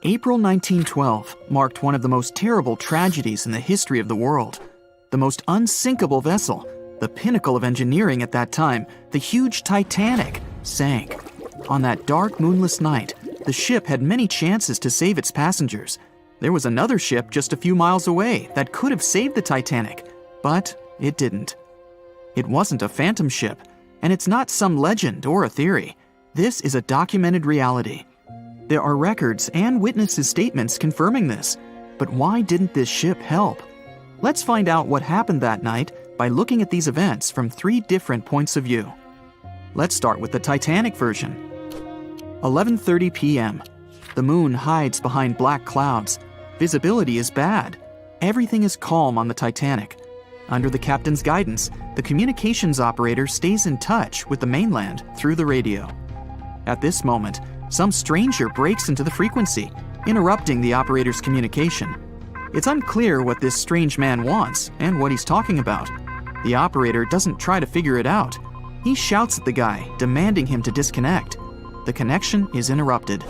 April 1912 marked one of the most terrible tragedies in the history of the world. The most unsinkable vessel, the pinnacle of engineering at that time, the huge Titanic, sank. On that dark, moonless night, the ship had many chances to save its passengers. There was another ship just a few miles away that could have saved the Titanic, but it didn't. It wasn't a phantom ship, and it's not some legend or a theory. This is a documented reality. There are records and witnesses' statements confirming this. But why didn't this ship help? Let's find out what happened that night by looking at these events from 3 different points of view. Let's start with the Titanic version. 11:30 p.m. The moon hides behind black clouds. Visibility is bad. Everything is calm on the Titanic. Under the captain's guidance, the communications operator stays in touch with the mainland through the radio. At this moment, some stranger breaks into the frequency, interrupting the operator's communication. It's unclear what this strange man wants and what he's talking about. The operator doesn't try to figure it out. He shouts at the guy, demanding him to disconnect. The connection is interrupted.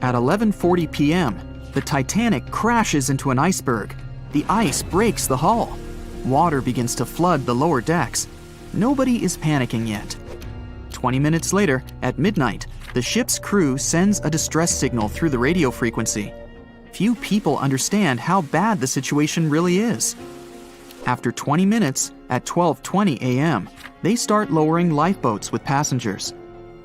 At 11:40 p.m., the Titanic crashes into an iceberg. The ice breaks the hull. Water begins to flood the lower decks. Nobody is panicking yet. 20 minutes later, at midnight, the ship's crew sends a distress signal through the radio frequency. Few people understand how bad the situation really is. After 20 minutes, at 12:20 a.m., they start lowering lifeboats with passengers.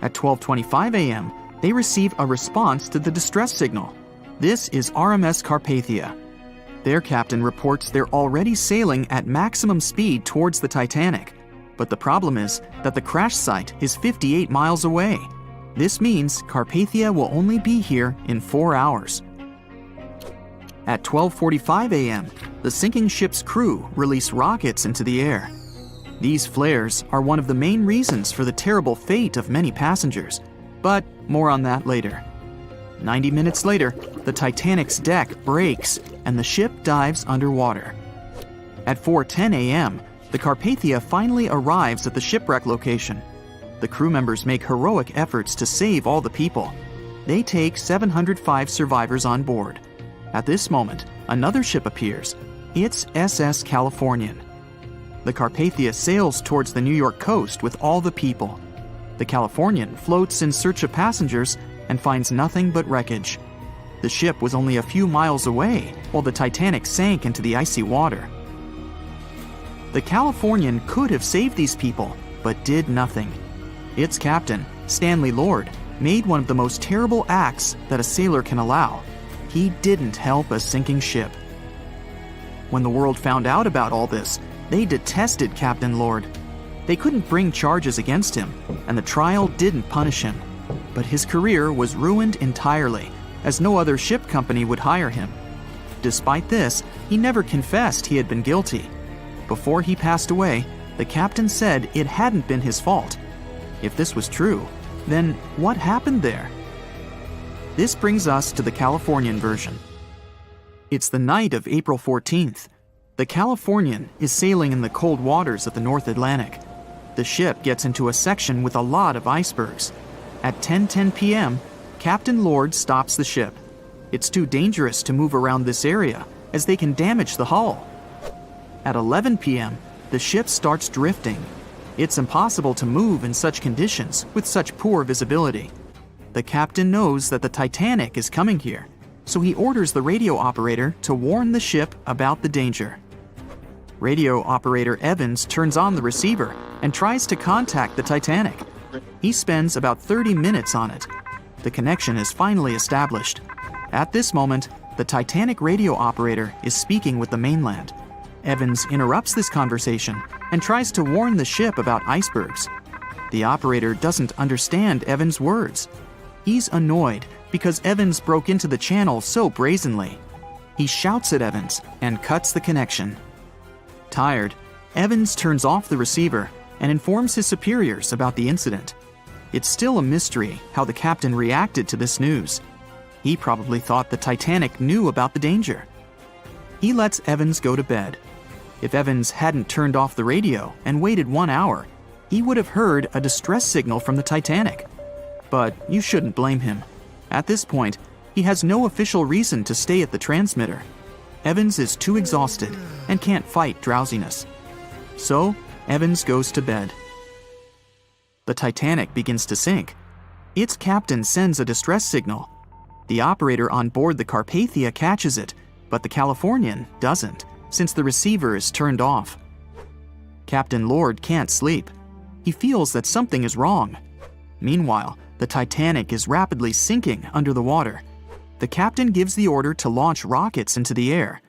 At 12:25 a.m., they receive a response to the distress signal. This is RMS Carpathia. Their captain reports they're already sailing at maximum speed towards the Titanic. But the problem is that the crash site is 58 miles away. This means Carpathia will only be here in 4 hours. At 12:45 a.m., the sinking ship's crew release rockets into the air. These flares are one of the main reasons for the terrible fate of many passengers, but more on that later. 90 minutes later, the Titanic's deck breaks and the ship dives underwater. At 4:10 a.m., the Carpathia finally arrives at the shipwreck location. The crew members make heroic efforts to save all the people. They take 705 survivors on board. At this moment, another ship appears. It's SS Californian. The Carpathia sails towards the New York coast with all the people. The Californian floats in search of passengers and finds nothing but wreckage. The ship was only a few miles away while the Titanic sank into the icy water. The Californian could have saved these people, but did nothing. Its captain, Stanley Lord, made one of the most terrible acts that a sailor can allow. He didn't help a sinking ship. When the world found out about all this, they detested Captain Lord. They couldn't bring charges against him, and the trial didn't punish him. But his career was ruined entirely, as no other ship company would hire him. Despite this, he never confessed he had been guilty. Before he passed away, the captain said it hadn't been his fault. If this was true, then what happened there? This brings us to the Californian version. It's the night of April 14th. The Californian is sailing in the cold waters of the North Atlantic. The ship gets into a section with a lot of icebergs. At 10:10 p.m., Captain Lord stops the ship. It's too dangerous to move around this area, as they can damage the hull. At 11 p.m., the ship starts drifting. It's impossible to move in such conditions with such poor visibility. The captain knows that the Titanic is coming here, so he orders the radio operator to warn the ship about the danger. Radio operator Evans turns on the receiver and tries to contact the Titanic. He spends about 30 minutes on it. The connection is finally established. At this moment, the Titanic radio operator is speaking with the mainland. Evans interrupts this conversation and tries to warn the ship about icebergs. The operator doesn't understand Evans' words. He's annoyed because Evans broke into the channel so brazenly. He shouts at Evans and cuts the connection. Tired, Evans turns off the receiver and informs his superiors about the incident. It's still a mystery how the captain reacted to this news. He probably thought the Titanic knew about the danger. He lets Evans go to bed. If Evans hadn't turned off the radio and waited 1 hour, he would have heard a distress signal from the Titanic. But you shouldn't blame him. At this point, He has no official reason to stay at the transmitter. Evans is too exhausted and can't fight drowsiness. So, Evans goes to bed. The Titanic begins to sink. Its captain sends a distress signal. The operator on board the Carpathia catches it, but the Californian doesn't, since the receiver is turned off. Captain Lord can't sleep. He feels that something is wrong. Meanwhile, the Titanic is rapidly sinking under the water. The captain gives the order to launch rockets into the air.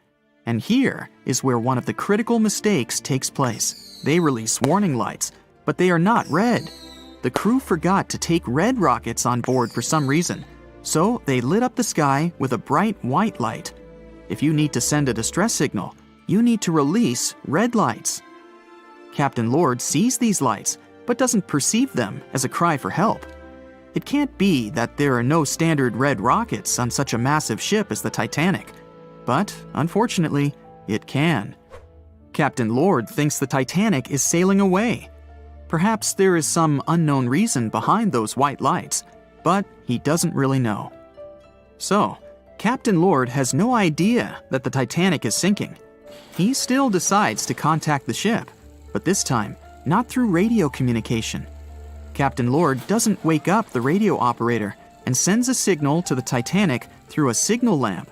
And here is where one of the critical mistakes takes place. They release warning lights, but they are not red. The crew forgot to take red rockets on board for some reason, so they lit up the sky with a bright white light. If you need to send a distress signal, you need to release red lights. Captain Lord sees these lights, but doesn't perceive them as a cry for help. It can't be that there are no standard red rockets on such a massive ship as the Titanic. But, unfortunately, it can. Captain Lord thinks the Titanic is sailing away. Perhaps there is some unknown reason behind those white lights, but he doesn't really know. So, Captain Lord has no idea that the Titanic is sinking. He still decides to contact the ship, but this time, not through radio communication. Captain Lord doesn't wake up the radio operator and sends a signal to the Titanic through a signal lamp.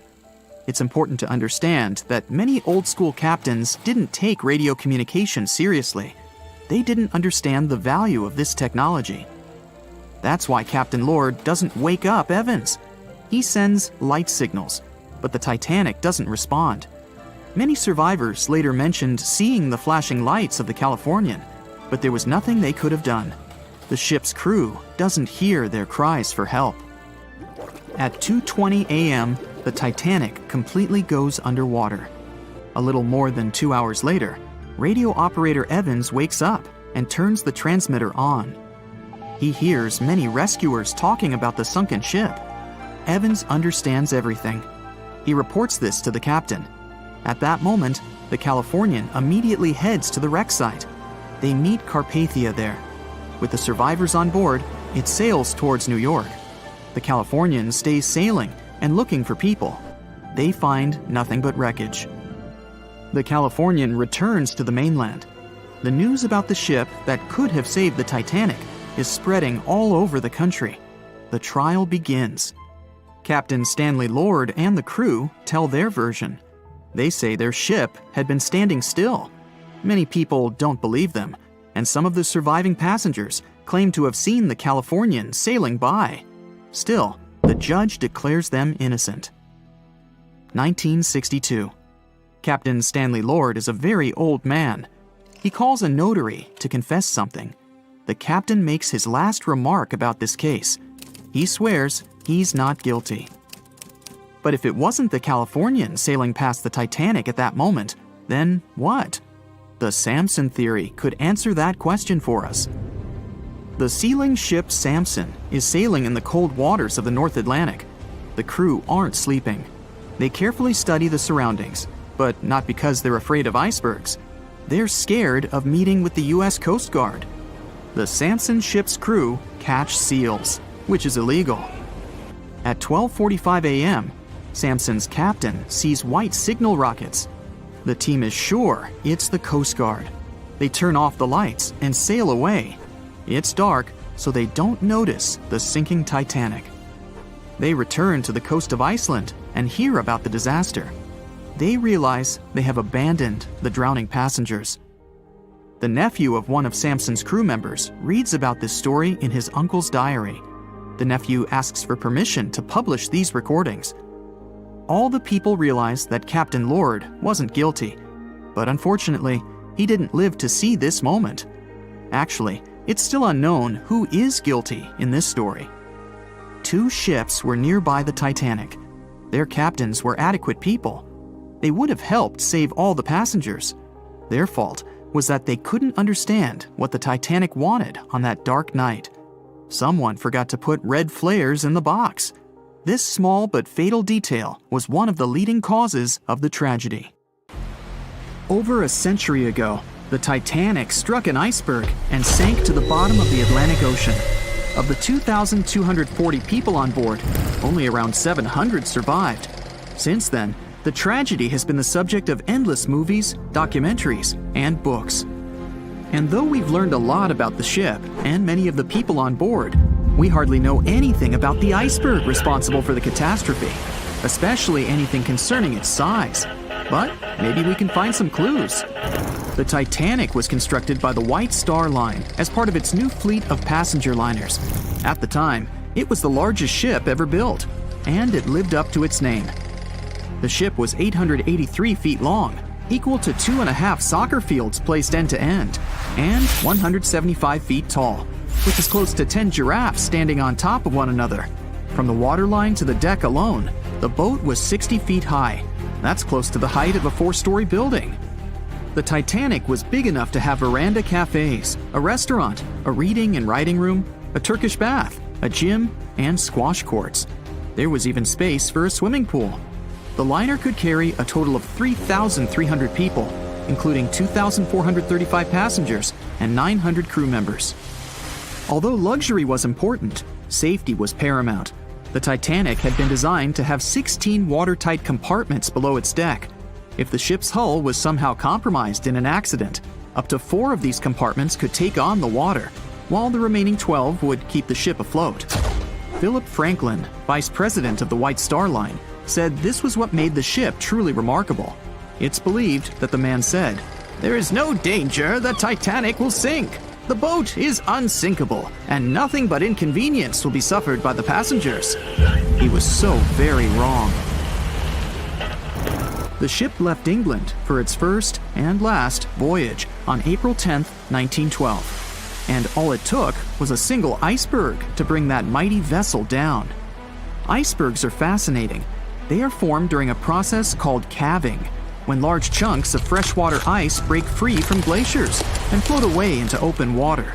It's important to understand that many old-school captains didn't take radio communication seriously. They didn't understand the value of this technology. That's why Captain Lord doesn't wake up Evans. He sends light signals, but the Titanic doesn't respond. Many survivors later mentioned seeing the flashing lights of the Californian, but there was nothing they could have done. The ship's crew doesn't hear their cries for help. At 2:20 a.m., the Titanic completely goes underwater. A little more than 2 hours later, radio operator Evans wakes up and turns the transmitter on. He hears many rescuers talking about the sunken ship. Evans understands everything. He reports this to the captain. At that moment, the Californian immediately heads to the wreck site. They meet Carpathia there. With the survivors on board, it sails towards New York. The Californian stays sailing and looking for people. They find nothing but wreckage. The Californian returns to the mainland. The news about the ship that could have saved the Titanic is spreading all over the country. The trial begins. Captain Stanley Lord and the crew tell their version. They say their ship had been standing still. Many people don't believe them, and some of the surviving passengers claim to have seen the Californian sailing by. Still, the judge declares them innocent. 1962. Captain Stanley Lord is a very old man. He calls a notary to confess something. The captain makes his last remark about this case. He swears he's not guilty. But if it wasn't the Californian sailing past the Titanic at that moment, then what? The Samson theory could answer that question for us. The sealing ship Samson is sailing in the cold waters of the North Atlantic. The crew aren't sleeping. They carefully study the surroundings, but not because they're afraid of icebergs. They're scared of meeting with the U.S. Coast Guard. The Samson ship's crew catch seals, which is illegal. At 12:45 a.m., Samson's captain sees white signal rockets. The team is sure it's the Coast Guard. They turn off the lights and sail away. It's dark, so they don't notice the sinking Titanic. They return to the coast of Iceland and hear about the disaster. They realize they have abandoned the drowning passengers. The nephew of one of Samson's crew members reads about this story in his uncle's diary. The nephew asks for permission to publish these recordings. All the people realize that Captain Lord wasn't guilty, but unfortunately, he didn't live to see this moment. Actually, it's still unknown who is guilty in this story. 2 ships were nearby the Titanic. Their captains were adequate people. They would have helped save all the passengers. Their fault was that they couldn't understand what the Titanic wanted on that dark night. Someone forgot to put red flares in the box. This small but fatal detail was one of the leading causes of the tragedy. Over a century ago, the Titanic struck an iceberg and sank to the bottom of the Atlantic Ocean. Of the 2,240 people on board, only around 700 survived. Since then, the tragedy has been the subject of endless movies, documentaries, and books. And though we've learned a lot about the ship and many of the people on board, we hardly know anything about the iceberg responsible for the catastrophe, especially anything concerning its size. But maybe we can find some clues. The Titanic was constructed by the White Star Line as part of its new fleet of passenger liners. At the time, it was the largest ship ever built, and it lived up to its name. The ship was 883 feet long, equal to 2.5 soccer fields placed end to end, and 175 feet tall, which is close to 10 giraffes standing on top of one another. From the waterline to the deck alone, the boat was 60 feet high. That's close to the height of a 4-story building. The Titanic was big enough to have veranda cafes, a restaurant, a reading and writing room, a Turkish bath, a gym, and squash courts. There was even space for a swimming pool. The liner could carry a total of 3,300 people, including 2,435 passengers and 900 crew members. Although luxury was important, safety was paramount. The Titanic had been designed to have 16 watertight compartments below its deck. If the ship's hull was somehow compromised in an accident, up to 4 of these compartments could take on the water, while the remaining 12 would keep the ship afloat. Philip Franklin, vice president of the White Star Line, said this was what made the ship truly remarkable. It's believed that the man said, "There is no danger the Titanic will sink. The boat is unsinkable, and nothing but inconvenience will be suffered by the passengers." He was so very wrong. The ship left England for its first and last voyage on April 10, 1912. And all it took was a single iceberg to bring that mighty vessel down. Icebergs are fascinating. They are formed during a process called calving, when large chunks of freshwater ice break free from glaciers and float away into open water.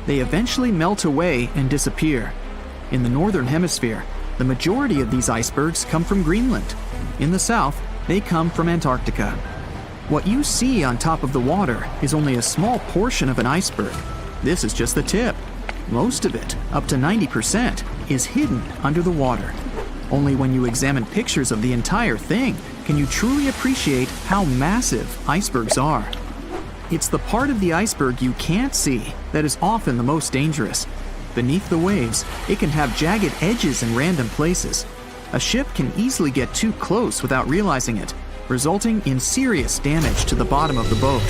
They eventually melt away and disappear. In the northern hemisphere, the majority of these icebergs come from Greenland. In the south, they come from Antarctica. What you see on top of the water is only a small portion of an iceberg. This is just the tip. Most of it, up to 90%, is hidden under the water. Only when you examine pictures of the entire thing can you truly appreciate how massive icebergs are. It's the part of the iceberg you can't see that is often the most dangerous. Beneath the waves, it can have jagged edges in random places. A ship can easily get too close without realizing it, resulting in serious damage to the bottom of the boat.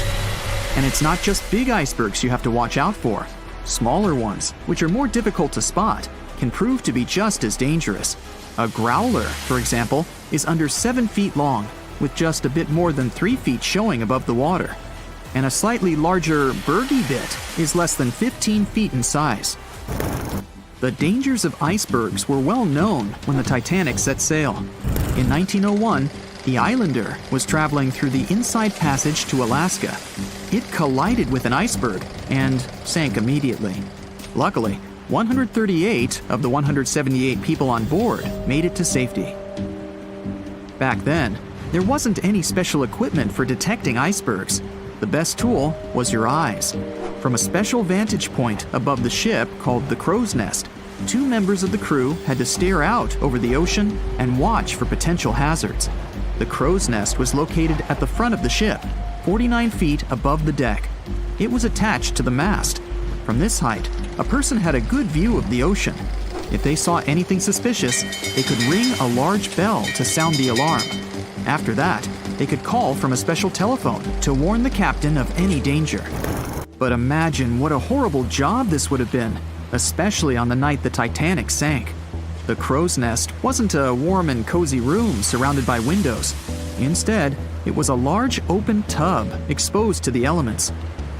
And it's not just big icebergs you have to watch out for. Smaller ones, which are more difficult to spot, can prove to be just as dangerous. A growler, for example, is under 7 feet long, with just a bit more than 3 feet showing above the water. And a slightly larger bergy bit is less than 15 feet in size. The dangers of icebergs were well known when the Titanic set sail. In 1901, the Islander was traveling through the inside passage to Alaska. It collided with an iceberg and sank immediately. Luckily, 138 of the 178 people on board made it to safety. Back then, there wasn't any special equipment for detecting icebergs. The best tool was your eyes. From a special vantage point above the ship called the crow's nest, 2 members of the crew had to stare out over the ocean and watch for potential hazards. The crow's nest was located at the front of the ship, 49 feet above the deck. It was attached to the mast. From this height, a person had a good view of the ocean. If they saw anything suspicious, they could ring a large bell to sound the alarm. After that, they could call from a special telephone to warn the captain of any danger. But imagine what a horrible job this would have been, especially on the night the Titanic sank. The crow's nest wasn't a warm and cozy room surrounded by windows. Instead, it was a large open tub exposed to the elements.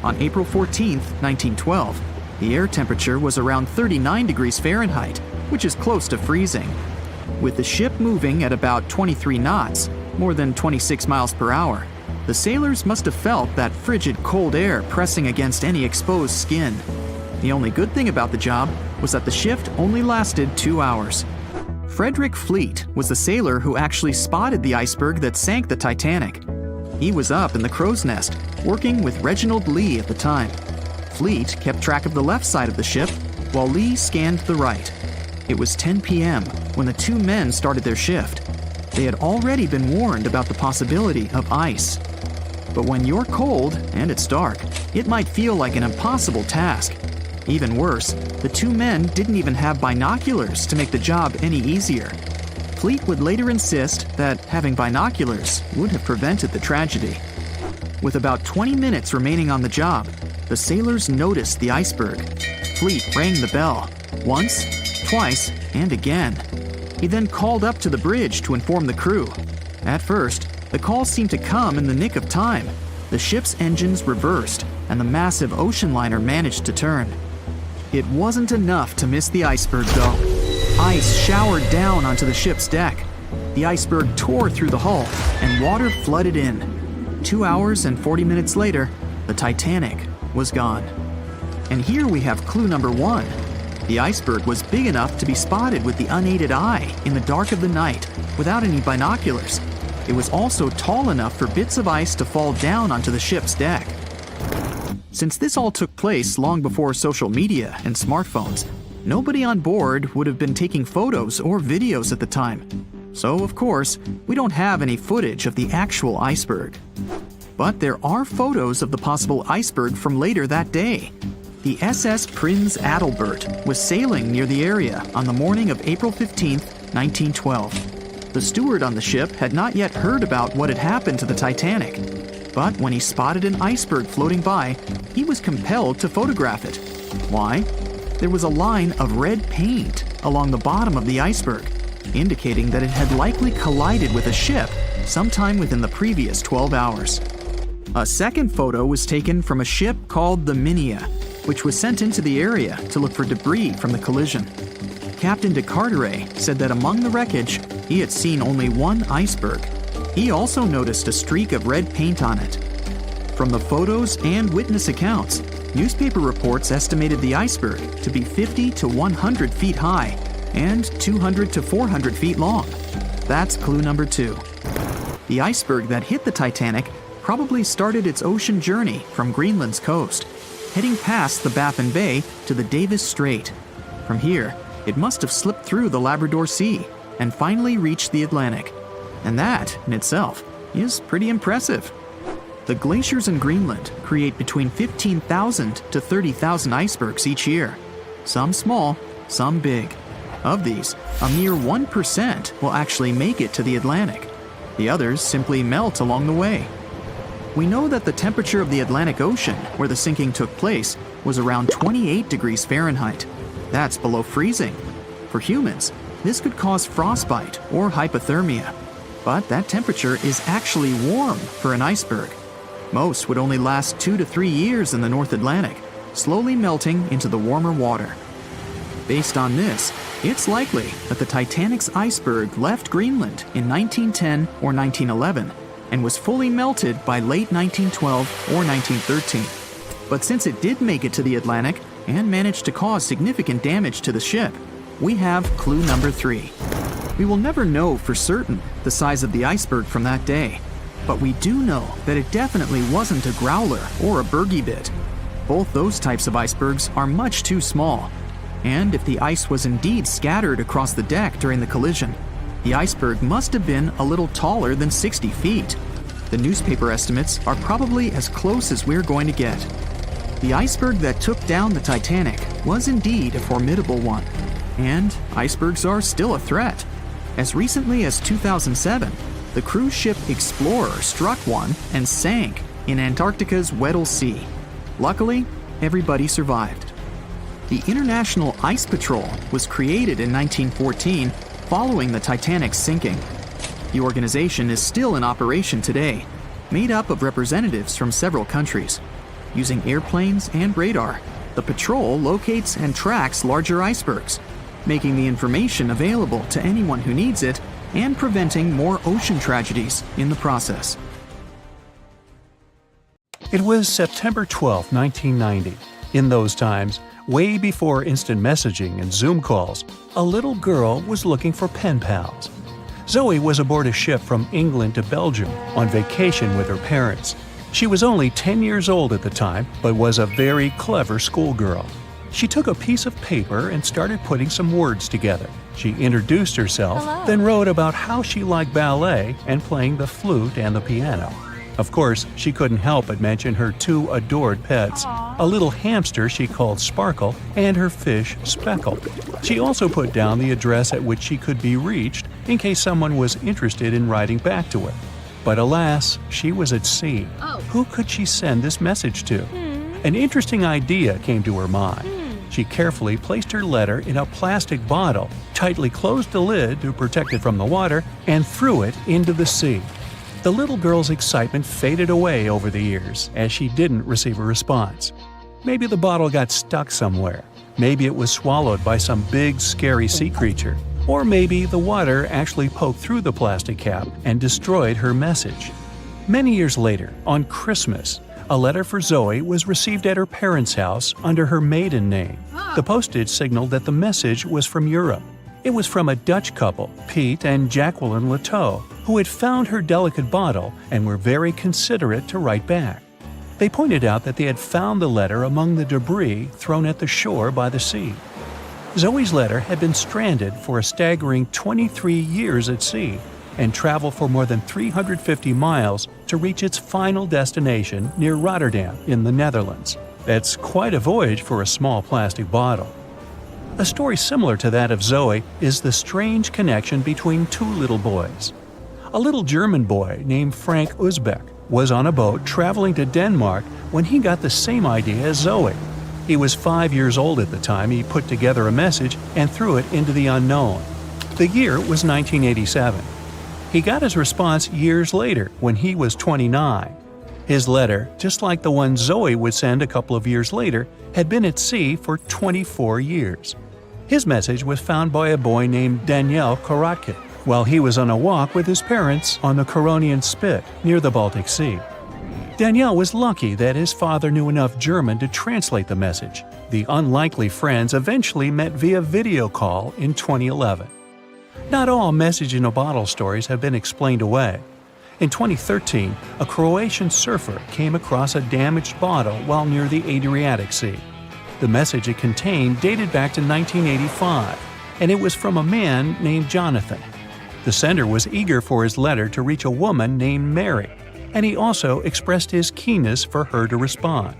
On April 14, 1912, the air temperature was around 39 degrees Fahrenheit, which is close to freezing. With the ship moving at about 23 knots, more than 26 miles per hour, the sailors must have felt that frigid cold air pressing against any exposed skin. The only good thing about the job was that the shift only lasted 2 hours. Frederick Fleet was the sailor who actually spotted the iceberg that sank the Titanic. He was up in the crow's nest, working with Reginald Lee at the time. Fleet kept track of the left side of the ship, while Lee scanned the right. It was 10 p.m. when the two men started their shift. They had already been warned about the possibility of ice. But when you're cold and it's dark, it might feel like an impossible task. Even worse, the two men didn't even have binoculars to make the job any easier. Fleet would later insist that having binoculars would have prevented the tragedy. With about 20 minutes remaining on the job, the sailors noticed the iceberg. Fleet rang the bell, once, twice, and again. He then called up to the bridge to inform the crew. At first, the call seemed to come in the nick of time. The ship's engines reversed, and the massive ocean liner managed to turn. It wasn't enough to miss the iceberg, though. Ice showered down onto the ship's deck. The iceberg tore through the hull, and water flooded in. 2 hours and 40 minutes later, the Titanic was gone. And here we have clue number 1. The iceberg was big enough to be spotted with the unaided eye in the dark of the night without any binoculars. It was also tall enough for bits of ice to fall down onto the ship's deck. Since this all took place long before social media and smartphones, nobody on board would have been taking photos or videos at the time. So, of course, we don't have any footage of the actual iceberg. But there are photos of the possible iceberg from later that day. The SS Prinz Adalbert was sailing near the area on the morning of April 15, 1912. The steward on the ship had not yet heard about what had happened to the Titanic. But when he spotted an iceberg floating by, he was compelled to photograph it. Why? There was a line of red paint along the bottom of the iceberg, indicating that it had likely collided with a ship sometime within the previous 12 hours. A second photo was taken from a ship called the Minia, which was sent into the area to look for debris from the collision. Captain de Carteret said that among the wreckage, he had seen only one iceberg. He also noticed a streak of red paint on it. From the photos and witness accounts, newspaper reports estimated the iceberg to be 50 to 100 feet high and 200 to 400 feet long. That's clue number 2. The iceberg that hit the Titanic probably started its ocean journey from Greenland's coast, heading past the Baffin Bay to the Davis Strait. From here, it must have slipped through the Labrador Sea and finally reached the Atlantic. And that, in itself, is pretty impressive. The glaciers in Greenland create between 15,000 to 30,000 icebergs each year. Some small, some big. Of these, a mere 1% will actually make it to the Atlantic. The others simply melt along the way. We know that the temperature of the Atlantic Ocean, where the sinking took place, was around 28 degrees Fahrenheit. That's below freezing. For humans, this could cause frostbite or hypothermia. But that temperature is actually warm for an iceberg. Most would only last 2 to 3 years in the North Atlantic, slowly melting into the warmer water. Based on this, it's likely that the Titanic's iceberg left Greenland in 1910 or 1911 and was fully melted by late 1912 or 1913. But since it did make it to the Atlantic and managed to cause significant damage to the ship, we have clue number 3. We will never know for certain the size of the iceberg from that day, but we do know that it definitely wasn't a growler or a bergy bit. Both those types of icebergs are much too small, and if the ice was indeed scattered across the deck during the collision, the iceberg must have been a little taller than 60 feet. The newspaper estimates are probably as close as we're going to get. The iceberg that took down the Titanic was indeed a formidable one, and icebergs are still a threat. As recently as 2007, the cruise ship Explorer struck one and sank in Antarctica's Weddell Sea. Luckily, everybody survived. The International Ice Patrol was created in 1914 following the Titanic's sinking. The organization is still in operation today, made up of representatives from several countries. Using airplanes and radar, the patrol locates and tracks larger icebergs, making the information available to anyone who needs it and preventing more ocean tragedies in the process. It was September 12, 1990. In those times, way before instant messaging and Zoom calls, a little girl was looking for pen pals. Zoe was aboard a ship from England to Belgium on vacation with her parents. She was only 10 years old at the time, but was a very clever schoolgirl. She took a piece of paper and started putting some words together. She introduced herself, Hello. then wrote about how she liked ballet and playing the flute and the piano. Of course, she couldn't help but mention her two adored pets, a little hamster she called Sparkle and her fish Speckle. She also put down the address at which she could be reached in case someone was interested in writing back to her. But alas, she was at sea. Who could she send this message to? An interesting idea came to her mind. She carefully placed her letter in a plastic bottle, tightly closed the lid to protect it from the water, and threw it into the sea. The little girl's excitement faded away over the years as she didn't receive a response. Maybe the bottle got stuck somewhere. Maybe it was swallowed by some big, scary sea creature. Or maybe the water actually poked through the plastic cap and destroyed her message. Many years later, on Christmas, a letter for Zoe was received at her parents' house under her maiden name. The postage signaled that the message was from Europe. It was from a Dutch couple, Piet and Jacqueline Leteau, who had found her delicate bottle and were very considerate to write back. They pointed out that they had found the letter among the debris thrown at the shore by the sea. Zoe's letter had been stranded for a staggering 23 years at sea and traveled for more than 350 miles to reach its final destination near Rotterdam in the Netherlands. That's quite a voyage for a small plastic bottle. A story similar to that of Zoe is the strange connection between two little boys. A little German boy named Frank Uzbek was on a boat traveling to Denmark when he got the same idea as Zoe. He was 5 years old at the time he put together a message and threw it into the unknown. The year was 1987. He got his response years later when he was 29. His letter, just like the one Zoe would send a couple of years later, had been at sea for 24 years. His message was found by a boy named Daniel Korotkin while he was on a walk with his parents on the Curonian Spit near the Baltic Sea. Daniel was lucky that his father knew enough German to translate the message. The unlikely friends eventually met via video call in 2011. Not all message-in-a-bottle stories have been explained away. In 2013, a Croatian surfer came across a damaged bottle while near the Adriatic Sea. The message it contained dated back to 1985, and it was from a man named Jonathan. The sender was eager for his letter to reach a woman named Mary, and he also expressed his keenness for her to respond.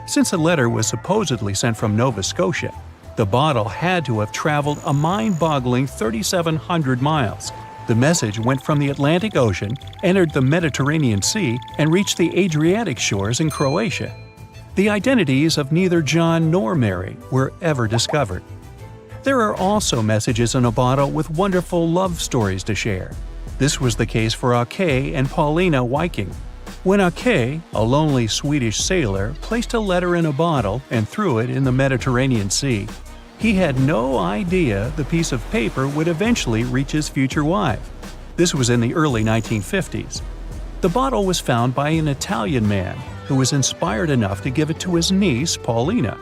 Since the letter was supposedly sent from Nova Scotia, the bottle had to have traveled a mind-boggling 3,700 miles. The message went from the Atlantic Ocean, entered the Mediterranean Sea, and reached the Adriatic shores in Croatia. The identities of neither John nor Mary were ever discovered. There are also messages in a bottle with wonderful love stories to share. This was the case for Ake and Paulina Viking. When Ake, a lonely Swedish sailor, placed a letter in a bottle and threw it in the Mediterranean Sea, he had no idea the piece of paper would eventually reach his future wife. This was in the early 1950s. The bottle was found by an Italian man who was inspired enough to give it to his niece, Paulina.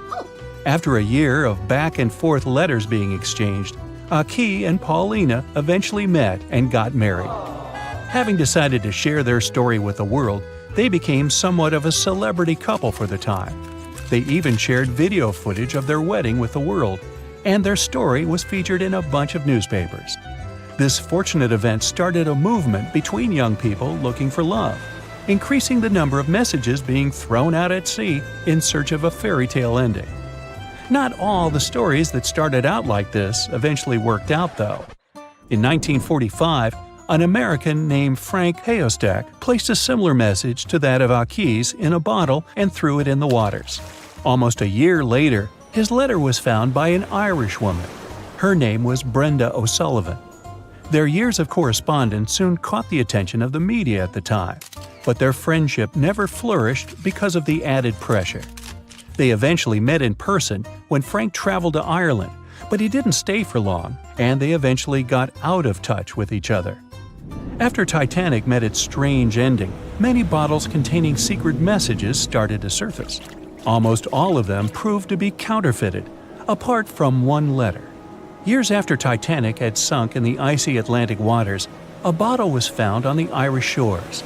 After a year of back-and-forth letters being exchanged, Aki and Paulina eventually met and got married. Having decided to share their story with the world, they became somewhat of a celebrity couple for the time. They even shared video footage of their wedding with the world, and their story was featured in a bunch of newspapers. This fortunate event started a movement between young people looking for love, increasing the number of messages being thrown out at sea in search of a fairy tale ending. Not all the stories that started out like this eventually worked out, though. In 1945, an American named Frank Hayostak placed a similar message to that of Aki's in a bottle and threw it in the waters. Almost a year later, his letter was found by an Irish woman. Her name was Brenda O'Sullivan. Their years of correspondence soon caught the attention of the media at the time, but their friendship never flourished because of the added pressure. They eventually met in person when Frank traveled to Ireland, but he didn't stay for long, and they eventually got out of touch with each other. After Titanic met its strange ending, many bottles containing secret messages started to surface. Almost all of them proved to be counterfeited, apart from one letter. Years after Titanic had sunk in the icy Atlantic waters, a bottle was found on the Irish shores.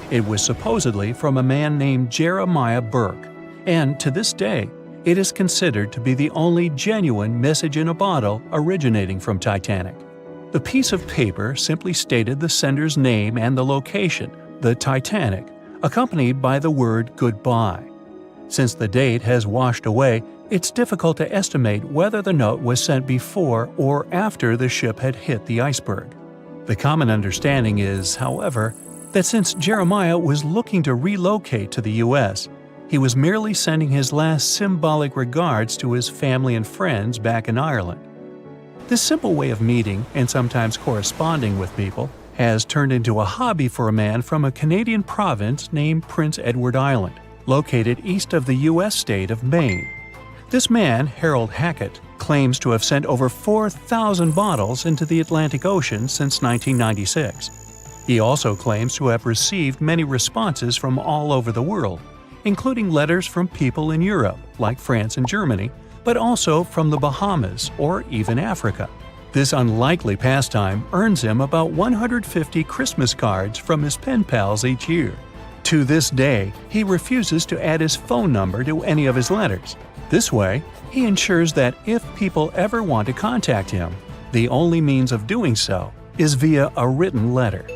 It was supposedly from a man named Jeremiah Burke, and to this day, It is considered to be the only genuine message in a bottle originating from Titanic. The piece of paper simply stated the sender's name and the location, the Titanic, accompanied by the word goodbye. Since the date has washed away, it's difficult to estimate whether the note was sent before or after the ship had hit the iceberg. The common understanding is, however, that since Jeremiah was looking to relocate to the U.S., he was merely sending his last symbolic regards to his family and friends back in Ireland. This simple way of meeting and sometimes corresponding with people has turned into a hobby for a man from a Canadian province named Prince Edward Island, located east of the U.S. state of Maine. This man, Harold Hackett, claims to have sent over 4,000 bottles into the Atlantic Ocean since 1996. He also claims to have received many responses from all over the world, including letters from people in Europe, like France and Germany, but also from the Bahamas or even Africa. This unlikely pastime earns him about 150 Christmas cards from his pen pals each year. To this day, he refuses to add his phone number to any of his letters. This way, he ensures that if people ever want to contact him, the only means of doing so is via a written letter.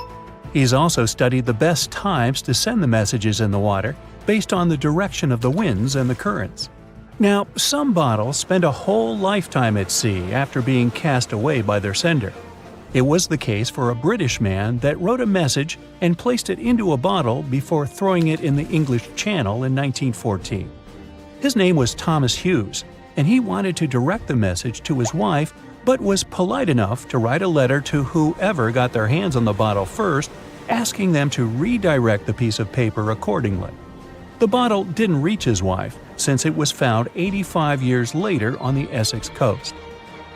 He's also studied the best times to send the messages in the water based on the direction of the winds and the currents. Now, some bottles spend a whole lifetime at sea after being cast away by their sender. It was the case for a British man that wrote a message and placed it into a bottle before throwing it in the English Channel in 1914. His name was Thomas Hughes, and he wanted to direct the message to his wife, but was polite enough to write a letter to whoever got their hands on the bottle first, asking them to redirect the piece of paper accordingly. The bottle didn't reach his wife, since it was found 85 years later on the Essex coast.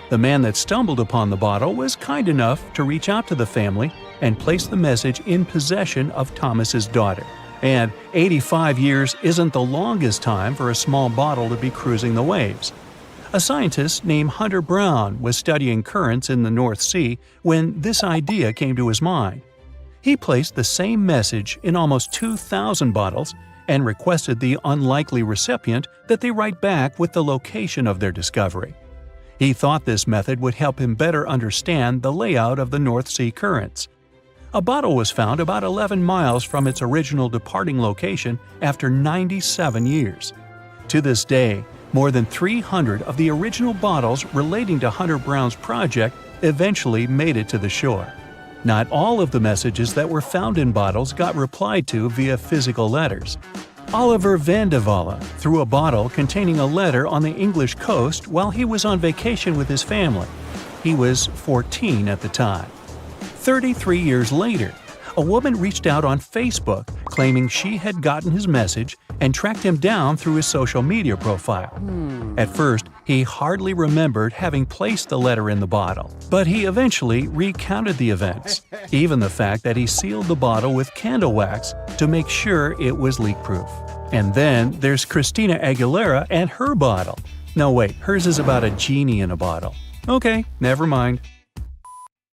The man that stumbled upon the bottle was kind enough to reach out to the family and place the message in possession of Thomas's daughter. And 85 years isn't the longest time for a small bottle to be cruising the waves. A scientist named Hunter Brown was studying currents in the North Sea when this idea came to his mind. He placed the same message in almost 2,000 bottles and requested the unlikely recipient that they write back with the location of their discovery. He thought this method would help him better understand the layout of the North Sea currents. A bottle was found about 11 miles from its original departing location after 97 years. To this day, more than 300 of the original bottles relating to Hunter Brown's project eventually made it to the shore. Not all of the messages that were found in bottles got replied to via physical letters. Oliver van de Walle threw a bottle containing a letter on the English coast while he was on vacation with his family. He was 14 at the time. 33 years later, a woman reached out on Facebook claiming she had gotten his message and tracked him down through his social media profile. At first, he hardly remembered having placed the letter in the bottle, but he eventually recounted the events, even the fact that he sealed the bottle with candle wax to make sure it was leak-proof. And then there's Christina Aguilera and her bottle. No wait, hers is about a genie in a bottle. Okay, never mind.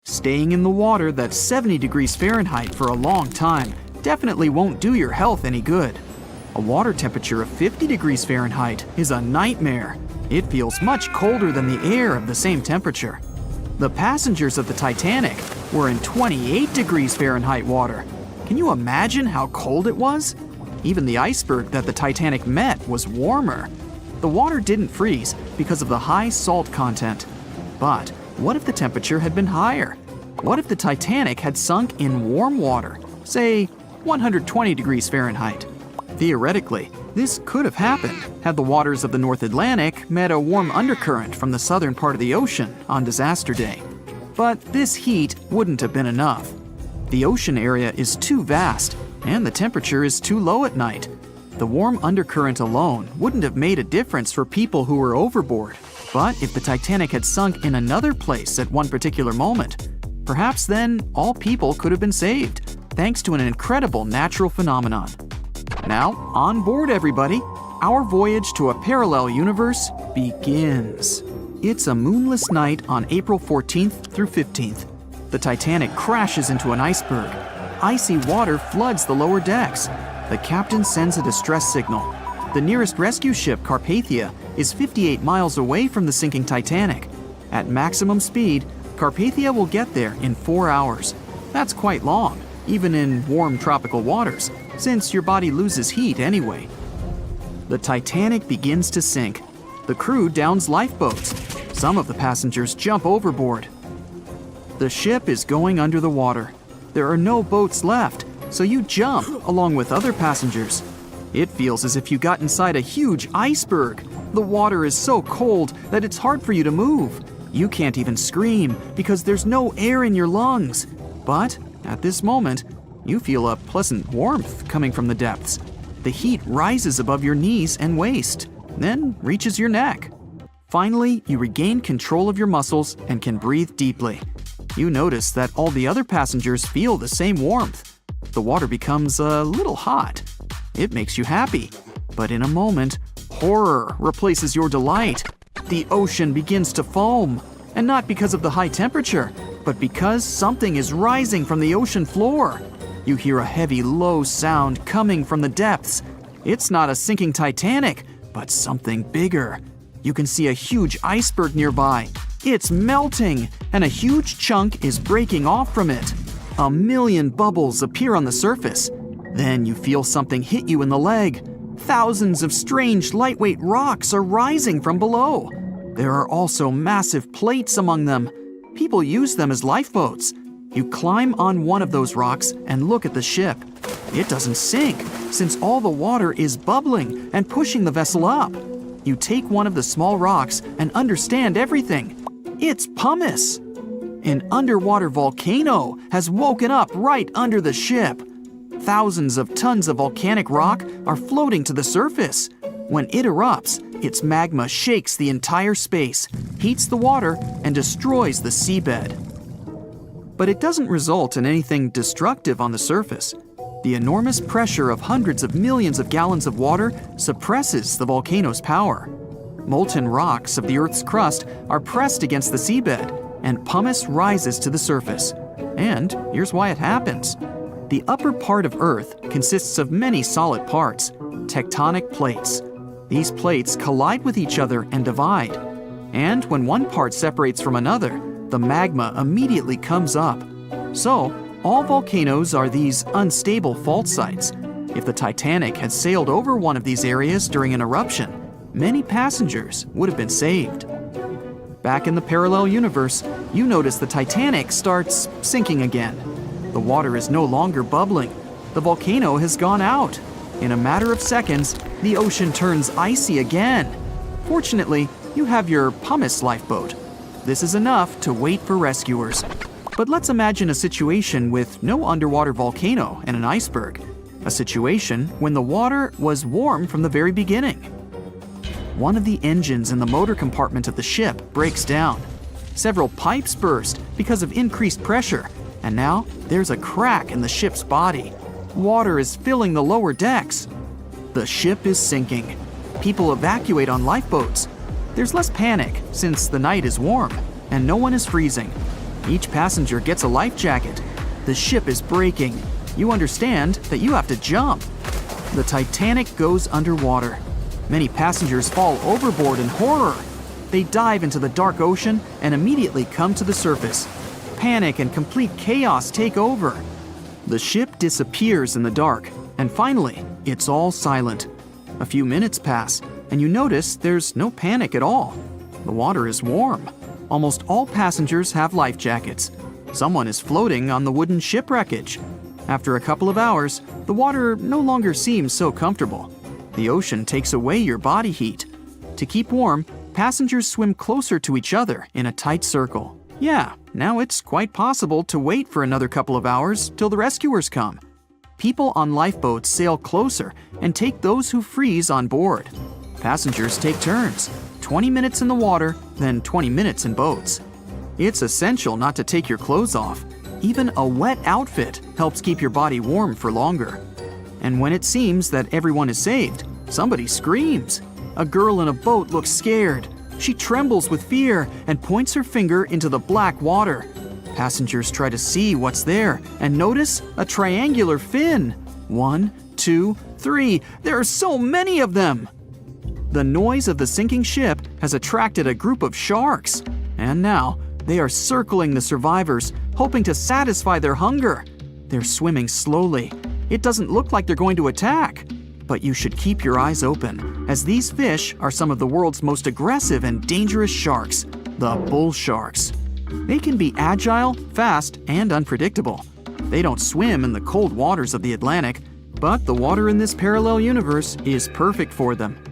Staying in the water that's 70 degrees Fahrenheit for a long time definitely won't do your health any good. A water temperature of 50 degrees Fahrenheit is a nightmare. It feels much colder than the air of the same temperature. The passengers of the Titanic were in 28 degrees Fahrenheit water. Can you imagine how cold it was? Even the iceberg that the Titanic met was warmer. The water didn't freeze because of the high salt content. But what if the temperature had been higher? What if the Titanic had sunk in warm water, say 120 degrees Fahrenheit? Theoretically, this could have happened had the waters of the North Atlantic met a warm undercurrent from the southern part of the ocean on disaster day. But this heat wouldn't have been enough. The ocean area is too vast, and the temperature is too low at night. The warm undercurrent alone wouldn't have made a difference for people who were overboard. But if the Titanic had sunk in another place at one particular moment, perhaps then all people could have been saved, thanks to an incredible natural phenomenon. Now, on board everybody, our voyage to a parallel universe begins. It's a moonless night on April 14th through 15th. The Titanic crashes into an iceberg. Icy water floods the lower decks. The captain sends a distress signal. The nearest rescue ship, Carpathia, is 58 miles away from the sinking Titanic. At maximum speed, Carpathia will get there in 4 hours. That's quite long, even in warm tropical waters, since your body loses heat anyway. The Titanic begins to sink. The crew downs lifeboats. Some of the passengers jump overboard. The ship is going under the water. There are no boats left, so you jump along with other passengers. It feels as if you got inside a huge iceberg. The water is so cold that it's hard for you to move. You can't even scream because there's no air in your lungs. But at this moment, you feel a pleasant warmth coming from the depths. The heat rises above your knees and waist, then reaches your neck. Finally, you regain control of your muscles and can breathe deeply. You notice that all the other passengers feel the same warmth. The water becomes a little hot. It makes you happy. But in a moment, horror replaces your delight. The ocean begins to foam. And not because of the high temperature, but because something is rising from the ocean floor. You hear a heavy, low sound coming from the depths. It's not a sinking Titanic, but something bigger. You can see a huge iceberg nearby. It's melting, and a huge chunk is breaking off from it. 1,000,000 bubbles appear on the surface. Then you feel something hit you in the leg. Thousands of strange lightweight rocks are rising from below. There are also massive plates among them. People use them as lifeboats. You climb on one of those rocks and look at the ship. It doesn't sink, since all the water is bubbling and pushing the vessel up. You take one of the small rocks and understand everything. It's pumice. An underwater volcano has woken up right under the ship. Thousands of tons of volcanic rock are floating to the surface. When it erupts, its magma shakes the entire space, heats the water, and destroys the seabed. But it doesn't result in anything destructive on the surface. The enormous pressure of hundreds of millions of gallons of water suppresses the volcano's power. Molten rocks of the Earth's crust are pressed against the seabed, and pumice rises to the surface. And here's why it happens. The upper part of Earth consists of many solid parts, tectonic plates. These plates collide with each other and divide. And when one part separates from another, the magma immediately comes up. So, all volcanoes are these unstable fault sites. If the Titanic had sailed over one of these areas during an eruption, many passengers would have been saved. Back in the parallel universe, you notice the Titanic starts sinking again. The water is no longer bubbling. The volcano has gone out. In a matter of seconds, the ocean turns icy again. Fortunately, you have your pumice lifeboat. This is enough to wait for rescuers. But let's imagine a situation with no underwater volcano and an iceberg. A situation when the water was warm from the very beginning. One of the engines in the motor compartment of the ship breaks down. Several pipes burst because of increased pressure, and now there's a crack in the ship's body. Water is filling the lower decks. The ship is sinking. People evacuate on lifeboats. There's less panic since the night is warm and no one is freezing. Each passenger gets a life jacket. The ship is breaking. You understand that you have to jump. The Titanic goes underwater. Many passengers fall overboard in horror. They dive into the dark ocean and immediately come to the surface. Panic and complete chaos take over. The ship disappears in the dark, and finally, it's all silent. A few minutes pass, and you notice there's no panic at all. The water is warm. Almost all passengers have life jackets. Someone is floating on the wooden ship wreckage. After a couple of hours, the water no longer seems so comfortable. The ocean takes away your body heat. To keep warm, passengers swim closer to each other in a tight circle. Yeah, now it's quite possible to wait for another couple of hours till the rescuers come. People on lifeboats sail closer and take those who freeze on board. Passengers take turns, 20 minutes in the water, then 20 minutes in boats. It's essential not to take your clothes off. Even a wet outfit helps keep your body warm for longer. And when it seems that everyone is saved, somebody screams. A girl in a boat looks scared. She trembles with fear and points her finger into the black water. Passengers try to see what's there and notice a triangular fin. 1, 2, 3. There are so many of them! The noise of the sinking ship has attracted a group of sharks, and now they are circling the survivors, hoping to satisfy their hunger. They're swimming slowly. It doesn't look like they're going to attack. But you should keep your eyes open, as these fish are some of the world's most aggressive and dangerous sharks, the bull sharks. They can be agile, fast, and unpredictable. They don't swim in the cold waters of the Atlantic, but the water in this parallel universe is perfect for them.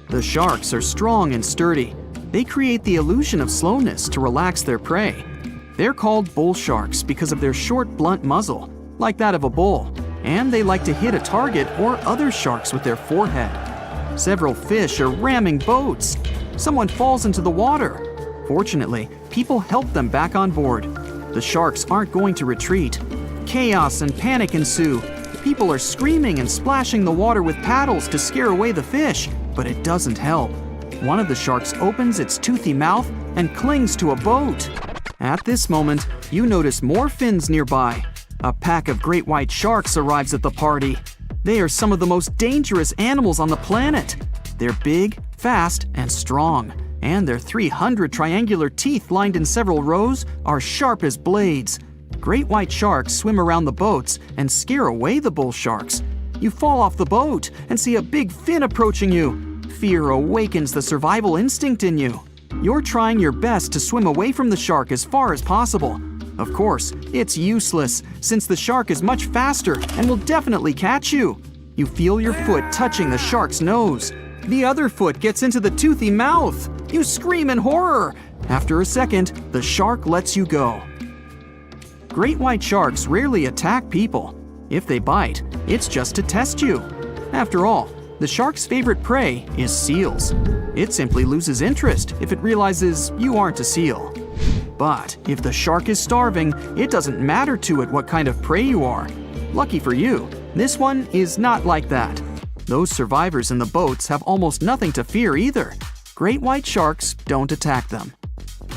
The sharks are strong and sturdy. They create the illusion of slowness to relax their prey. They're called bull sharks because of their short, blunt muzzle, like that of a bull, and they like to hit a target or other sharks with their forehead. Several fish are ramming boats. Someone falls into the water. Fortunately, people help them back on board. The sharks aren't going to retreat. Chaos and panic ensue. People are screaming and splashing the water with paddles to scare away the fish, but it doesn't help. One of the sharks opens its toothy mouth and clings to a boat. At this moment, you notice more fins nearby. A pack of great white sharks arrives at the party. They are some of the most dangerous animals on the planet. They're big, fast, and strong, and their 300 triangular teeth lined in several rows are sharp as blades. Great white sharks swim around the boats and scare away the bull sharks. You fall off the boat and see a big fin approaching you. Fear awakens the survival instinct in you. You're trying your best to swim away from the shark as far as possible. Of course, it's useless, since the shark is much faster and will definitely catch you. You feel your foot touching the shark's nose. The other foot gets into the toothy mouth. You scream in horror. After a second, the shark lets you go. Great white sharks rarely attack people. If they bite, it's just to test you. After all, the shark's favorite prey is seals. It simply loses interest if it realizes you aren't a seal. But if the shark is starving, it doesn't matter to it what kind of prey you are. Lucky for you, this one is not like that. Those survivors in the boats have almost nothing to fear either. Great white sharks don't attack them.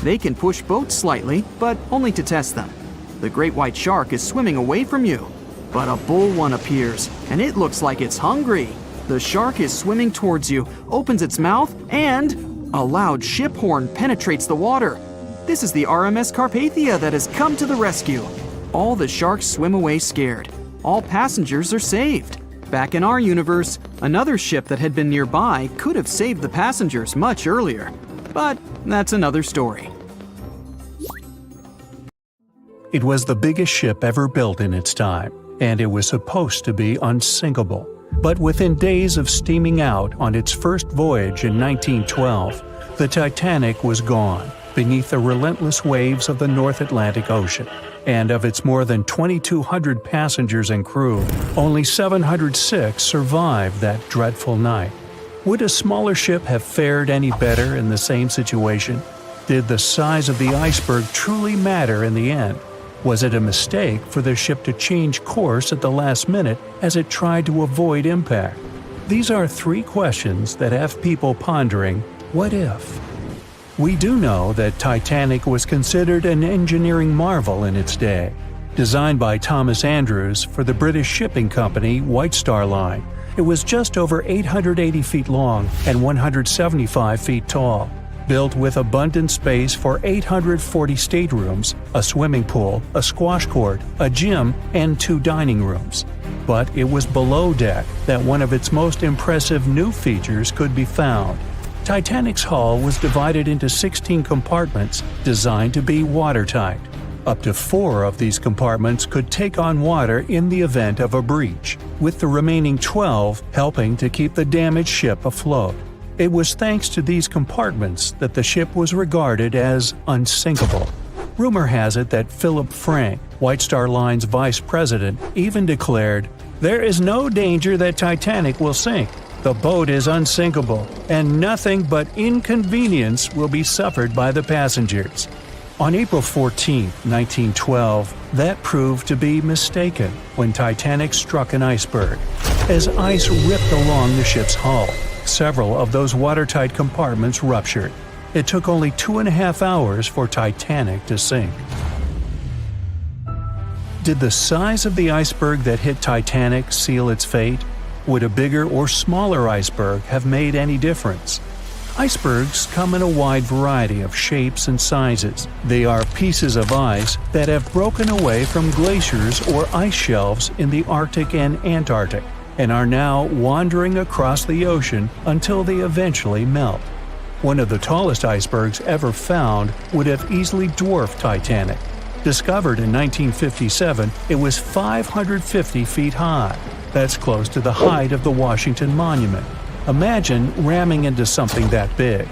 They can push boats slightly, but only to test them. The great white shark is swimming away from you. But a bull one appears, and it looks like it's hungry. The shark is swimming towards you, opens its mouth, and a loud ship horn penetrates the water. This is the RMS Carpathia that has come to the rescue. All the sharks swim away scared. All passengers are saved. Back in our universe, another ship that had been nearby could have saved the passengers much earlier. But that's another story. It was the biggest ship ever built in its time, and it was supposed to be unsinkable. But within days of steaming out on its first voyage in 1912, the Titanic was gone beneath the relentless waves of the North Atlantic Ocean. And of its more than 2,200 passengers and crew, only 706 survived that dreadful night. Would a smaller ship have fared any better in the same situation? Did the size of the iceberg truly matter in the end? Was it a mistake for the ship to change course at the last minute as it tried to avoid impact? These are three questions that have people pondering, what if? We do know that Titanic was considered an engineering marvel in its day. Designed by Thomas Andrews for the British shipping company White Star Line, it was just over 880 feet long and 175 feet tall. Built with abundant space for 840 staterooms, a swimming pool, a squash court, a gym, and 2 dining rooms. But it was below deck that one of its most impressive new features could be found. Titanic's hull was divided into 16 compartments designed to be watertight. Up to 4 of these compartments could take on water in the event of a breach, with the remaining 12 helping to keep the damaged ship afloat. It was thanks to these compartments that the ship was regarded as unsinkable. Rumor has it that Philip Frank, White Star Line's vice president, even declared, "There is no danger that Titanic will sink. The boat is unsinkable, and nothing but inconvenience will be suffered by the passengers." On April 14, 1912, that proved to be mistaken when Titanic struck an iceberg. As ice ripped along the ship's hull, several of those watertight compartments ruptured. It took only 2.5 hours for Titanic to sink. Did the size of the iceberg that hit Titanic seal its fate? Would a bigger or smaller iceberg have made any difference? Icebergs come in a wide variety of shapes and sizes. They are pieces of ice that have broken away from glaciers or ice shelves in the Arctic and Antarctic, and are now wandering across the ocean until they eventually melt. One of the tallest icebergs ever found would have easily dwarfed Titanic. Discovered in 1957, it was 550 feet high. That's close to the height of the Washington Monument. Imagine ramming into something that big.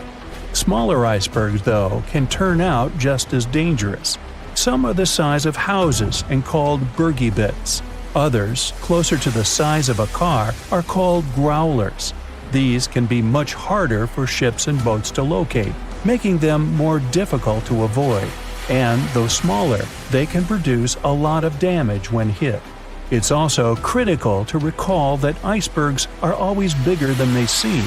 Smaller icebergs, though, can turn out just as dangerous. Some are the size of houses and called bergy bits. Others, closer to the size of a car, are called growlers. These can be much harder for ships and boats to locate, making them more difficult to avoid. And, though smaller, they can produce a lot of damage when hit. It's also critical to recall that icebergs are always bigger than they seem,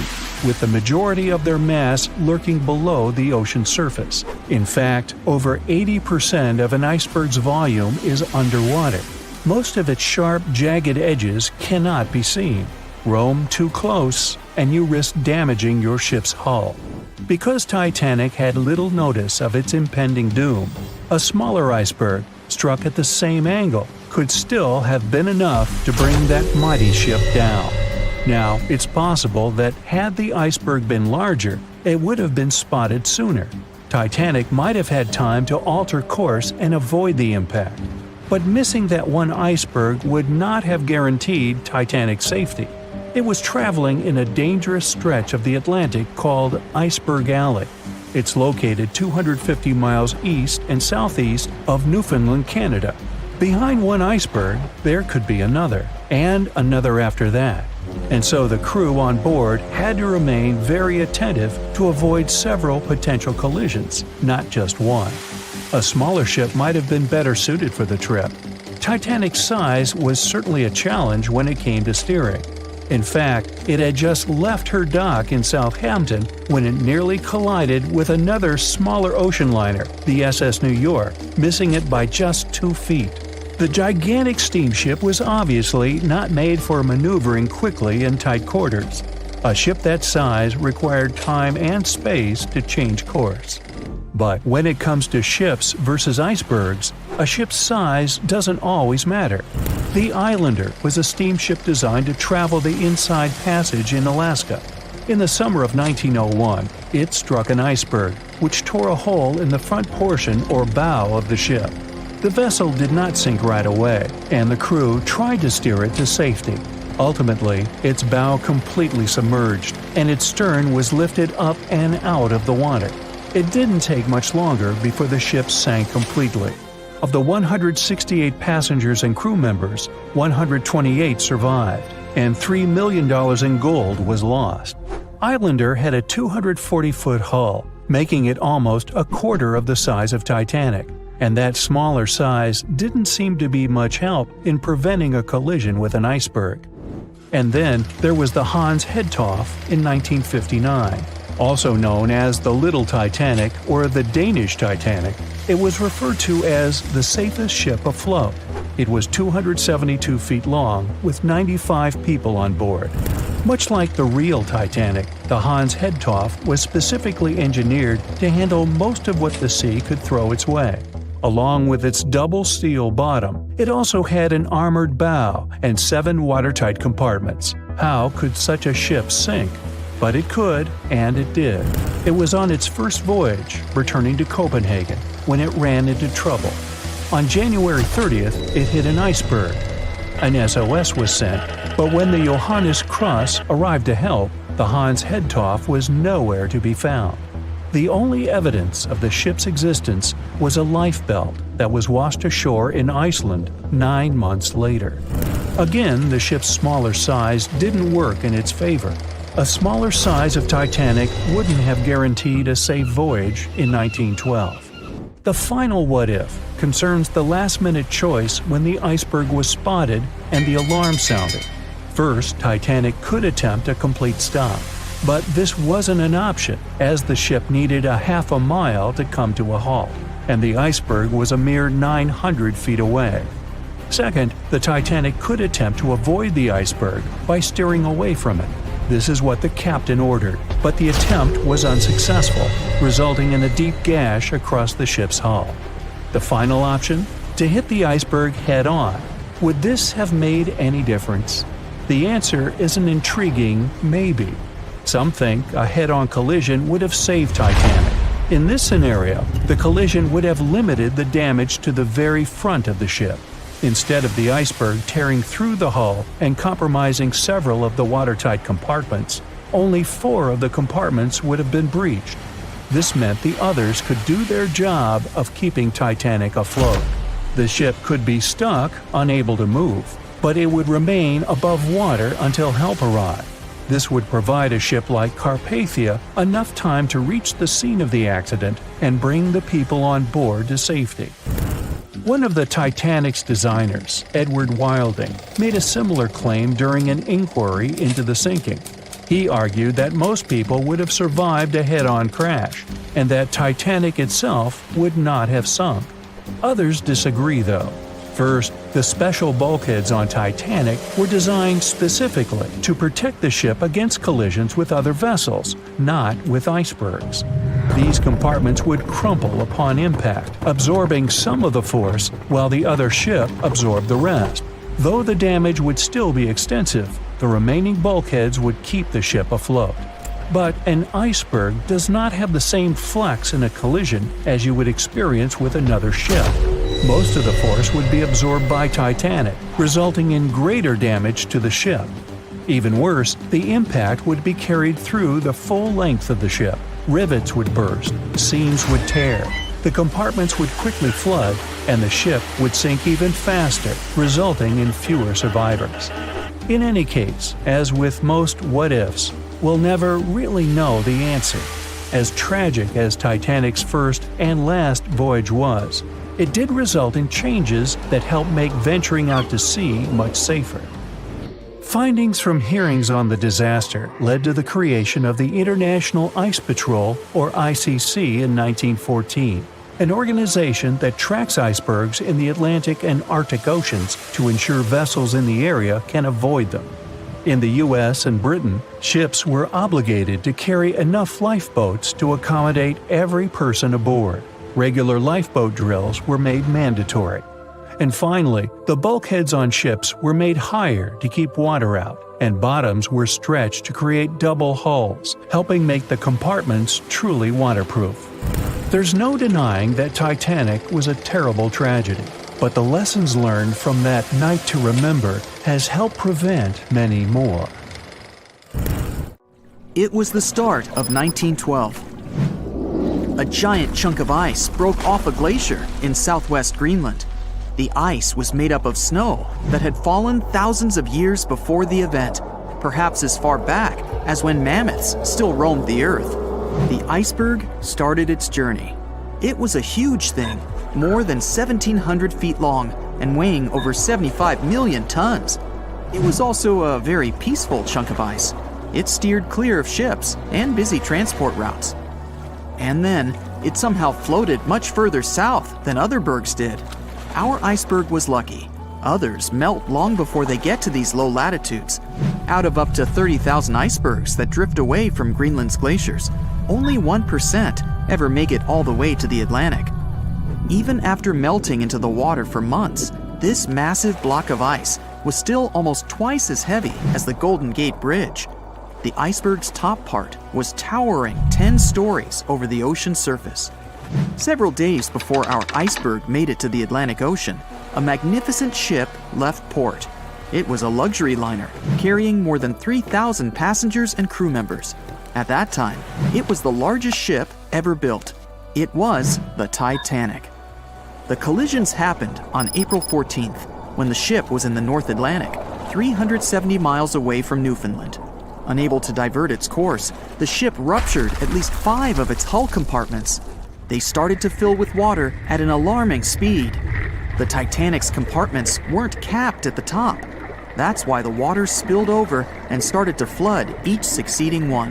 with the majority of their mass lurking below the ocean surface. In fact, over 80% of an iceberg's volume is underwater. Most of its sharp, jagged edges cannot be seen. Roam too close, and you risk damaging your ship's hull. Because Titanic had little notice of its impending doom, a smaller iceberg, struck at the same angle, could still have been enough to bring that mighty ship down. Now, it's possible that had the iceberg been larger, it would have been spotted sooner. Titanic might have had time to alter course and avoid the impact. But missing that one iceberg would not have guaranteed Titanic's safety. It was traveling in a dangerous stretch of the Atlantic called Iceberg Alley. It's located 250 miles east and southeast of Newfoundland, Canada. Behind one iceberg, there could be another, and another after that. And so the crew on board had to remain very attentive to avoid several potential collisions, not just one. A smaller ship might have been better suited for the trip. Titanic's size was certainly a challenge when it came to steering. In fact, it had just left her dock in Southampton when it nearly collided with another smaller ocean liner, the SS New York, missing it by just 2 feet. The gigantic steamship was obviously not made for maneuvering quickly in tight quarters. A ship that size required time and space to change course. But when it comes to ships versus icebergs, a ship's size doesn't always matter. The Islander was a steamship designed to travel the Inside Passage in Alaska. In the summer of 1901, it struck an iceberg, which tore a hole in the front portion or bow of the ship. The vessel did not sink right away, and the crew tried to steer it to safety. Ultimately, its bow completely submerged, and its stern was lifted up and out of the water. It didn't take much longer before the ship sank completely. Of the 168 passengers and crew members, 128 survived, and $3 million in gold was lost. Islander had a 240-foot hull, making it almost a quarter of the size of Titanic, and that smaller size didn't seem to be much help in preventing a collision with an iceberg. And then there was the Hans Hedtoft in 1959. Also known as the Little Titanic or the Danish Titanic, it was referred to as the safest ship afloat. It was 272 feet long with 95 people on board. Much like the real Titanic, the Hans Hedtoft was specifically engineered to handle most of what the sea could throw its way. Along with its double steel bottom, it also had an armored bow and 7 watertight compartments. How could such a ship sink? But it could, and it did. It was on its first voyage, returning to Copenhagen, when it ran into trouble. On January 30th, it hit an iceberg. An SOS was sent, but when the Johannes Cross arrived to help, the Hans Hedtoft was nowhere to be found. The only evidence of the ship's existence was a lifebelt that was washed ashore in Iceland 9 months later. Again, the ship's smaller size didn't work in its favor. A smaller size of Titanic wouldn't have guaranteed a safe voyage in 1912. The final what-if concerns the last-minute choice when the iceberg was spotted and the alarm sounded. First, Titanic could attempt a complete stop, but this wasn't an option as the ship needed a half a mile to come to a halt, and the iceberg was a mere 900 feet away. Second, the Titanic could attempt to avoid the iceberg by steering away from it. This is what the captain ordered, but the attempt was unsuccessful, resulting in a deep gash across the ship's hull. The final option? To hit the iceberg head-on. Would this have made any difference? The answer is an intriguing maybe. Some think a head-on collision would have saved Titanic. In this scenario, the collision would have limited the damage to the very front of the ship. Instead of the iceberg tearing through the hull and compromising several of the watertight compartments, only 4 of the compartments would have been breached. This meant the others could do their job of keeping Titanic afloat. The ship could be stuck, unable to move, but it would remain above water until help arrived. This would provide a ship like Carpathia enough time to reach the scene of the accident and bring the people on board to safety. One of the Titanic's designers, Edward Wilding, made a similar claim during an inquiry into the sinking. He argued that most people would have survived a head-on crash, and that Titanic itself would not have sunk. Others disagree, though. First, the special bulkheads on Titanic were designed specifically to protect the ship against collisions with other vessels, not with icebergs. These compartments would crumple upon impact, absorbing some of the force while the other ship absorbed the rest. Though the damage would still be extensive, the remaining bulkheads would keep the ship afloat. But an iceberg does not have the same flex in a collision as you would experience with another ship. Most of the force would be absorbed by Titanic, resulting in greater damage to the ship. Even worse, the impact would be carried through the full length of the ship. Rivets would burst, seams would tear, the compartments would quickly flood, and the ship would sink even faster, resulting in fewer survivors. In any case, as with most what-ifs, we'll never really know the answer. As tragic as Titanic's first and last voyage was, it did result in changes that helped make venturing out to sea much safer. Findings from hearings on the disaster led to the creation of the International Ice Patrol, or ICC, in 1914, an organization that tracks icebergs in the Atlantic and Arctic Oceans to ensure vessels in the area can avoid them. In the U.S. and Britain, ships were obligated to carry enough lifeboats to accommodate every person aboard. Regular lifeboat drills were made mandatory. And finally, the bulkheads on ships were made higher to keep water out, and bottoms were stretched to create double hulls, helping make the compartments truly waterproof. There's no denying that Titanic was a terrible tragedy, but the lessons learned from that night to remember has helped prevent many more. It was the start of 1912. A giant chunk of ice broke off a glacier in southwest Greenland. The ice was made up of snow that had fallen thousands of years before the event, perhaps as far back as when mammoths still roamed the earth. The iceberg started its journey. It was a huge thing, more than 1,700 feet long and weighing over 75 million tons. It was also a very peaceful chunk of ice. It steered clear of ships and busy transport routes. And then, it somehow floated much further south than other bergs did. Our iceberg was lucky. Others melt long before they get to these low latitudes. Out of up to 30,000 icebergs that drift away from Greenland's glaciers, only 1% ever make it all the way to the Atlantic. Even after melting into the water for months, this massive block of ice was still almost twice as heavy as the Golden Gate Bridge. The iceberg's top part was towering 10 stories over the ocean's surface. Several days before our iceberg made it to the Atlantic Ocean, a magnificent ship left port. It was a luxury liner carrying more than 3,000 passengers and crew members. At that time, it was the largest ship ever built. It was the Titanic. The collisions happened on April 14th, when the ship was in the North Atlantic, 370 miles away from Newfoundland. Unable to divert its course, the ship ruptured at least 5 of its hull compartments. They started to fill with water at an alarming speed. The Titanic's compartments weren't capped at the top. That's why the water spilled over and started to flood each succeeding one.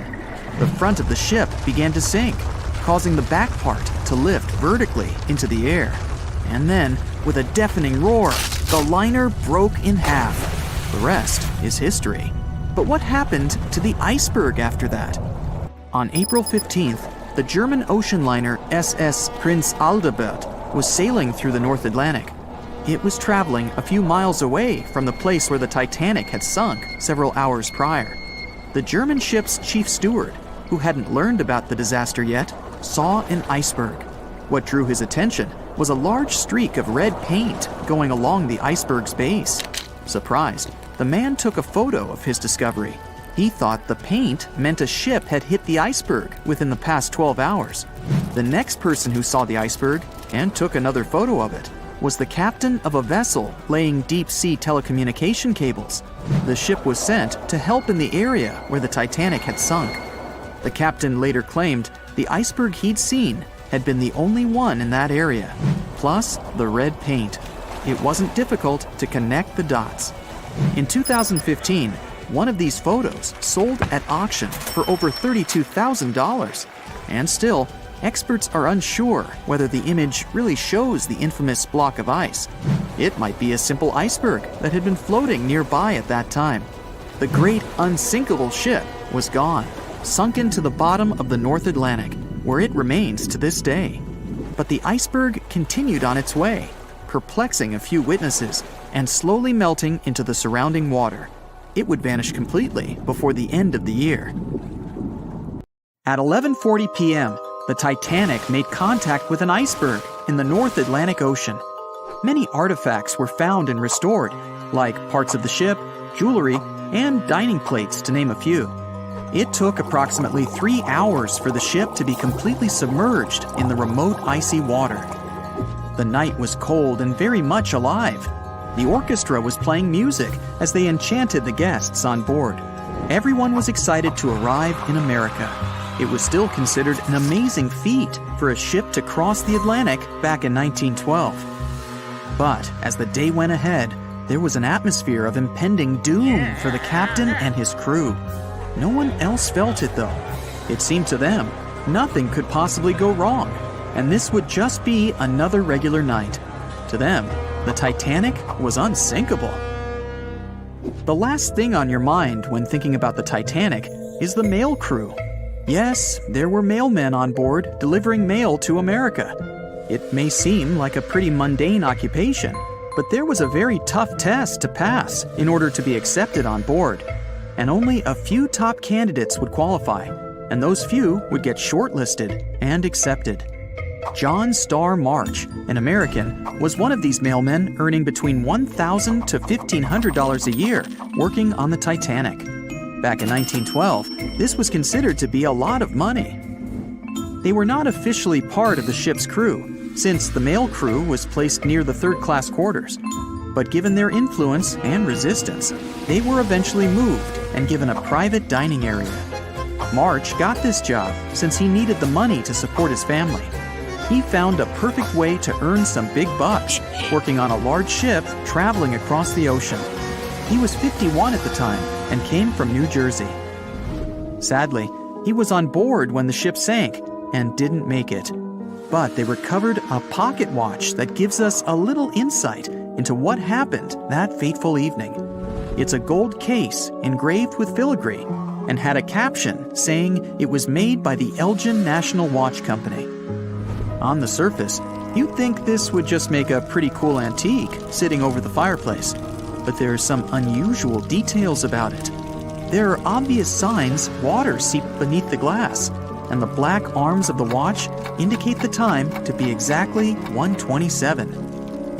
The front of the ship began to sink, causing the back part to lift vertically into the air. And then, with a deafening roar, The liner broke in half. The rest is history. But what happened to the iceberg after that? On April 15th, the German ocean liner SS Prinz Adalbert was sailing through the North Atlantic. It was traveling a few miles away from the place where the Titanic had sunk several hours prior. The German ship's chief steward, who hadn't learned about the disaster yet, saw an iceberg. What drew his attention was a large streak of red paint going along the iceberg's base. Surprised, the man took a photo of his discovery. He thought the paint meant a ship had hit the iceberg within the past 12 hours. The next person who saw the iceberg and took another photo of it was the captain of a vessel laying deep-sea telecommunication cables. The ship was sent to help in the area where the Titanic had sunk. The captain later claimed the iceberg he'd seen had been the only one in that area, plus the red paint. It wasn't difficult to connect the dots. In 2015, one of these photos sold at auction for over $32,000. And still, experts are unsure whether the image really shows the infamous block of ice. It might be a simple iceberg that had been floating nearby at that time. The great unsinkable ship was gone, sunken to the bottom of the North Atlantic, where it remains to this day. But the iceberg continued on its way, perplexing a few witnesses and slowly melting into the surrounding water. It would vanish completely before the end of the year. At 11:40 p.m., the Titanic made contact with an iceberg in the North Atlantic Ocean. Many artifacts were found and restored, like parts of the ship, jewelry, and dining plates, to name a few. It took approximately 3 hours for the ship to be completely submerged in the remote icy water. The night was cold and very much alive. The orchestra was playing music as they enchanted the guests on board. Everyone was excited to arrive in America. It was still considered an amazing feat for a ship to cross the Atlantic back in 1912. But as the day went ahead, there was an atmosphere of impending doom for the captain and his crew. No one else felt it, though. It seemed to them nothing could possibly go wrong, and this would just be another regular night. To them, the Titanic was unsinkable. The last thing on your mind when thinking about the Titanic is the mail crew. Yes, there were mailmen on board delivering mail to America. It may seem like a pretty mundane occupation, but there was a very tough test to pass in order to be accepted on board. And only a few top candidates would qualify, and those few would get shortlisted and accepted. John Starr March, an American, was one of these mailmen earning between $1,000 to $1,500 a year working on the Titanic. Back in 1912, this was considered to be a lot of money. They were not officially part of the ship's crew, since the mail crew was placed near the third-class quarters. But given their influence and resistance, they were eventually moved and given a private dining area. March got this job since he needed the money to support his family. He found a perfect way to earn some big bucks, working on a large ship traveling across the ocean. He was 51 at the time and came from New Jersey. Sadly, he was on board when the ship sank and didn't make it. But they recovered a pocket watch that gives us a little insight into what happened that fateful evening. It's a gold case engraved with filigree and had a caption saying it was made by the Elgin National Watch Company. On the surface, you'd think this would just make a pretty cool antique sitting over the fireplace, but there are some unusual details about it. There are obvious signs water seeped beneath the glass, and the black arms of the watch indicate the time to be exactly 1:27.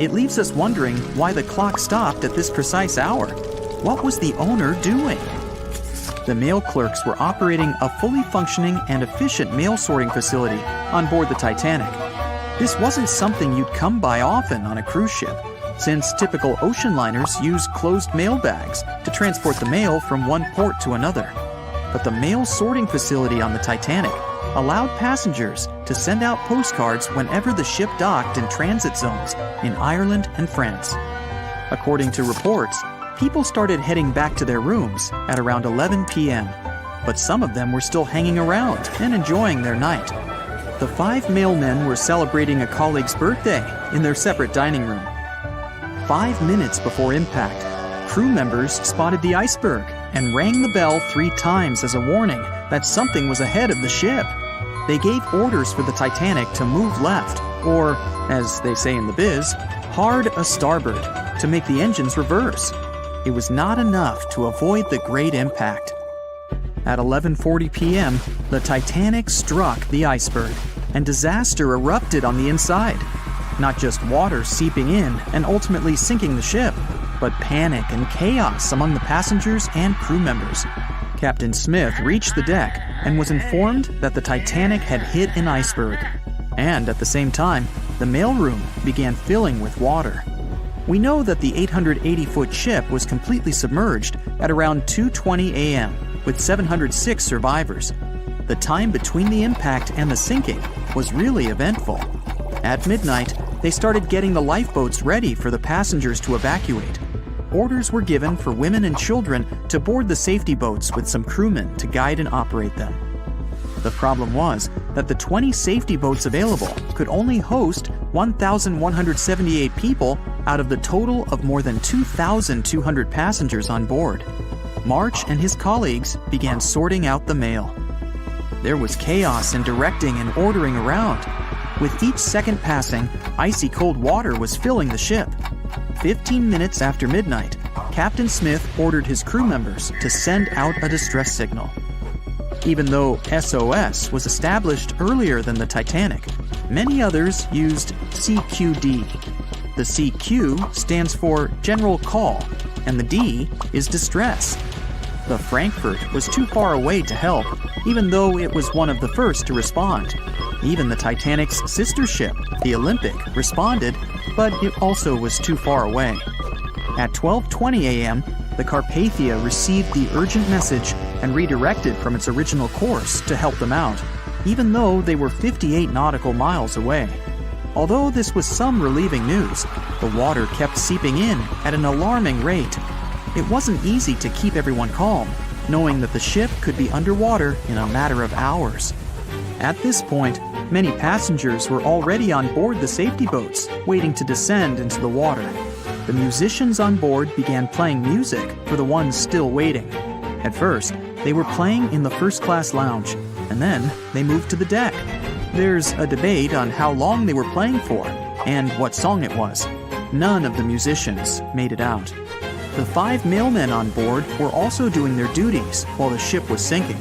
It leaves us wondering why the clock stopped at this precise hour. What was the owner doing? The mail clerks were operating a fully functioning and efficient mail sorting facility on board the Titanic. This wasn't something you'd come by often on a cruise ship, since typical ocean liners use closed mail bags to transport the mail from one port to another. But the mail sorting facility on the Titanic allowed passengers to send out postcards whenever the ship docked in transit zones in Ireland and France. According to reports, people started heading back to their rooms at around 11 p.m., but some of them were still hanging around and enjoying their night. The 5 mailmen were celebrating a colleague's birthday in their separate dining room. 5 minutes before impact, crew members spotted the iceberg and rang the bell 3 times as a warning that something was ahead of the ship. They gave orders for the Titanic to move left, or, as they say in the biz, hard a starboard, to make the engines reverse. It was not enough to avoid the great impact. At 11:40 p.m., the Titanic struck the iceberg, and disaster erupted on the inside. Not just water seeping in and ultimately sinking the ship, but panic and chaos among the passengers and crew members. Captain Smith reached the deck and was informed that the Titanic had hit an iceberg. And at the same time, the mailroom began filling with water. We know that the 880-foot ship was completely submerged at around 2:20 a.m., with 706 survivors. The time between the impact and the sinking was really eventful. At midnight, they started getting the lifeboats ready for the passengers to evacuate. Orders were given for women and children to board the safety boats with some crewmen to guide and operate them. The problem was that the 20 safety boats available could only host 1,178 people out of the total of more than 2,200 passengers on board. March and his colleagues began sorting out the mail. There was chaos in directing and ordering around. With each second passing, icy cold water was filling the ship. 15 minutes after midnight, Captain Smith ordered his crew members to send out a distress signal. Even though SOS was established earlier than the Titanic, many others used CQD. The CQ stands for General Call, and the D is Distress. The Frankfurt was too far away to help, even though it was one of the first to respond. Even the Titanic's sister ship, the Olympic, responded, but it also was too far away. At 12:20 a.m., the Carpathia received the urgent message and redirected from its original course to help them out, even though they were 58 nautical miles away. Although this was some relieving news, the water kept seeping in at an alarming rate. It wasn't easy to keep everyone calm, knowing that the ship could be underwater in a matter of hours. At this point, many passengers were already on board the safety boats, waiting to descend into the water. The musicians on board began playing music for the ones still waiting. At first, they were playing in the first-class lounge, and then they moved to the deck. There's a debate on how long they were playing for, and what song it was. None of the musicians made it out. The 5 mailmen on board were also doing their duties while the ship was sinking.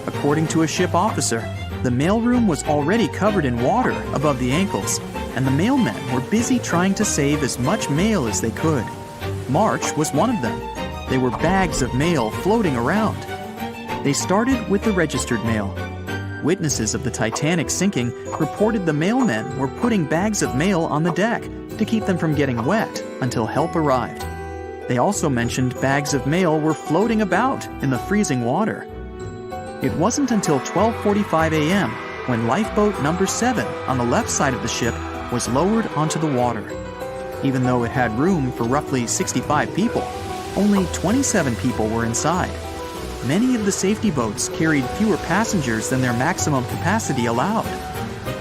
According to a ship officer, the mailroom was already covered in water above the ankles, and the mailmen were busy trying to save as much mail as they could. March was one of them. There were bags of mail floating around. They started with the registered mail. Witnesses of the Titanic sinking reported the mailmen were putting bags of mail on the deck to keep them from getting wet until help arrived. They also mentioned bags of mail were floating about in the freezing water. It wasn't until 12:45 a.m. when lifeboat number 7 on the left side of the ship was lowered onto the water. Even though it had room for roughly 65 people, only 27 people were inside. Many of the safety boats carried fewer passengers than their maximum capacity allowed.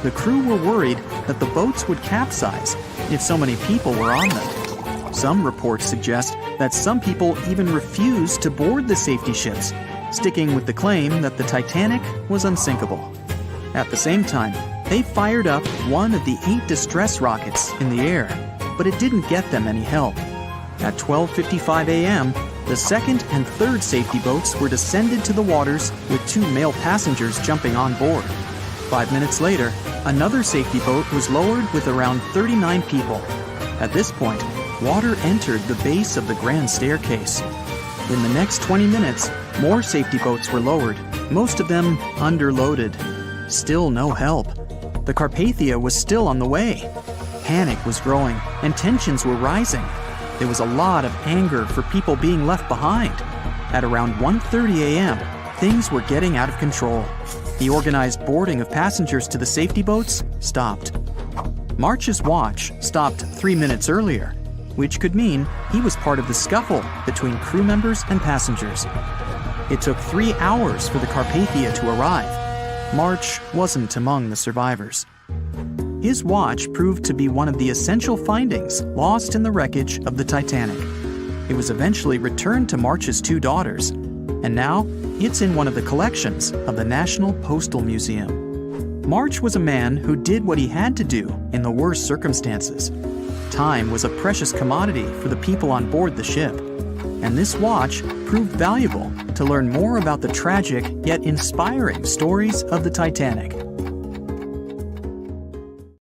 The crew were worried that the boats would capsize if so many people were on them. Some reports suggest that some people even refused to board the safety ships, sticking with the claim that the Titanic was unsinkable. At the same time, they fired up one of the 8 distress rockets in the air, but it didn't get them any help. At 12:55 a.m., the second and third safety boats were descended to the waters with 2 male passengers jumping on board. 5 minutes later, another safety boat was lowered with around 39 people. At this point, water entered the base of the grand staircase. In the next 20 minutes, more safety boats were lowered, most of them underloaded. Still no help. The Carpathia was still on the way. Panic was growing, and tensions were rising. There was a lot of anger for people being left behind. At around 1:30 a.m., things were getting out of control. The organized boarding of passengers to the safety boats stopped. March's watch stopped 3 minutes earlier, which could mean he was part of the scuffle between crew members and passengers. It took 3 hours for the Carpathia to arrive. March wasn't among the survivors. His watch proved to be one of the essential findings lost in the wreckage of the Titanic. It was eventually returned to March's two daughters, and now it's in one of the collections of the National Postal Museum. March was a man who did what he had to do in the worst circumstances. Time was a precious commodity for the people on board the ship, and this watch proved valuable to learn more about the tragic yet inspiring stories of the Titanic.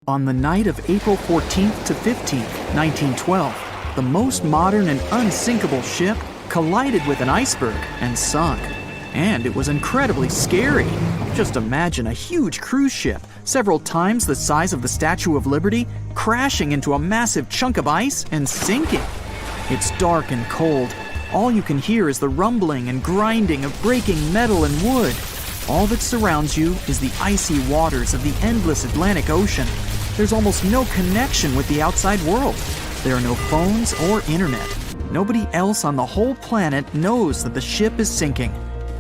On the night of April 14th to 15th, 1912, the most modern and unsinkable ship collided with an iceberg and sunk. And it was incredibly scary. Just imagine a huge cruise ship, several times the size of the Statue of Liberty, crashing into a massive chunk of ice and sinking. It's dark and cold. All you can hear is the rumbling and grinding of breaking metal and wood. All that surrounds you is the icy waters of the endless Atlantic Ocean. There's almost no connection with the outside world. There are no phones or internet. Nobody else on the whole planet knows that the ship is sinking.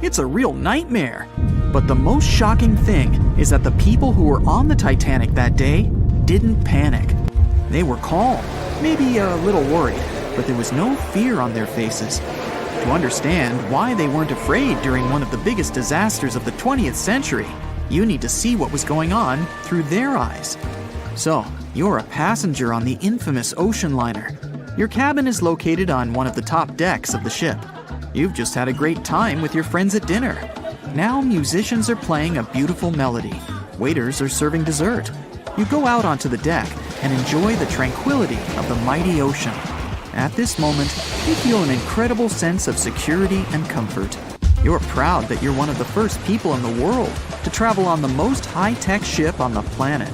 It's a real nightmare. But the most shocking thing is that the people who were on the Titanic that day didn't panic. They were calm, maybe a little worried, but there was no fear on their faces. To understand why they weren't afraid during one of the biggest disasters of the 20th century, you need to see what was going on through their eyes. So, you're a passenger on the infamous ocean liner. Your cabin is located on one of the top decks of the ship. You've just had a great time with your friends at dinner. Now musicians are playing a beautiful melody. Waiters are serving dessert. You go out onto the deck and enjoy the tranquility of the mighty ocean. At this moment, you feel an incredible sense of security and comfort. You're proud that you're one of the first people in the world to travel on the most high-tech ship on the planet.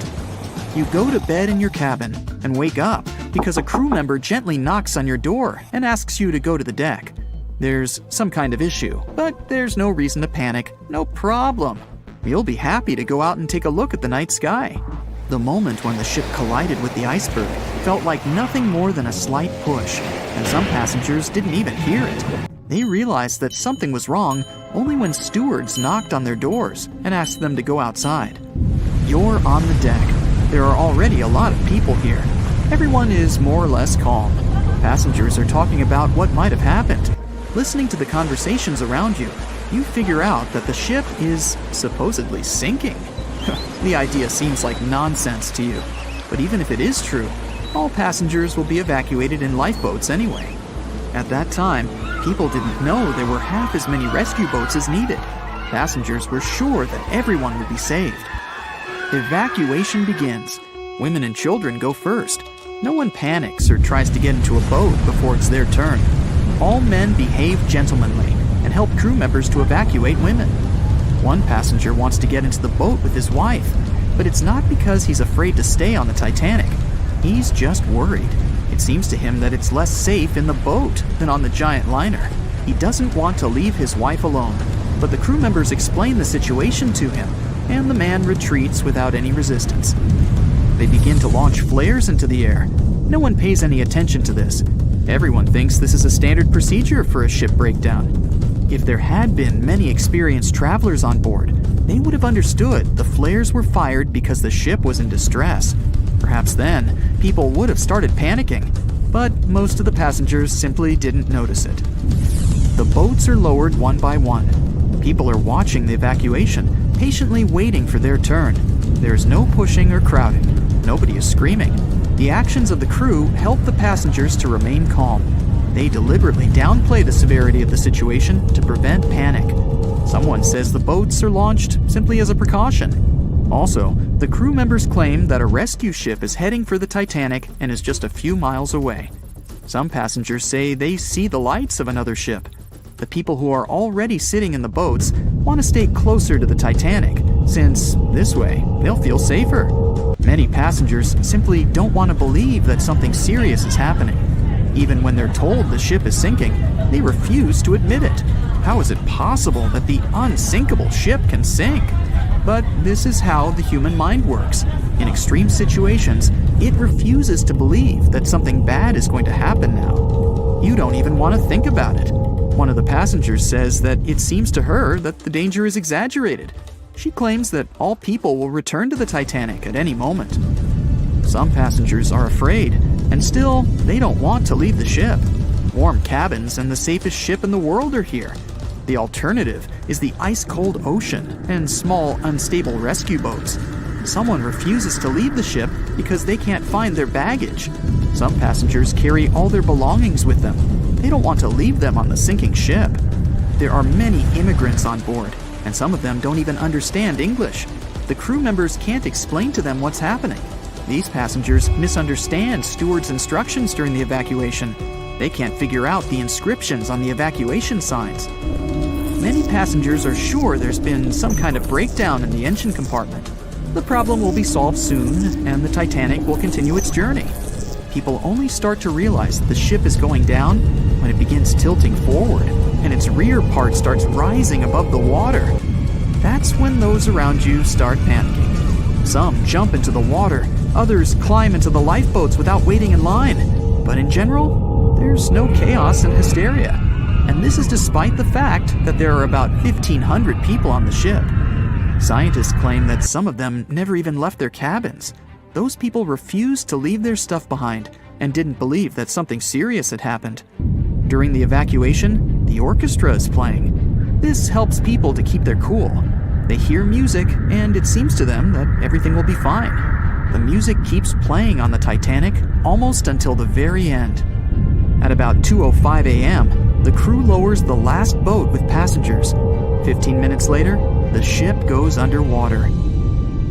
You go to bed in your cabin and wake up because a crew member gently knocks on your door and asks you to go to the deck. There's some kind of issue, but there's no reason to panic. No problem. You'll be happy to go out and take a look at the night sky. The moment when the ship collided with the iceberg felt like nothing more than a slight push, and some passengers didn't even hear it. They realized that something was wrong only when stewards knocked on their doors and asked them to go outside. You're on the deck. There are already a lot of people here. Everyone is more or less calm. Passengers are talking about what might have happened. Listening to the conversations around you, you figure out that the ship is supposedly sinking. The idea seems like nonsense to you, but even if it is true, all passengers will be evacuated in lifeboats anyway. At that time, people didn't know there were half as many rescue boats as needed. Passengers were sure that everyone would be saved. Evacuation begins. Women and children go first. No one panics or tries to get into a boat before it's their turn. All men behave gentlemanly and help crew members to evacuate women. One passenger wants to get into the boat with his wife, but it's not because he's afraid to stay on the Titanic. He's just worried. It seems to him that it's less safe in the boat than on the giant liner. He doesn't want to leave his wife alone, but the crew members explain the situation to him, and the man retreats without any resistance. They begin to launch flares into the air. No one pays any attention to this. Everyone thinks this is a standard procedure for a ship breakdown. If there had been many experienced travelers on board, they would have understood the flares were fired because the ship was in distress. Perhaps then, people would have started panicking, but most of the passengers simply didn't notice it. The boats are lowered one by one. People are watching the evacuation, patiently waiting for their turn. There's no pushing or crowding. Nobody is screaming. The actions of the crew help the passengers to remain calm. They deliberately downplay the severity of the situation to prevent panic. Someone says the boats are launched simply as a precaution. Also, the crew members claim that a rescue ship is heading for the Titanic and is just a few miles away. Some passengers say they see the lights of another ship. The people who are already sitting in the boats want to stay closer to the Titanic, since this way they'll feel safer. Many passengers simply don't want to believe that something serious is happening. Even when they're told the ship is sinking, they refuse to admit it. How is it possible that the unsinkable ship can sink? But this is how the human mind works. In extreme situations, it refuses to believe that something bad is going to happen now. You don't even want to think about it. One of the passengers says that it seems to her that the danger is exaggerated. She claims that all people will return to the Titanic at any moment. Some passengers are afraid, and still, they don't want to leave the ship. Warm cabins and the safest ship in the world are here. The alternative is the ice-cold ocean and small, unstable rescue boats. Someone refuses to leave the ship because they can't find their baggage. Some passengers carry all their belongings with them. They don't want to leave them on the sinking ship. There are many immigrants on board, and some of them don't even understand English. The crew members can't explain to them what's happening. These passengers misunderstand stewards' instructions during the evacuation. They can't figure out the inscriptions on the evacuation signs. Many passengers are sure there's been some kind of breakdown in the engine compartment. The problem will be solved soon, and the Titanic will continue its journey. People only start to realize the ship is going down when it begins tilting forward, and its rear part starts rising above the water. That's when those around you start panicking. Some jump into the water, others climb into the lifeboats without waiting in line. But in general, there's no chaos and hysteria. And this is despite the fact that there are about 1,500 people on the ship. Scientists claim that some of them never even left their cabins. Those people refused to leave their stuff behind and didn't believe that something serious had happened. During the evacuation, the orchestra is playing. This helps people to keep their cool. They hear music, and it seems to them that everything will be fine. The music keeps playing on the Titanic almost until the very end. At about 2:05 a.m., the crew lowers the last boat with passengers. 15 minutes later, the ship goes underwater.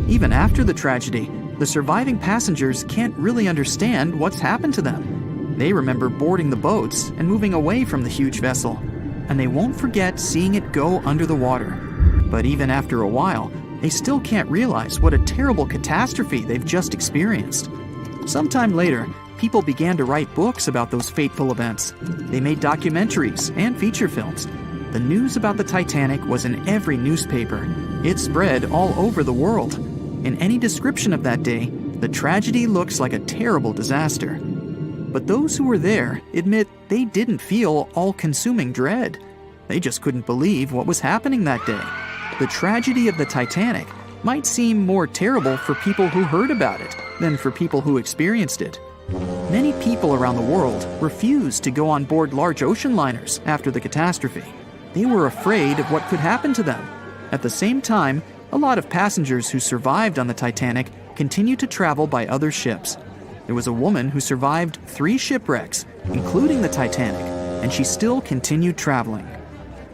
Even after the tragedy, the surviving passengers can't really understand what's happened to them. They remember boarding the boats and moving away from the huge vessel, and they won't forget seeing it go under the water. But even after a while, they still can't realize what a terrible catastrophe they've just experienced. Sometime later, people began to write books about those fateful events. They made documentaries and feature films. The news about the Titanic was in every newspaper. It spread all over the world. In any description of that day, the tragedy looks like a terrible disaster. But those who were there admit they didn't feel all-consuming dread. They just couldn't believe what was happening that day. The tragedy of the Titanic might seem more terrible for people who heard about it than for people who experienced it. Many people around the world refused to go on board large ocean liners after the catastrophe. They were afraid of what could happen to them. At the same time, a lot of passengers who survived on the Titanic continued to travel by other ships. There was a woman who survived 3 shipwrecks, including the Titanic, and she still continued traveling.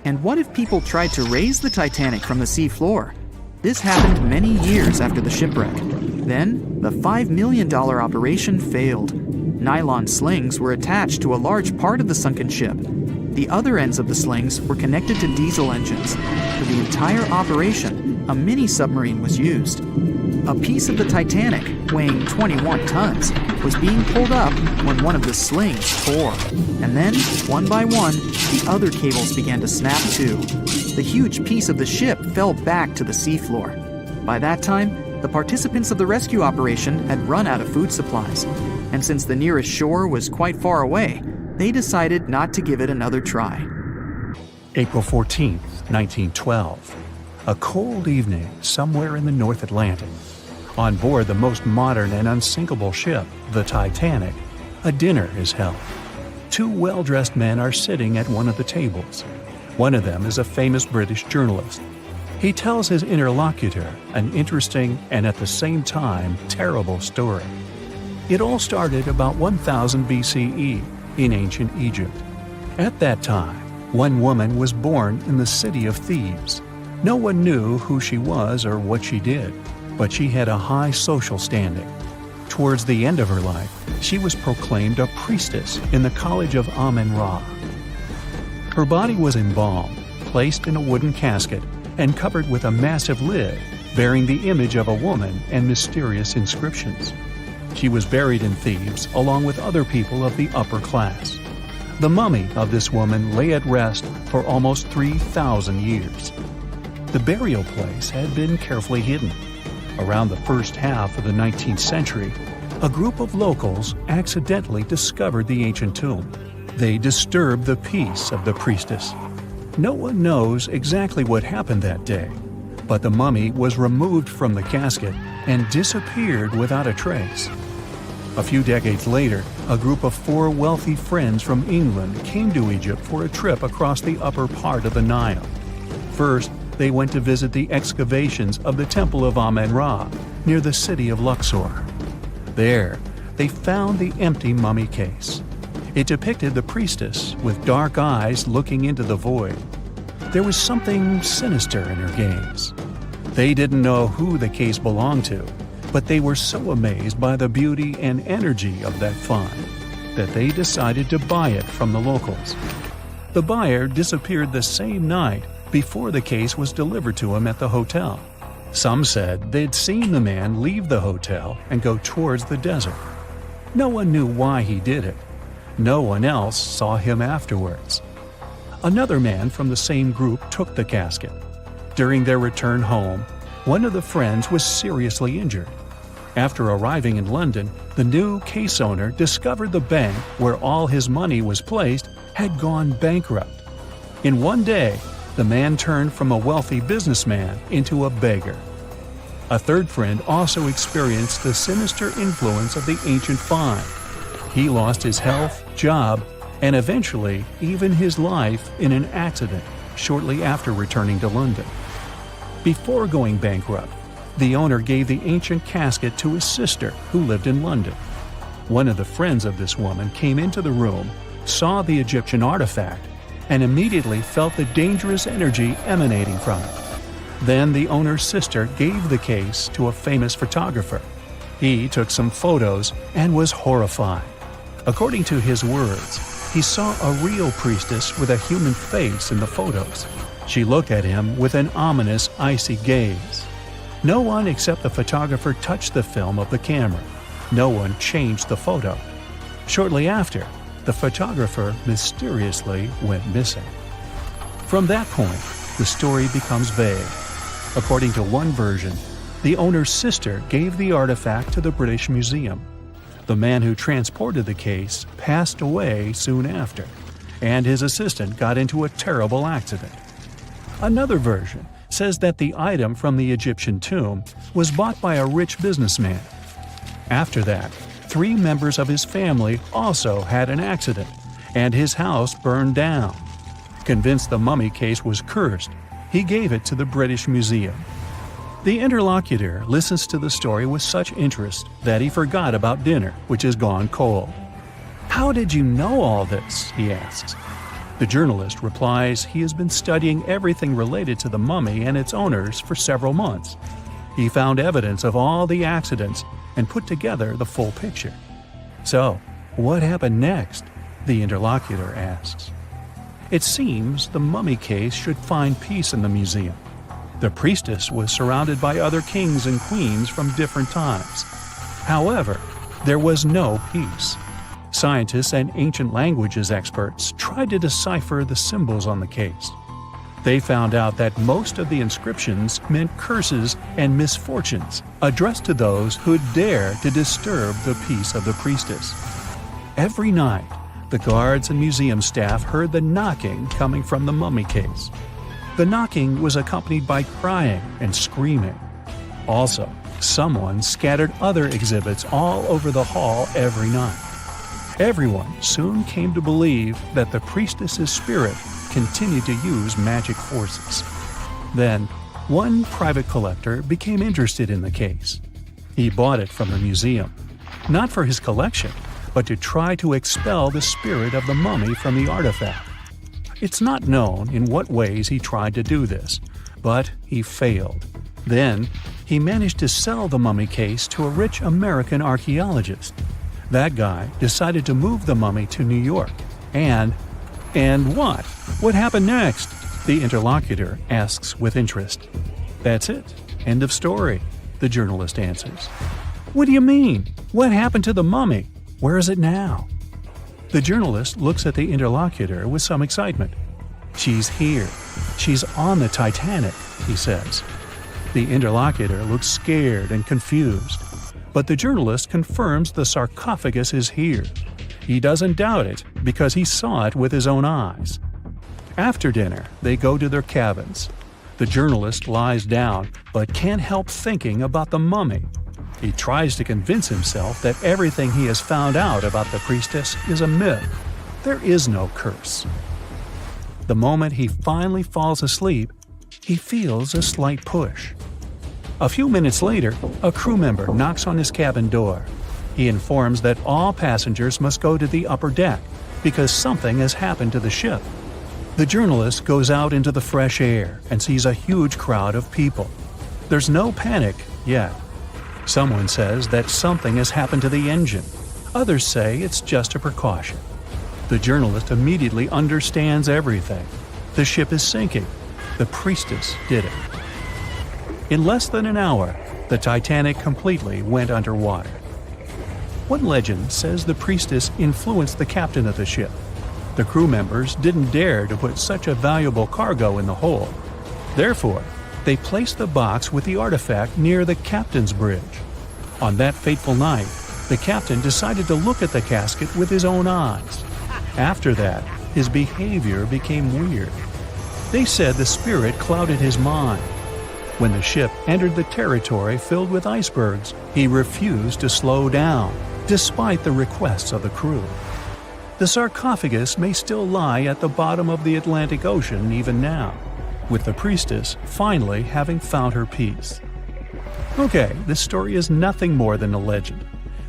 And what if people tried to raise the Titanic from the sea floor? This happened many years after the shipwreck. Then, the $5 million operation failed. Nylon slings were attached to a large part of the sunken ship. The other ends of the slings were connected to diesel engines. For the entire operation, a mini-submarine was used. A piece of the Titanic, weighing 21 tons, was being pulled up when one of the slings tore. And then, one by one, the other cables began to snap too. The huge piece of the ship fell back to the seafloor. By that time, the participants of the rescue operation had run out of food supplies. And since the nearest shore was quite far away, they decided not to give it another try. April 14, 1912. A cold evening somewhere in the North Atlantic. On board the most modern and unsinkable ship, the Titanic, a dinner is held. 2 well-dressed men are sitting at one of the tables. One of them is a famous British journalist. He tells his interlocutor an interesting and at the same time terrible story. It all started about 1000 BCE in ancient Egypt. At that time, one woman was born in the city of Thebes. No one knew who she was or what she did, but she had a high social standing. Towards the end of her life, she was proclaimed a priestess in the college of Amen-Ra. Her body was embalmed, placed in a wooden casket, and covered with a massive lid bearing the image of a woman and mysterious inscriptions. She was buried in Thebes along with other people of the upper class. The mummy of this woman lay at rest for almost 3,000 years. The burial place had been carefully hidden. Around the first half of the 19th century, a group of locals accidentally discovered the ancient tomb. They disturbed the peace of the priestess. No one knows exactly what happened that day, but the mummy was removed from the casket and disappeared without a trace. A few decades later, a group of 4 wealthy friends from England came to Egypt for a trip across the upper part of the Nile. First, they went to visit the excavations of the Temple of Amen-Ra near the city of Luxor. There, they found the empty mummy case. It depicted the priestess with dark eyes looking into the void. There was something sinister in her gaze. They didn't know who the case belonged to, but they were so amazed by the beauty and energy of that find that they decided to buy it from the locals. The buyer disappeared the same night before the case was delivered to him at the hotel. Some said they'd seen the man leave the hotel and go towards the desert. No one knew why he did it. No one else saw him afterwards. Another man from the same group took the casket. During their return home, one of the friends was seriously injured. After arriving in London, the new case owner discovered the bank where all his money was placed had gone bankrupt. In one day, the man turned from a wealthy businessman into a beggar. A third friend also experienced the sinister influence of the ancient find. He lost his health, job, and eventually even his life in an accident shortly after returning to London. Before going bankrupt, the owner gave the ancient casket to his sister who lived in London. One of the friends of this woman came into the room, saw the Egyptian artifact, and immediately felt the dangerous energy emanating from it. Then the owner's sister gave the case to a famous photographer. He took some photos and was horrified. According to his words, he saw a real priestess with a human face in the photos. She looked at him with an ominous, icy gaze. No one except the photographer touched the film of the camera. No one changed the photo. Shortly after, the photographer mysteriously went missing. From that point, the story becomes vague. According to one version, the owner's sister gave the artifact to the British Museum. The man who transported the case passed away soon after, and his assistant got into a terrible accident. Another version says that the item from the Egyptian tomb was bought by a rich businessman. After that, 3 members of his family also had an accident, and his house burned down. Convinced the mummy case was cursed, he gave it to the British Museum. The interlocutor listens to the story with such interest that he forgot about dinner, which has gone cold. "How did you know all this?" he asks. The journalist replies he has been studying everything related to the mummy and its owners for several months. He found evidence of all the accidents and put together the full picture. "So, what happened next?" the interlocutor asks. It seems the mummy case should find peace in the museum. The priestess was surrounded by other kings and queens from different times. However, there was no peace. Scientists and ancient languages experts tried to decipher the symbols on the case. They found out that most of the inscriptions meant curses and misfortunes addressed to those who'd dare to disturb the peace of the priestess. Every night, the guards and museum staff heard the knocking coming from the mummy case. The knocking was accompanied by crying and screaming. Also, someone scattered other exhibits all over the hall every night. Everyone soon came to believe that the priestess's spirit continued to use magic forces. Then, one private collector became interested in the case. He bought it from the museum, not for his collection, but to try to expel the spirit of the mummy from the artifact. It's not known in what ways he tried to do this, but he failed. Then, he managed to sell the mummy case to a rich American archaeologist. That guy decided to move the mummy to New York. And what? What happened next? The interlocutor asks with interest. "That's it. End of story," the journalist answers. "What do you mean? What happened to the mummy? Where is it now?" The journalist looks at the interlocutor with some excitement. "She's here. She's on the Titanic," he says. The interlocutor looks scared and confused, but the journalist confirms the sarcophagus is here. He doesn't doubt it because he saw it with his own eyes. After dinner, they go to their cabins. The journalist lies down but can't help thinking about the mummy. He tries to convince himself that everything he has found out about the priestess is a myth. There is no curse. The moment he finally falls asleep, he feels a slight push. A few minutes later, a crew member knocks on his cabin door. He informs that all passengers must go to the upper deck because something has happened to the ship. The journalist goes out into the fresh air and sees a huge crowd of people. There's no panic yet. Someone says that something has happened to the engine. Others say it's just a precaution. The journalist immediately understands everything. The ship is sinking. The priestess did it. In less than an hour, the Titanic completely went underwater. One legend says the priestess influenced the captain of the ship. The crew members didn't dare to put such a valuable cargo in the hold. Therefore, they placed the box with the artifact near the captain's bridge. On that fateful night, the captain decided to look at the casket with his own eyes. After that, his behavior became weird. They said the spirit clouded his mind. When the ship entered the territory filled with icebergs, he refused to slow down, despite the requests of the crew. The sarcophagus may still lie at the bottom of the Atlantic Ocean even now, with the priestess finally having found her peace. Okay, this story is nothing more than a legend.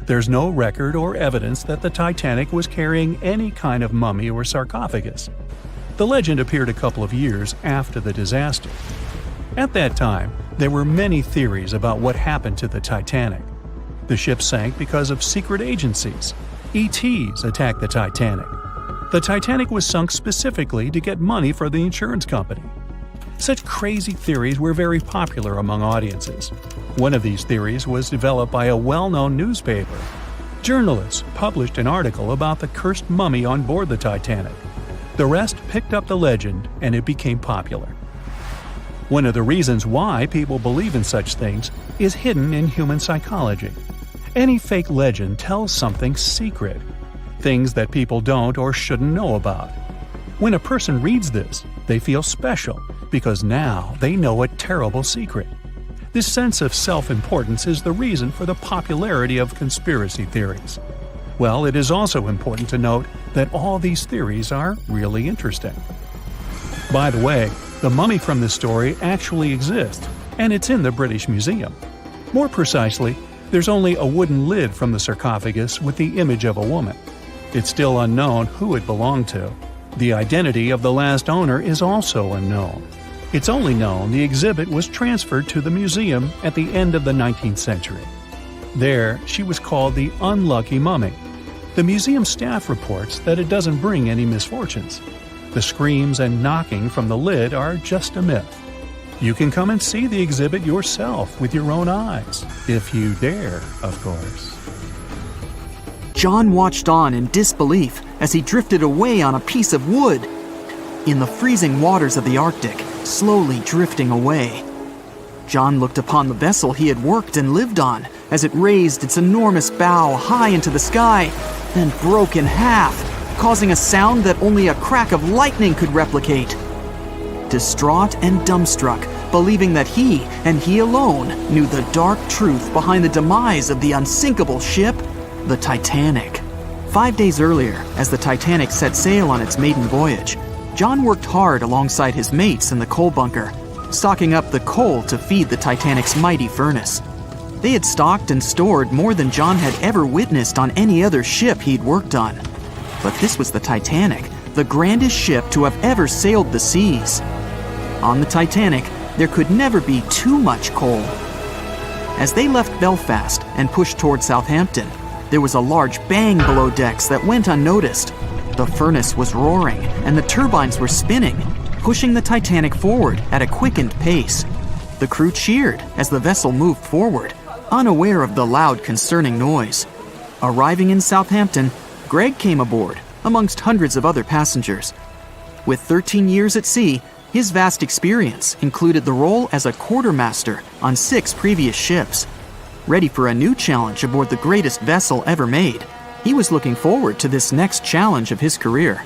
There's no record or evidence that the Titanic was carrying any kind of mummy or sarcophagus. The legend appeared a couple of years after the disaster. At that time, there were many theories about what happened to the Titanic. The ship sank because of secret agencies. ETs attacked the Titanic. The Titanic was sunk specifically to get money for the insurance company. Such crazy theories were very popular among audiences. One of these theories was developed by a well-known newspaper. Journalists published an article about the cursed mummy on board the Titanic. The rest picked up the legend, and it became popular. One of the reasons why people believe in such things is hidden in human psychology. Any fake legend tells something secret, things that people don't or shouldn't know about. When a person reads this, they feel special because now they know a terrible secret. This sense of self-importance is the reason for the popularity of conspiracy theories. Well, it is also important to note that all these theories are really interesting. By the way, the mummy from this story actually exists, and it's in the British Museum. More precisely, there's only a wooden lid from the sarcophagus with the image of a woman. It's still unknown who it belonged to. The identity of the last owner is also unknown. It's only known the exhibit was transferred to the museum at the end of the 19th century. There, she was called the Unlucky Mummy. The museum staff reports that it doesn't bring any misfortunes. The screams and knocking from the lid are just a myth. You can come and see the exhibit yourself with your own eyes, if you dare, of course. John watched on in disbelief as he drifted away on a piece of wood. In the freezing waters of the Arctic, slowly drifting away. John looked upon the vessel he had worked and lived on as it raised its enormous bow high into the sky, then broke in half, causing a sound that only a crack of lightning could replicate. Distraught and dumbstruck, believing that he, and he alone, knew the dark truth behind the demise of the unsinkable ship, the Titanic. 5 days earlier, as the Titanic set sail on its maiden voyage, John worked hard alongside his mates in the coal bunker, stocking up the coal to feed the Titanic's mighty furnace. They had stocked and stored more than John had ever witnessed on any other ship he'd worked on. But this was the Titanic, the grandest ship to have ever sailed the seas. On the Titanic, there could never be too much coal. As they left Belfast and pushed toward Southampton, there was a large bang below decks that went unnoticed. The furnace was roaring and the turbines were spinning, pushing the Titanic forward at a quickened pace. The crew cheered as the vessel moved forward, unaware of the loud, concerning noise. Arriving in Southampton, Greg came aboard, amongst hundreds of other passengers. With 13 years at sea, his vast experience included the role as a quartermaster on 6 previous ships. Ready for a new challenge aboard the greatest vessel ever made, he was looking forward to this next challenge of his career.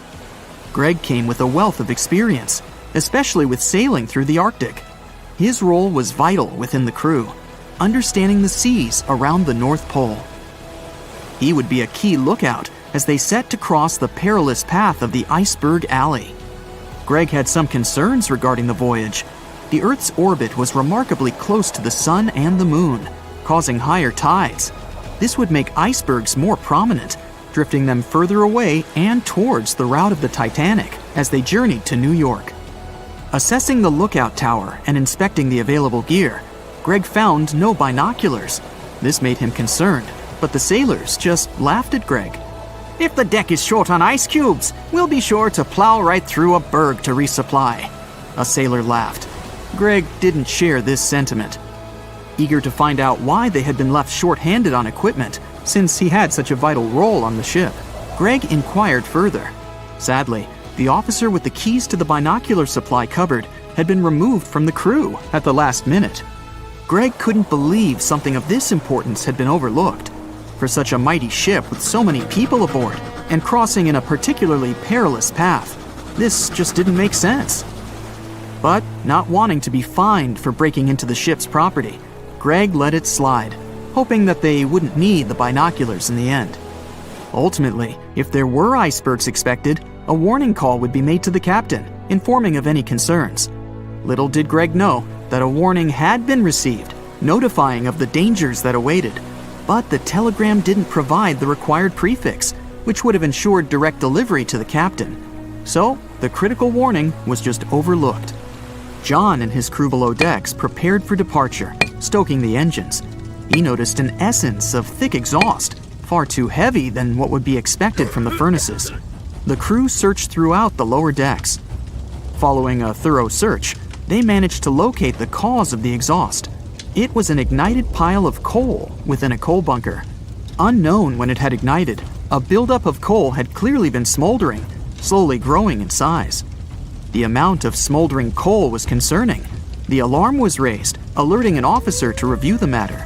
Greg came with a wealth of experience, especially with sailing through the Arctic. His role was vital within the crew. understanding the seas around the North Pole. He would be a key lookout as they set to cross the perilous path of the iceberg alley. Greg had some concerns regarding the voyage. The Earth's orbit was remarkably close to the sun and the moon, causing higher tides. This would make icebergs more prominent, drifting them further away and towards the route of the Titanic as they journeyed to New York. Assessing the lookout tower and inspecting the available gear, Greg found no binoculars. This made him concerned, but the sailors just laughed at Greg. "If the deck is short on ice cubes, we'll be sure to plow right through a berg to resupply." A sailor laughed. Greg didn't share this sentiment. Eager to find out why they had been left short-handed on equipment, since he had such a vital role on the ship, Greg inquired further. Sadly, the officer with the keys to the binocular supply cupboard had been removed from the crew at the last minute. Greg couldn't believe something of this importance had been overlooked. For such a mighty ship with so many people aboard and crossing in a particularly perilous path, this just didn't make sense. But not wanting to be fined for breaking into the ship's property, Greg let it slide, hoping that they wouldn't need the binoculars in the end. Ultimately, if there were icebergs expected, a warning call would be made to the captain, informing of any concerns. Little did Greg know that a warning had been received, notifying of the dangers that awaited. But the telegram didn't provide the required prefix, which would have ensured direct delivery to the captain. So, the critical warning was just overlooked. John and his crew below decks prepared for departure, stoking the engines. He noticed an essence of thick exhaust, far too heavy than what would be expected from the furnaces. The crew searched throughout the lower decks. Following a thorough search, they managed to locate the cause of the exhaust. It was an ignited pile of coal within a coal bunker. Unknown when it had ignited, a buildup of coal had clearly been smoldering, slowly growing in size. The amount of smoldering coal was concerning. The alarm was raised, alerting an officer to review the matter.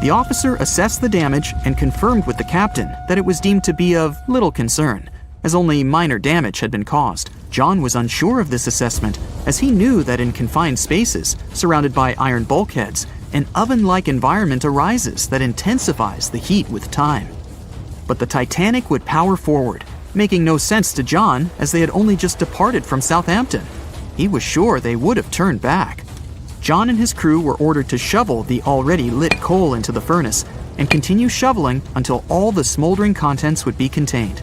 The officer assessed the damage and confirmed with the captain that it was deemed to be of little concern, as only minor damage had been caused. John was unsure of this assessment, as he knew that in confined spaces, surrounded by iron bulkheads, an oven-like environment arises that intensifies the heat with time. But the Titanic would power forward, making no sense to John as they had only just departed from Southampton. He was sure they would have turned back. John and his crew were ordered to shovel the already lit coal into the furnace and continue shoveling until all the smoldering contents would be contained.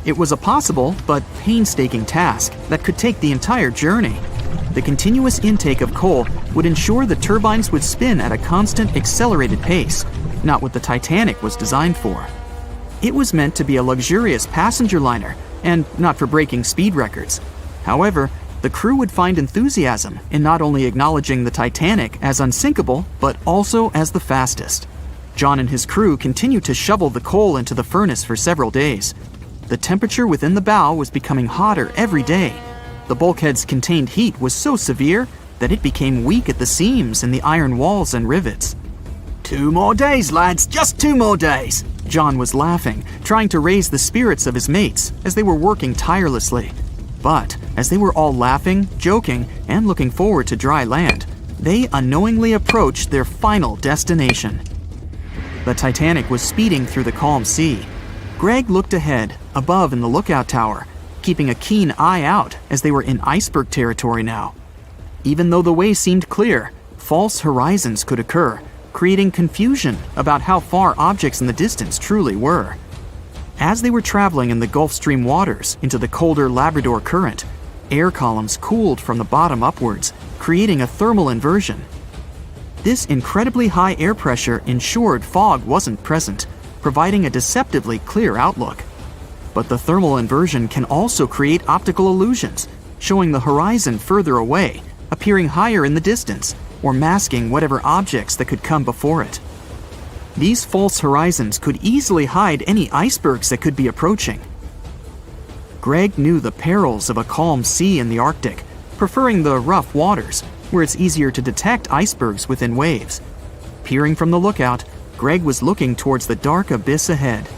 It was a possible but painstaking task that could take the entire journey. The continuous intake of coal would ensure the turbines would spin at a constant, accelerated pace, not what the Titanic was designed for. It was meant to be a luxurious passenger liner and not for breaking speed records. However, the crew would find enthusiasm in not only acknowledging the Titanic as unsinkable, but also as the fastest. John and his crew continued to shovel the coal into the furnace for several days. The temperature within the bow was becoming hotter every day. The bulkhead's contained heat was so severe that it became weak at the seams in the iron walls and rivets. 2 more days, lads, just 2 more days. John was laughing, trying to raise the spirits of his mates as they were working tirelessly. But as they were all laughing, joking, and looking forward to dry land, they unknowingly approached their final destination. The Titanic was speeding through the calm sea. Greg looked ahead, above in the lookout tower, keeping a keen eye out as they were in iceberg territory now. Even though the way seemed clear, false horizons could occur, creating confusion about how far objects in the distance truly were. As they were traveling in the Gulf Stream waters into the colder Labrador Current, air columns cooled from the bottom upwards, creating a thermal inversion. This incredibly high air pressure ensured fog wasn't present, providing a deceptively clear outlook. But the thermal inversion can also create optical illusions, showing the horizon further away, appearing higher in the distance, or masking whatever objects that could come before it. These false horizons could easily hide any icebergs that could be approaching. Greg knew the perils of a calm sea in the Arctic, preferring the rough waters, where it's easier to detect icebergs within waves. Peering from the lookout, Greg was looking towards the dark abyss ahead.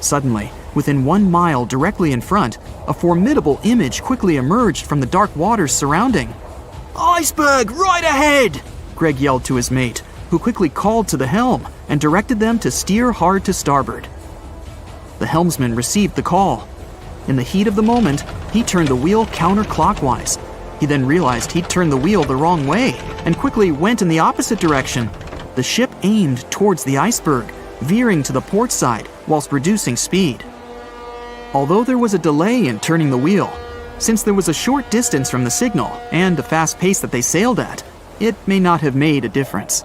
Suddenly, within 1 mile directly in front, a formidable image quickly emerged from the dark waters surrounding. "Iceberg, right ahead!" Greg yelled to his mate, who quickly called to the helm and directed them to steer hard to starboard. The helmsman received the call. In the heat of the moment, he turned the wheel counterclockwise. He then realized he'd turned the wheel the wrong way and quickly went in the opposite direction. The ship aimed towards the iceberg, veering to the port side whilst reducing speed. Although there was a delay in turning the wheel, since there was a short distance from the signal and the fast pace that they sailed at, it may not have made a difference.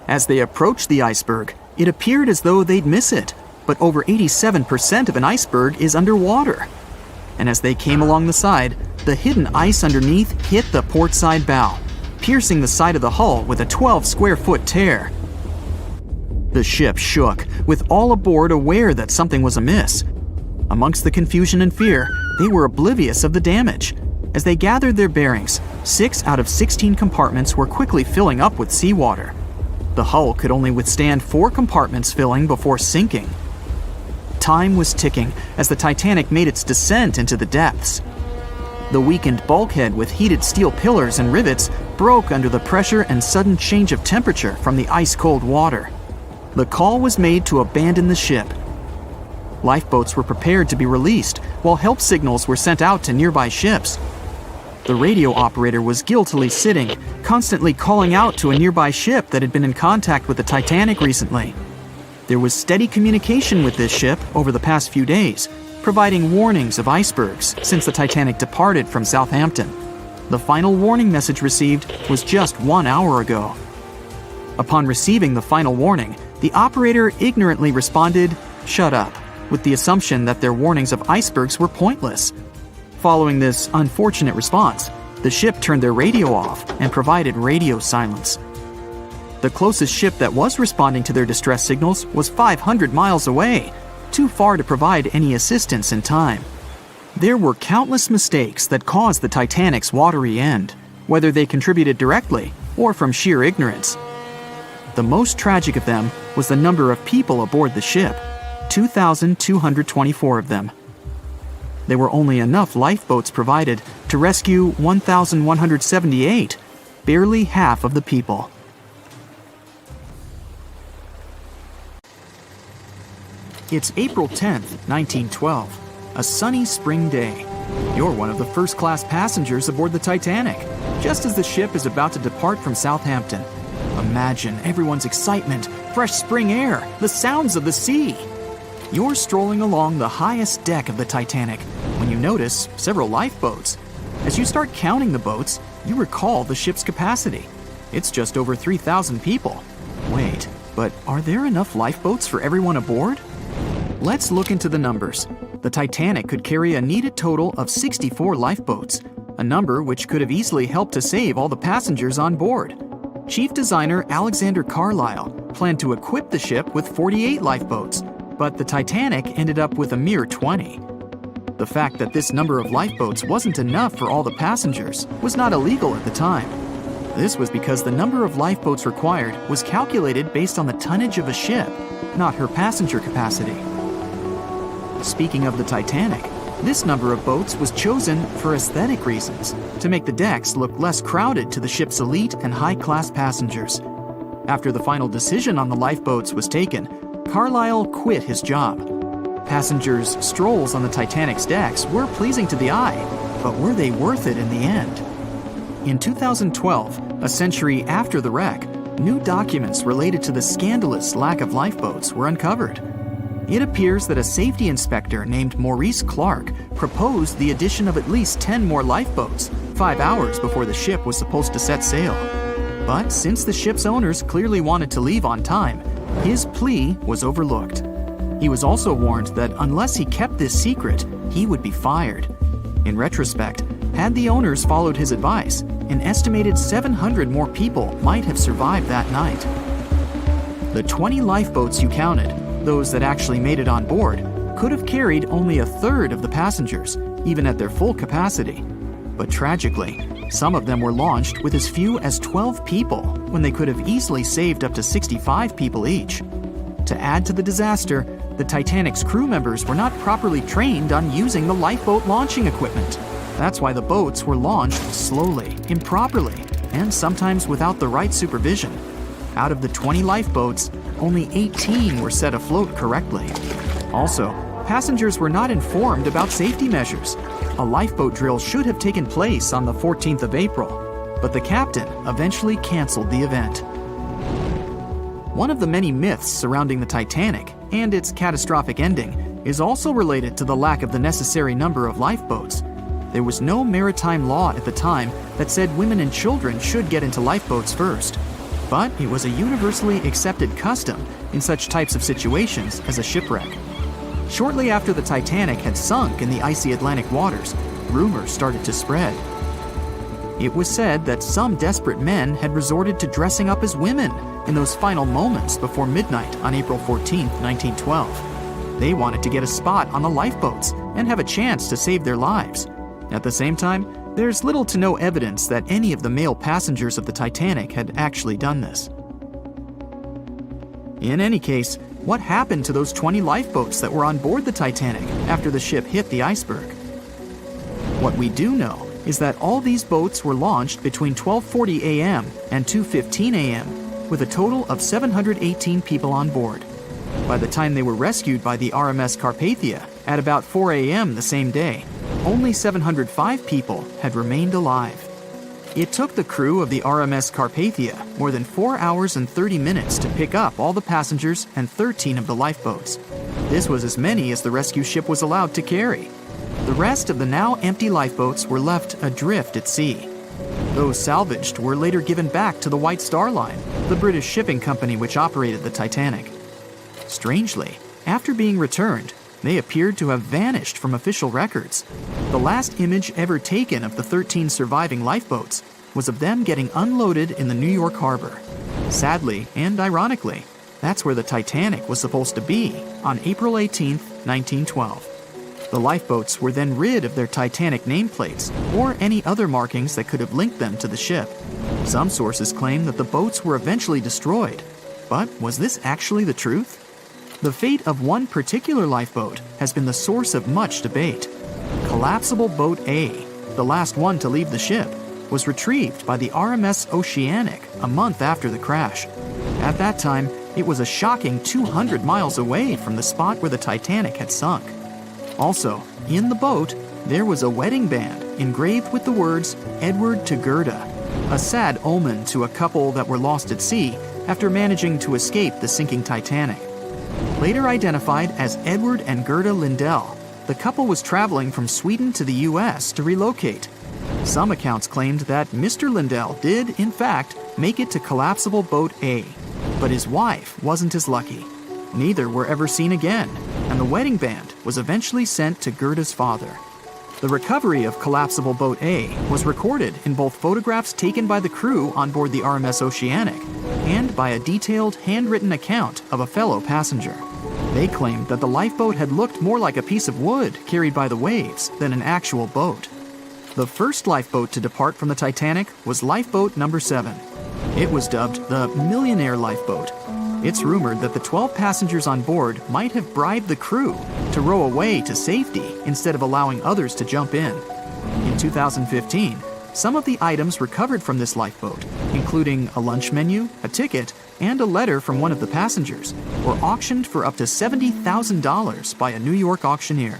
As they approached the iceberg, it appeared as though they'd miss it, but over 87% of an iceberg is underwater. And as they came along the side, the hidden ice underneath hit the port side bow, piercing the side of the hull with a 12-square-foot tear. The ship shook, with all aboard aware that something was amiss. Amongst the confusion and fear, they were oblivious of the damage. As they gathered their bearings, 6 out of 16 compartments were quickly filling up with seawater. The hull could only withstand 4 compartments filling before sinking. Time was ticking as the Titanic made its descent into the depths. The weakened bulkhead with heated steel pillars and rivets broke under the pressure and sudden change of temperature from the ice-cold water. The call was made to abandon the ship. Lifeboats were prepared to be released, while help signals were sent out to nearby ships. The radio operator was guiltily sitting, constantly calling out to a nearby ship that had been in contact with the Titanic recently. There was steady communication with this ship over the past few days, providing warnings of icebergs since the Titanic departed from Southampton. The final warning message received was just 1 hour ago. Upon receiving the final warning, the operator ignorantly responded, "Shut up," with the assumption that their warnings of icebergs were pointless. Following this unfortunate response, the ship turned their radio off and provided radio silence. The closest ship that was responding to their distress signals was 500 miles away, too far to provide any assistance in time. There were countless mistakes that caused the Titanic's watery end, whether they contributed directly or from sheer ignorance. The most tragic of them was the number of people aboard the ship, 2,224 of them. There were only enough lifeboats provided to rescue 1,178, barely half of the people. It's April 10th, 1912, a sunny spring day. You're one of the first-class passengers aboard the Titanic, just as the ship is about to depart from Southampton. Imagine everyone's excitement, fresh spring air, the sounds of the sea. You're strolling along the highest deck of the Titanic when you notice several lifeboats. As you start counting the boats, you recall the ship's capacity. It's just over 3,000 people. Wait, but are there enough lifeboats for everyone aboard? Let's look into the numbers. The Titanic could carry a needed total of 64 lifeboats, a number which could have easily helped to save all the passengers on board. Chief designer Alexander Carlisle planned to equip the ship with 48 lifeboats, but the Titanic ended up with a mere 20. The fact that this number of lifeboats wasn't enough for all the passengers was not illegal at the time. This was because the number of lifeboats required was calculated based on the tonnage of a ship, not her passenger capacity. Speaking of the Titanic, this number of boats was chosen for aesthetic reasons, to make the decks look less crowded to the ship's elite and high-class passengers. After the final decision on the lifeboats was taken, Carlisle quit his job. Passengers' strolls on the Titanic's decks were pleasing to the eye, but were they worth it in the end? In 2012, a century after the wreck, new documents related to the scandalous lack of lifeboats were uncovered. It appears that a safety inspector named Maurice Clark proposed the addition of at least 10 more lifeboats, 5 hours before the ship was supposed to set sail. But since the ship's owners clearly wanted to leave on time, his plea was overlooked. He was also warned that unless he kept this secret, he would be fired. In retrospect, had the owners followed his advice, an estimated 700 more people might have survived that night. The 20 lifeboats you counted, those that actually made it on board, could have carried only a third of the passengers, even at their full capacity. But tragically, some of them were launched with as few as 12 people, when they could have easily saved up to 65 people each. To add to the disaster, the Titanic's crew members were not properly trained on using the lifeboat launching equipment. That's why the boats were launched slowly, improperly, and sometimes without the right supervision. Out of the 20 lifeboats, only 18 were set afloat correctly. Also, passengers were not informed about safety measures. A lifeboat drill should have taken place on the 14th of April, but the captain eventually canceled the event. One of the many myths surrounding the Titanic and its catastrophic ending is also related to the lack of the necessary number of lifeboats. There was no maritime law at the time that said women and children should get into lifeboats first, but it was a universally accepted custom in such types of situations as a shipwreck. Shortly after the Titanic had sunk in the icy Atlantic waters, rumors started to spread. It was said that some desperate men had resorted to dressing up as women in those final moments before midnight on April 14, 1912. They wanted to get a spot on the lifeboats and have a chance to save their lives. At the same time, there's little to no evidence that any of the male passengers of the Titanic had actually done this. In any case, what happened to those 20 lifeboats that were on board the Titanic after the ship hit the iceberg? What we do know is that all these boats were launched between 12:40 a.m. and 2:15 a.m. with a total of 718 people on board. By the time they were rescued by the RMS Carpathia at about 4 a.m. the same day, only 705 people had remained alive. It took the crew of the RMS Carpathia more than 4 hours and 30 minutes to pick up all the passengers and 13 of the lifeboats. This was as many as the rescue ship was allowed to carry. The rest of the now empty lifeboats were left adrift at sea. Those salvaged were later given back to the White Star Line, the British shipping company which operated the Titanic. Strangely, after being returned, they appeared to have vanished from official records. The last image ever taken of the 13 surviving lifeboats was of them getting unloaded in the New York harbor. Sadly and ironically, that's where the Titanic was supposed to be on April 18, 1912. The lifeboats were then rid of their Titanic nameplates or any other markings that could have linked them to the ship. Some sources claim that the boats were eventually destroyed, but was this actually the truth? The fate of one particular lifeboat has been the source of much debate. Collapsible Boat A, the last one to leave the ship, was retrieved by the RMS Oceanic a month after the crash. At that time, it was a shocking 200 miles away from the spot where the Titanic had sunk. Also, in the boat, there was a wedding band engraved with the words "Edward to Gerda," a sad omen to a couple that were lost at sea after managing to escape the sinking Titanic. Later identified as Edward and Gerda Lindell, the couple was traveling from Sweden to the U.S. to relocate. Some accounts claimed that Mr. Lindell did, in fact, make it to Collapsible Boat A, but his wife wasn't as lucky. Neither were ever seen again, and the wedding band was eventually sent to Gerda's father. The recovery of Collapsible Boat A was recorded in both photographs taken by the crew on board the RMS Oceanic and by a detailed handwritten account of a fellow passenger. They claimed that the lifeboat had looked more like a piece of wood carried by the waves than an actual boat. The first lifeboat to depart from the Titanic was Lifeboat Number 7. It was dubbed the Millionaire Lifeboat. It's rumored that the 12 passengers on board might have bribed the crew to row away to safety instead of allowing others to jump in. In 2015, some of the items recovered from this lifeboat, including a lunch menu, a ticket, and a letter from one of the passengers, were auctioned for up to $70,000 by a New York auctioneer.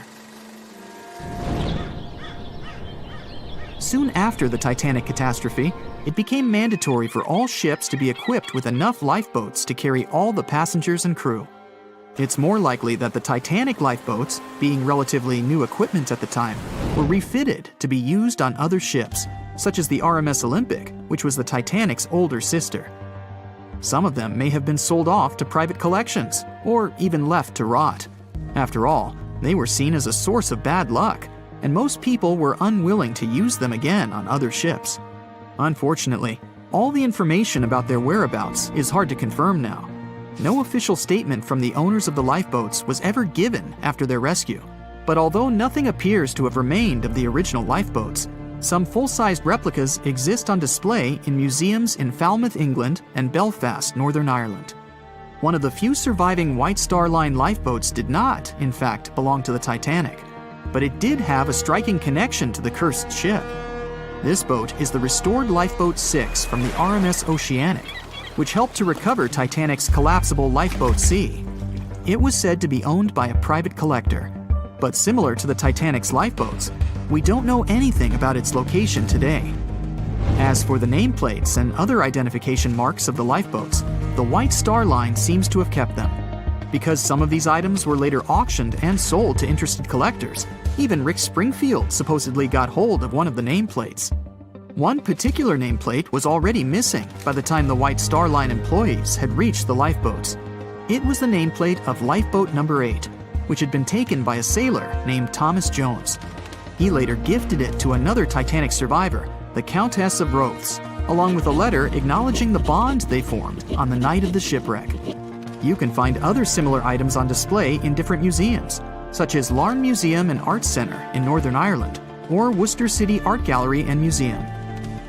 Soon after the Titanic catastrophe, it became mandatory for all ships to be equipped with enough lifeboats to carry all the passengers and crew. It's more likely that the Titanic lifeboats, being relatively new equipment at the time, were refitted to be used on other ships, such as the RMS Olympic, which was the Titanic's older sister. Some of them may have been sold off to private collections, or even left to rot. After all, they were seen as a source of bad luck, and most people were unwilling to use them again on other ships. Unfortunately, all the information about their whereabouts is hard to confirm now. No official statement from the owners of the lifeboats was ever given after their rescue, but although nothing appears to have remained of the original lifeboats, some full-sized replicas exist on display in museums in Falmouth, England, and Belfast, Northern Ireland. One of the few surviving White Star Line lifeboats did not, in fact, belong to the Titanic, but it did have a striking connection to the cursed ship. This boat is the restored Lifeboat 6 from the RMS Oceanic, which helped to recover Titanic's collapsible lifeboat C. It was said to be owned by a private collector, but similar to the Titanic's lifeboats, we don't know anything about its location today. As for the nameplates and other identification marks of the lifeboats, the White Star Line seems to have kept them. Because some of these items were later auctioned and sold to interested collectors, even Rick Springfield supposedly got hold of one of the nameplates. One particular nameplate was already missing by the time the White Star Line employees had reached the lifeboats. It was the nameplate of Lifeboat Number 8, which had been taken by a sailor named Thomas Jones. He later gifted it to another Titanic survivor, the Countess of Rothes, along with a letter acknowledging the bond they formed on the night of the shipwreck. You can find other similar items on display in different museums, such as Larne Museum and Arts Centre in Northern Ireland, or Worcester City Art Gallery and Museum.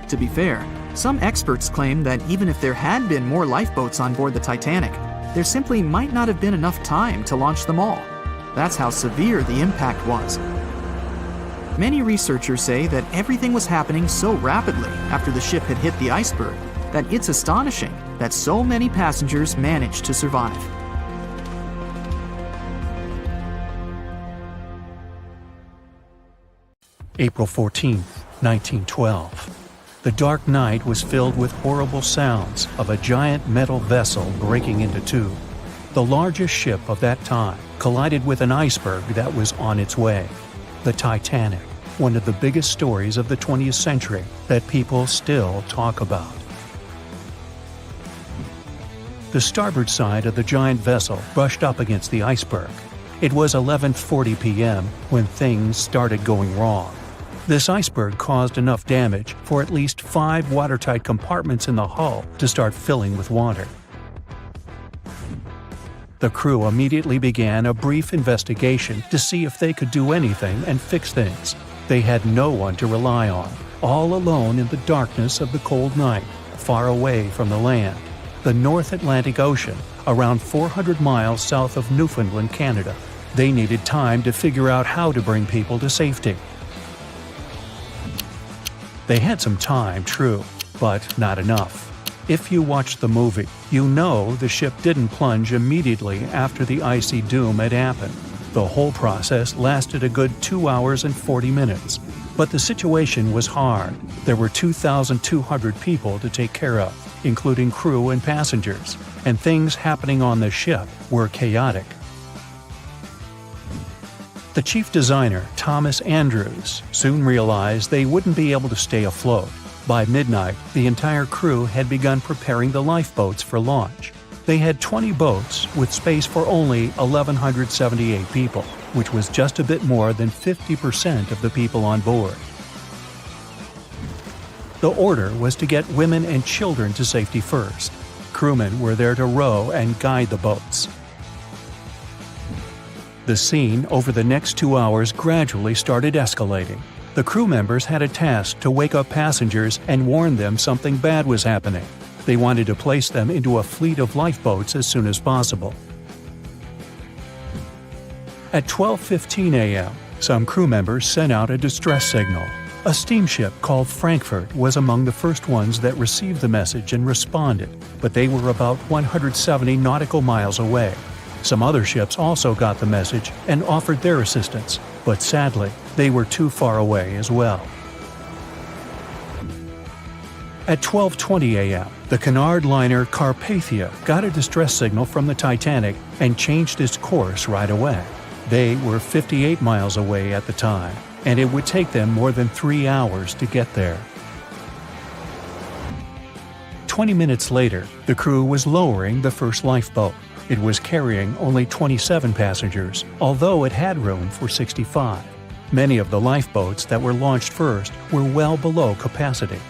To be fair, some experts claim that even if there had been more lifeboats on board the Titanic, there simply might not have been enough time to launch them all. That's how severe the impact was. Many researchers say that everything was happening so rapidly after the ship had hit the iceberg that it's astonishing that so many passengers managed to survive. April 14, 1912. The dark night was filled with horrible sounds of a giant metal vessel breaking into two. The largest ship of that time collided with an iceberg that was on its way. The Titanic, one of the biggest stories of the 20th century that people still talk about. The starboard side of the giant vessel brushed up against the iceberg. It was 11:40 p.m. when things started going wrong. This iceberg caused enough damage for at least 5 watertight compartments in the hull to start filling with water. The crew immediately began a brief investigation to see if they could do anything and fix things. They had no one to rely on, all alone in the darkness of the cold night, far away from the land. The North Atlantic Ocean, around 400 miles south of Newfoundland, Canada. They needed time to figure out how to bring people to safety. They had some time, true, but not enough. If you watched the movie, you know the ship didn't plunge immediately after the icy doom had happened. The whole process lasted a good 2 hours and 40 minutes. But the situation was hard. There were 2,200 people to take care of, including crew and passengers, and things happening on the ship were chaotic. The chief designer, Thomas Andrews, soon realized they wouldn't be able to stay afloat. By midnight, the entire crew had begun preparing the lifeboats for launch. They had 20 boats with space for only 1,178 people, which was just a bit more than 50% of the people on board. The order was to get women and children to safety first. Crewmen were there to row and guide the boats. The scene over the next 2 hours gradually started escalating. The crew members had a task to wake up passengers and warn them something bad was happening. They wanted to place them into a fleet of lifeboats as soon as possible. At 12:15 a.m., some crew members sent out a distress signal. A steamship called Frankfurt was among the first ones that received the message and responded, but they were about 170 nautical miles away. Some other ships also got the message and offered their assistance, but sadly, they were too far away as well. At 12:20 a.m., the Cunard liner Carpathia got a distress signal from the Titanic and changed its course right away. They were 58 miles away at the time, and it would take them more than 3 hours to get there. 20 minutes later, the crew was lowering the first lifeboat. It was carrying only 27 passengers, although it had room for 65. Many of the lifeboats that were launched first were well below capacity.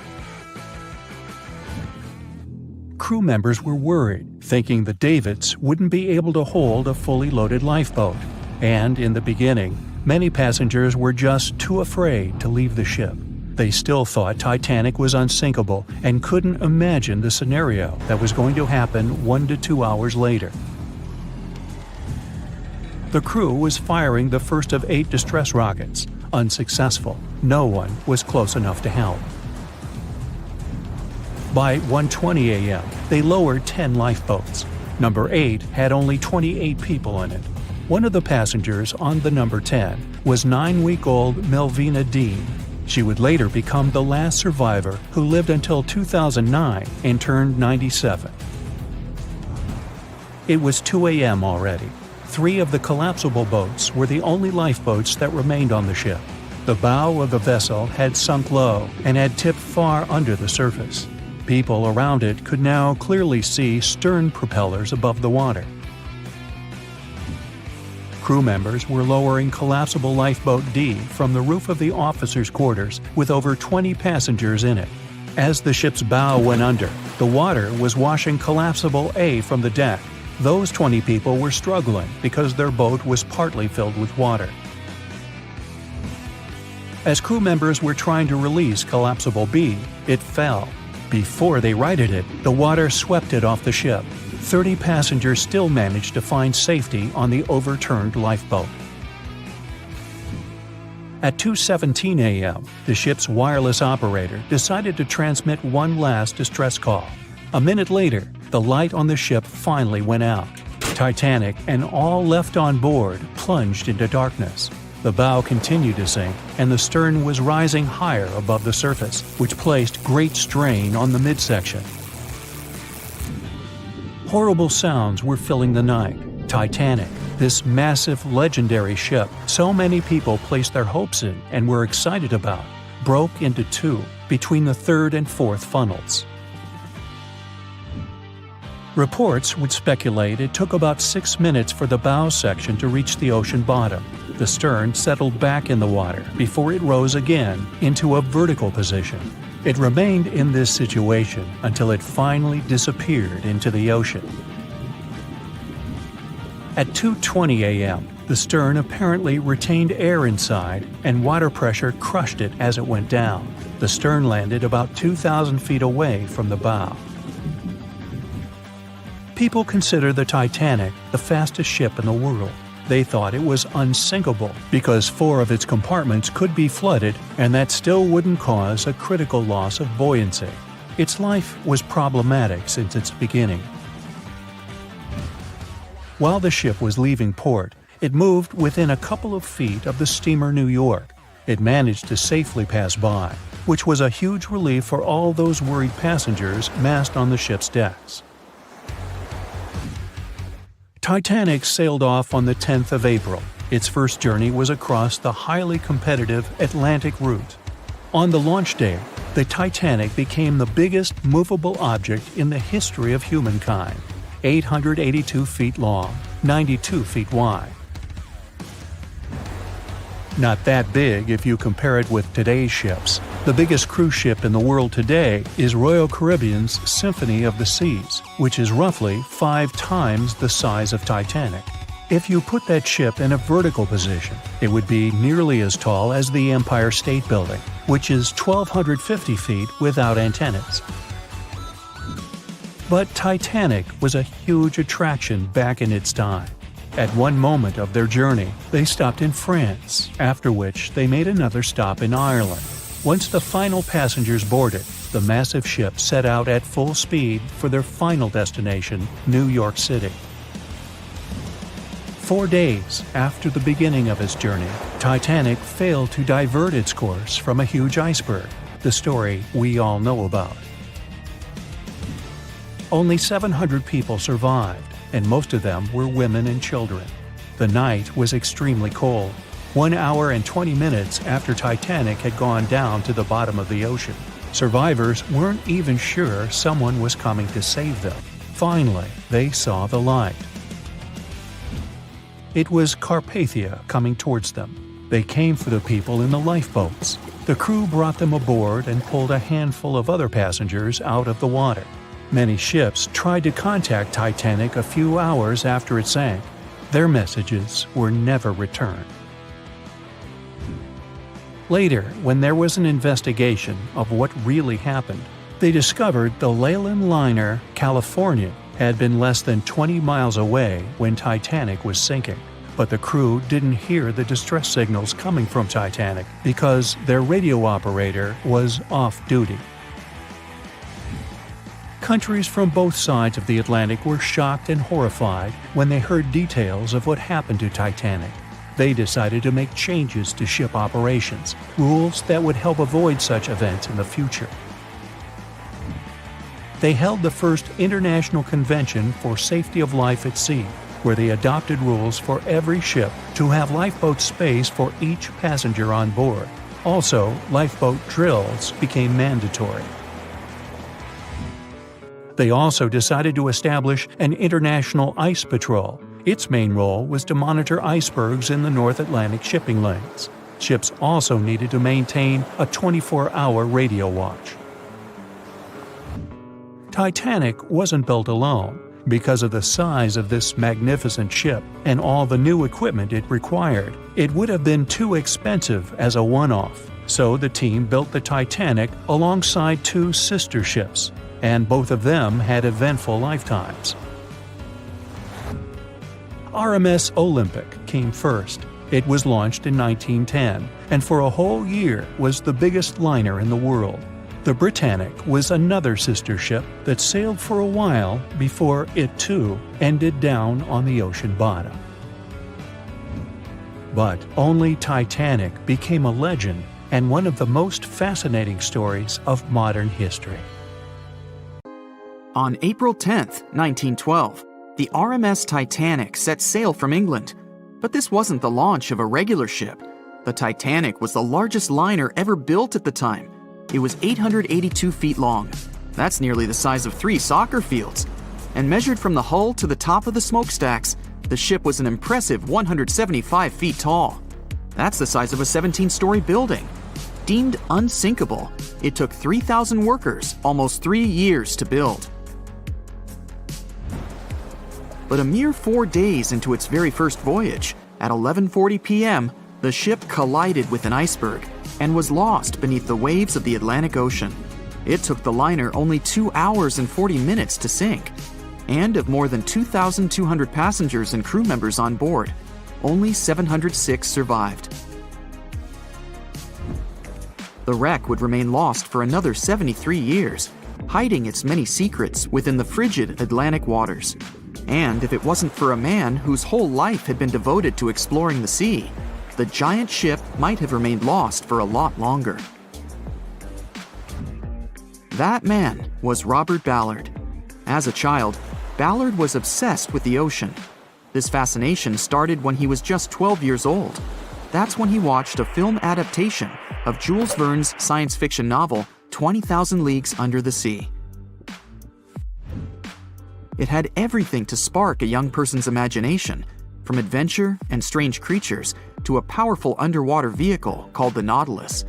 Crew members were worried, thinking the Davids wouldn't be able to hold a fully loaded lifeboat. And in the beginning, many passengers were just too afraid to leave the ship. They still thought Titanic was unsinkable and couldn't imagine the scenario that was going to happen 1 to 2 hours later. The crew was firing the first of 8 distress rockets. Unsuccessful. No one was close enough to help. By 1:20 a.m., they lowered 10 lifeboats. Number 8 had only 28 people in it. One of the passengers on the number 10 was 9-week-old Melvina Dean. She would later become the last survivor who lived until 2009 and turned 97. It was 2 a.m. already. 3 of the collapsible boats were the only lifeboats that remained on the ship. The bow of the vessel had sunk low and had tipped far under the surface. People around it could now clearly see stern propellers above the water. Crew members were lowering collapsible lifeboat D from the roof of the officers' quarters with over 20 passengers in it. As the ship's bow went under, the water was washing collapsible A from the deck. Those 20 people were struggling because their boat was partly filled with water. As crew members were trying to release collapsible B, it fell. Before they righted it, the water swept it off the ship. 30 passengers still managed to find safety on the overturned lifeboat. At 2:17 a.m., the ship's wireless operator decided to transmit one last distress call. A minute later, the light on the ship finally went out. Titanic and all left on board plunged into darkness. The bow continued to sink, and the stern was rising higher above the surface, which placed great strain on the midsection. Horrible sounds were filling the night. Titanic, this massive, legendary ship so many people placed their hopes in and were excited about, broke into two between the third and fourth funnels. Reports would speculate it took about 6 minutes for the bow section to reach the ocean bottom. The stern settled back in the water before it rose again into a vertical position. It remained in this situation until it finally disappeared into the ocean. At 2:20 a.m., the stern apparently retained air inside, and water pressure crushed it as it went down. The stern landed about 2,000 feet away from the bow. People consider the Titanic the fastest ship in the world. They thought it was unsinkable because 4 of its compartments could be flooded, and that still wouldn't cause a critical loss of buoyancy. Its life was problematic since its beginning. While the ship was leaving port, it moved within a couple of feet of the steamer New York. It managed to safely pass by, which was a huge relief for all those worried passengers massed on the ship's decks. Titanic sailed off on the 10th of April. Its first journey was across the highly competitive Atlantic route. On the launch day, the Titanic became the biggest movable object in the history of humankind, 882 feet long, 92 feet wide. Not that big if you compare it with today's ships. The biggest cruise ship in the world today is Royal Caribbean's Symphony of the Seas, which is roughly 5 times the size of Titanic. If you put that ship in a vertical position, it would be nearly as tall as the Empire State Building, which is 1,250 feet without antennas. But Titanic was a huge attraction back in its time. At one moment of their journey, they stopped in France, after which they made another stop in Ireland. Once the final passengers boarded, the massive ship set out at full speed for their final destination, New York City. 4 days after the beginning of its journey, Titanic failed to divert its course from a huge iceberg, the story we all know about. Only 700 people survived, and most of them were women and children. The night was extremely cold. 1 hour and 20 minutes after Titanic had gone down to the bottom of the ocean, survivors weren't even sure someone was coming to save them. Finally, they saw the light. It was Carpathia coming towards them. They came for the people in the lifeboats. The crew brought them aboard and pulled a handful of other passengers out of the water. Many ships tried to contact Titanic a few hours after it sank. Their messages were never returned. Later, when there was an investigation of what really happened, they discovered the Leyland liner Californian had been less than 20 miles away when Titanic was sinking. But the crew didn't hear the distress signals coming from Titanic because their radio operator was off duty. Countries from both sides of the Atlantic were shocked and horrified when they heard details of what happened to Titanic. They decided to make changes to ship operations, rules that would help avoid such events in the future. They held the first International Convention for Safety of Life at Sea, where they adopted rules for every ship to have lifeboat space for each passenger on board. Also, lifeboat drills became mandatory. They also decided to establish an international ice patrol. Its main role was to monitor icebergs in the North Atlantic shipping lanes. Ships also needed to maintain a 24-hour radio watch. Titanic wasn't built alone. Because of the size of this magnificent ship and all the new equipment it required, it would have been too expensive as a one-off. So the team built the Titanic alongside two sister ships, and both of them had eventful lifetimes. RMS Olympic came first. It was launched in 1910, and for a whole year was the biggest liner in the world. The Britannic was another sister ship that sailed for a while before it too ended down on the ocean bottom. But only Titanic became a legend and one of the most fascinating stories of modern history. On April 10, 1912, the RMS Titanic set sail from England. But this wasn't the launch of a regular ship. The Titanic was the largest liner ever built at the time. It was 882 feet long. That's nearly the size of 3 soccer fields. And measured from the hull to the top of the smokestacks, the ship was an impressive 175 feet tall. That's the size of a 17-story building. Deemed unsinkable, it took 3,000 workers almost 3 years to build. But a mere 4 days into its very first voyage, at 11:40 p.m., the ship collided with an iceberg and was lost beneath the waves of the Atlantic Ocean. It took the liner only 2 hours and 40 minutes to sink. And of more than 2,200 passengers and crew members on board, only 706 survived. The wreck would remain lost for another 73 years, hiding its many secrets within the frigid Atlantic waters. And if it wasn't for a man whose whole life had been devoted to exploring the sea, the giant ship might have remained lost for a lot longer. That man was Robert Ballard. As a child, Ballard was obsessed with the ocean. This fascination started when he was just 12 years old. That's when he watched a film adaptation of Jules Verne's science fiction novel, 20,000 Leagues Under the Sea. It had everything to spark a young person's imagination, from adventure and strange creatures to a powerful underwater vehicle called the Nautilus.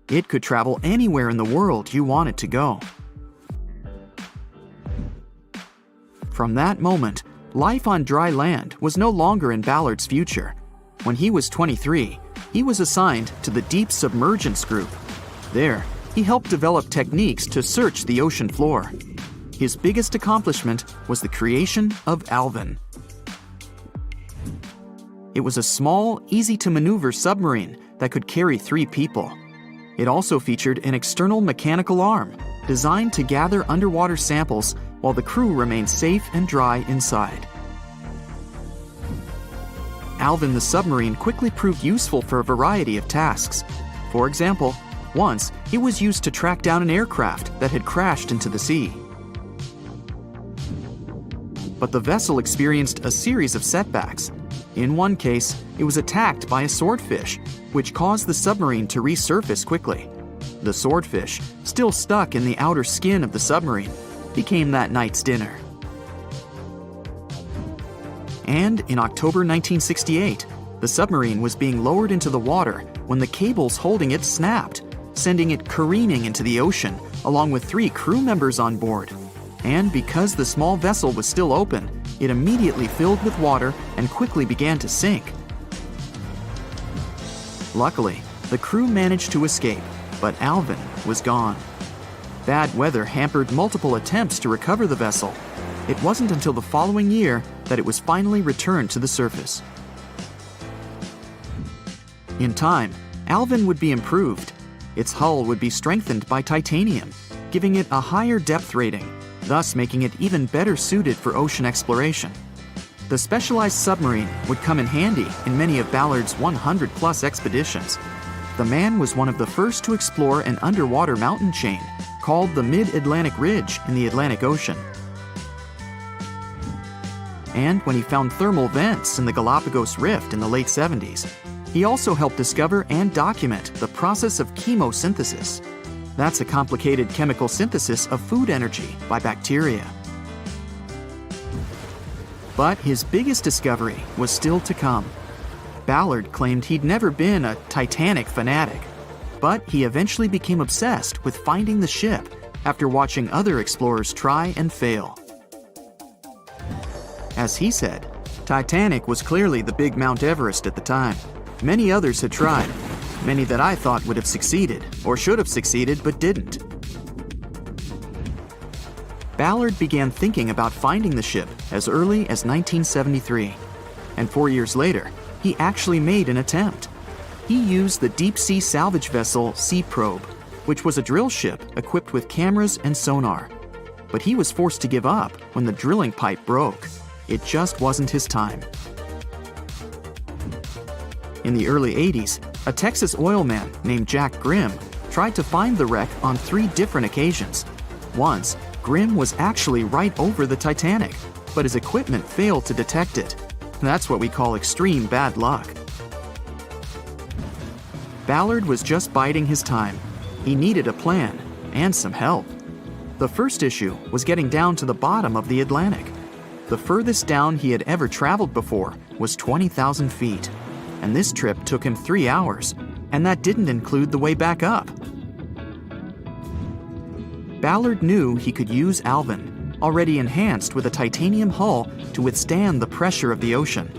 It could travel anywhere in the world you wanted to go. From that moment, life on dry land was no longer in Ballard's future. When he was 23, he was assigned to the Deep Submergence Group. There, he helped develop techniques to search the ocean floor. His biggest accomplishment was the creation of Alvin. It was a small, easy-to-maneuver submarine that could carry 3 people. It also featured an external mechanical arm designed to gather underwater samples while the crew remained safe and dry inside. Alvin the submarine quickly proved useful for a variety of tasks. For example, once it was used to track down an aircraft that had crashed into the sea. But the vessel experienced a series of setbacks. In one case, it was attacked by a swordfish, which caused the submarine to resurface quickly. The swordfish, still stuck in the outer skin of the submarine, became that night's dinner. And in October 1968, the submarine was being lowered into the water when the cables holding it snapped, sending it careening into the ocean, along with 3 crew members on board. And because the small vessel was still open, it immediately filled with water and quickly began to sink. Luckily, the crew managed to escape, but Alvin was gone. Bad weather hampered multiple attempts to recover the vessel. It wasn't until the following year that it was finally returned to the surface. In time, Alvin would be improved. Its hull would be strengthened by titanium, giving it a higher depth rating. thus making it even better suited for ocean exploration. The specialized submarine would come in handy in many of Ballard's 100-plus expeditions. The man was one of the first to explore an underwater mountain chain called the Mid-Atlantic Ridge in the Atlantic Ocean. And when he found thermal vents in the Galapagos Rift in the late 70s, he also helped discover and document the process of chemosynthesis. That's a complicated chemical synthesis of food energy by bacteria. But his biggest discovery was still to come. Ballard claimed he'd never been a Titanic fanatic, but he eventually became obsessed with finding the ship after watching other explorers try and fail. As he said, Titanic was clearly the big Mount Everest at the time. Many others had tried, many that I thought would have succeeded, or should have succeeded but didn't. Ballard began thinking about finding the ship as early as 1973, and 4 years later, he actually made an attempt. He used the deep-sea salvage vessel Sea Probe, which was a drill ship equipped with cameras and sonar. But he was forced to give up when the drilling pipe broke. It just wasn't his time. In the early 80s, a Texas oil man named Jack Grimm tried to find the wreck on 3 different occasions. Once, Grimm was actually right over the Titanic, but his equipment failed to detect it. That's what we call extreme bad luck. Ballard was just biding his time. He needed a plan and some help. The first issue was getting down to the bottom of the Atlantic. The furthest down he had ever traveled before was 20,000 feet, and this trip took him 3 hours, and that didn't include the way back up. Ballard knew he could use Alvin, already enhanced with a titanium hull to withstand the pressure of the ocean.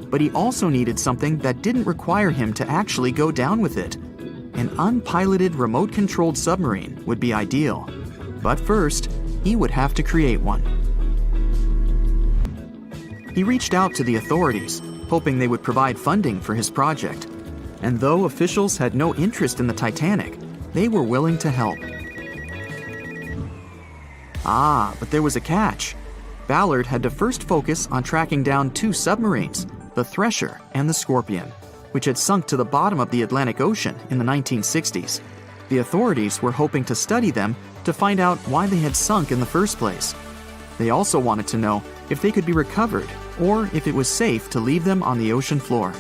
But he also needed something that didn't require him to actually go down with it. An unpiloted remote-controlled submarine would be ideal. But first, he would have to create one. He reached out to the authorities, hoping they would provide funding for his project. And though officials had no interest in the Titanic, they were willing to help. But there was a catch. Ballard had to first focus on tracking down 2 submarines, the Thresher and the Scorpion, which had sunk to the bottom of the Atlantic Ocean in the 1960s. The authorities were hoping to study them to find out why they had sunk in the first place. They also wanted to know if they could be recovered or if it was safe to leave them on the ocean floor.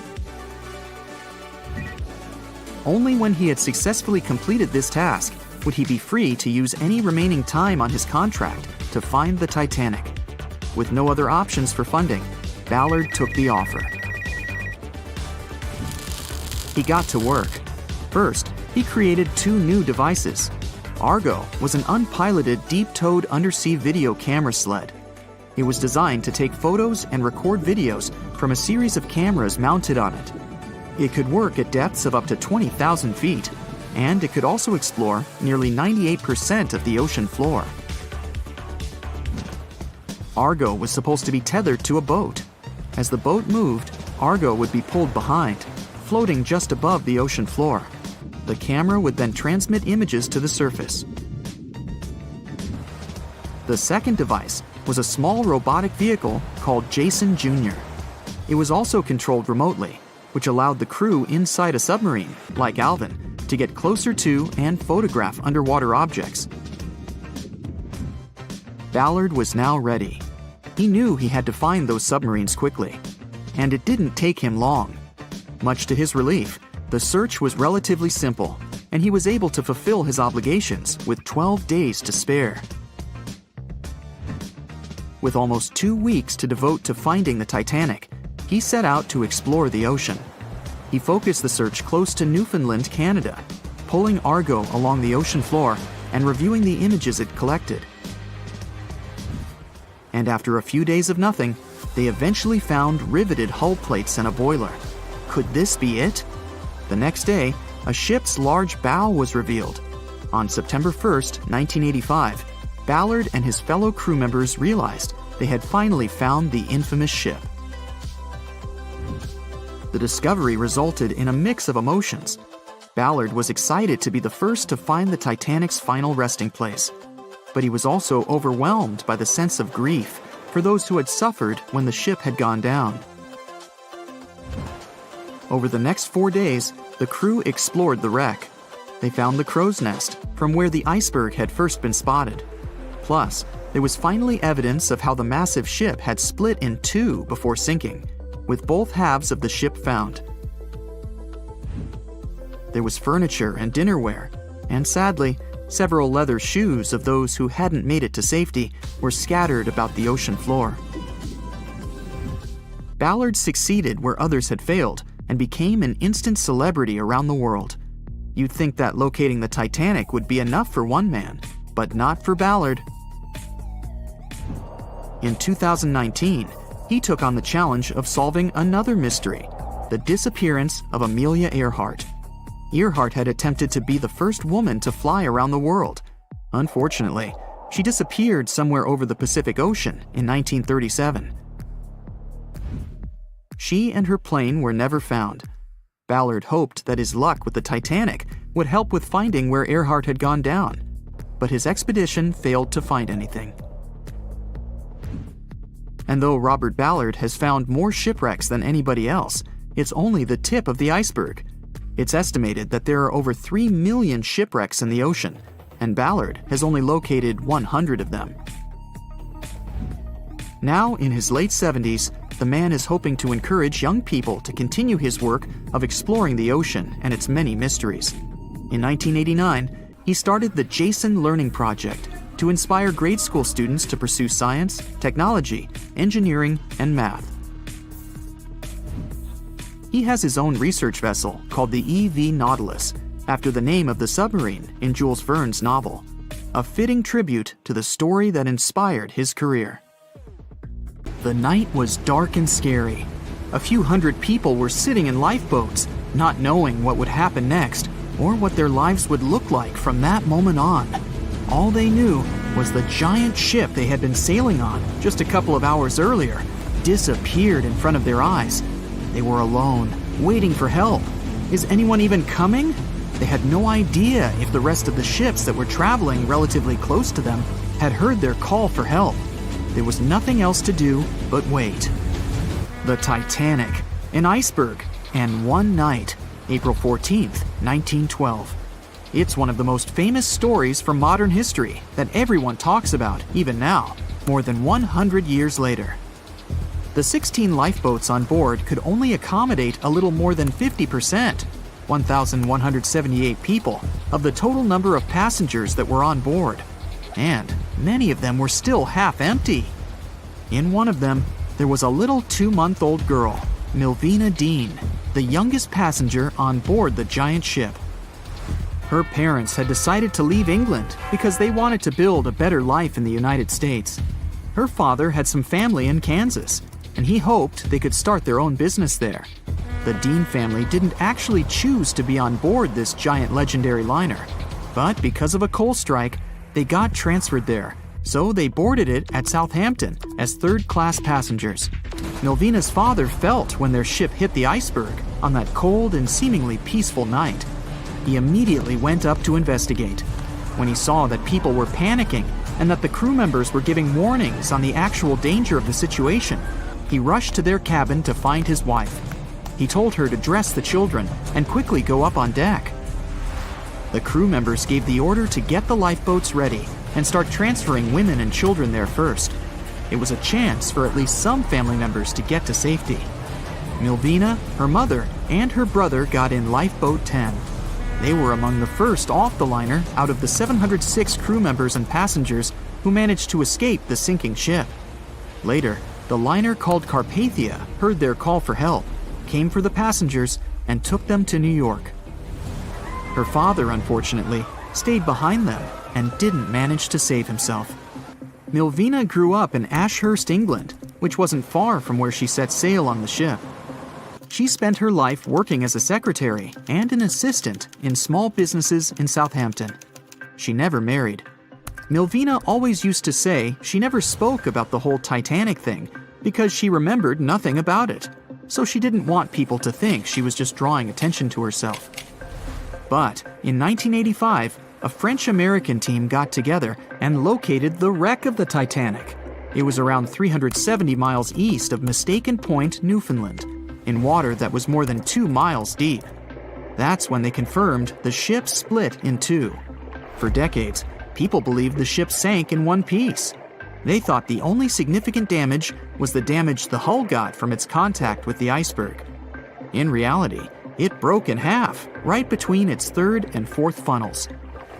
Only when he had successfully completed this task would he be free to use any remaining time on his contract to find the Titanic. With no other options for funding, Ballard took the offer. He got to work. First, he created 2 new devices. Argo was an unpiloted deep-towed undersea video camera sled. It was designed to take photos and record videos from a series of cameras mounted on it. It could work at depths of up to 20,000 feet, and it could also explore nearly 98% of the ocean floor. Argo was supposed to be tethered to a boat. As the boat moved, Argo would be pulled behind, floating just above the ocean floor. The camera would then transmit images to the surface. The second device was a small robotic vehicle called Jason Jr. It was also controlled remotely, which allowed the crew inside a submarine, like Alvin, to get closer to and photograph underwater objects. Ballard was now ready. He knew he had to find those submarines quickly, and it didn't take him long. Much to his relief, the search was relatively simple, and he was able to fulfill his obligations with 12 days to spare. With almost 2 weeks to devote to finding the Titanic, he set out to explore the ocean. He focused the search close to Newfoundland, Canada, pulling Argo along the ocean floor and reviewing the images it collected. And after a few days of nothing, they eventually found riveted hull plates and a boiler. Could this be it? The next day, a ship's large bow was revealed. On September 1st, 1985, Ballard and his fellow crew members realized they had finally found the infamous ship. The discovery resulted in a mix of emotions. Ballard was excited to be the first to find the Titanic's final resting place. but he was also overwhelmed by the sense of grief for those who had suffered when the ship had gone down. Over the next 4 days, the crew explored the wreck. They found the crow's nest, from where the iceberg had first been spotted. Plus, there was finally evidence of how the massive ship had split in two before sinking, with both halves of the ship found. There was furniture and dinnerware, and sadly, several leather shoes of those who hadn't made it to safety were scattered about the ocean floor. Ballard succeeded where others had failed and became an instant celebrity around the world. You'd think that locating the Titanic would be enough for one man, but not for Ballard. In 2019, he took on the challenge of solving another mystery, the disappearance of Amelia Earhart. Earhart had attempted to be the first woman to fly around the world. Unfortunately, she disappeared somewhere over the Pacific Ocean in 1937. She and her plane were never found. Ballard hoped that his luck with the Titanic would help with finding where Earhart had gone down, but his expedition failed to find anything. And though Robert Ballard has found more shipwrecks than anybody else, it's only the tip of the iceberg. It's estimated that there are over 3 million shipwrecks in the ocean, and Ballard has only located 100 of them. Now, in his late 70s, the man is hoping to encourage young people to continue his work of exploring the ocean and its many mysteries. In 1989, he started the Jason Learning Project to inspire grade school students to pursue science, technology, engineering, and math. He has his own research vessel called the EV Nautilus, after the name of the submarine in Jules Verne's novel, a fitting tribute to the story that inspired his career. The night was dark and scary. A few hundred people were sitting in lifeboats, not knowing what would happen next or what their lives would look like from that moment on. All they knew was the giant ship they had been sailing on just a couple of hours earlier disappeared in front of their eyes. They were alone, waiting for help. Is anyone even coming? They had no idea if the rest of the ships that were traveling relatively close to them had heard their call for help. There was nothing else to do but wait. The Titanic, an iceberg, and one night, April 14th, 1912. It's one of the most famous stories from modern history that everyone talks about, even now, more than 100 years later. The 16 lifeboats on board could only accommodate a little more than 50%, 1,178 people, of the total number of passengers that were on board. And many of them were still half empty. In one of them, there was a little 2-month-old girl, Milvina Dean, the youngest passenger on board the giant ship. Her parents had decided to leave England because they wanted to build a better life in the United States. Her father had some family in Kansas, and he hoped they could start their own business there. The Dean family didn't actually choose to be on board this giant legendary liner, but because of a coal strike, they got transferred there, so they boarded it at Southampton as third-class passengers. Milvina's father felt when their ship hit the iceberg on that cold and seemingly peaceful night. He immediately went up to investigate. When he saw that people were panicking and that the crew members were giving warnings on the actual danger of the situation, he rushed to their cabin to find his wife. He told her to dress the children and quickly go up on deck. The crew members gave the order to get the lifeboats ready and start transferring women and children there first. It was a chance for at least some family members to get to safety. Milvina, her mother, and her brother got in Lifeboat 10. They were among the first off the liner out of the 706 crew members and passengers who managed to escape the sinking ship. Later, the liner called Carpathia heard their call for help, came for the passengers, and took them to New York. Her father, unfortunately, stayed behind them and didn't manage to save himself. Milvina grew up in Ashurst, England, which wasn't far from where she set sail on the ship. She spent her life working as a secretary and an assistant in small businesses in Southampton. She never married. Milvina always used to say she never spoke about the whole Titanic thing because she remembered nothing about it, so she didn't want people to think she was just drawing attention to herself. But in 1985, a French-American team got together and located the wreck of the Titanic. It was around 370 miles east of Mistaken Point, Newfoundland, in water that was more than 2 miles deep. That's when they confirmed the ship split in two. For decades, people believed the ship sank in one piece. They thought the only significant damage was the damage the hull got from its contact with the iceberg. In reality, it broke in half, right between its third and fourth funnels.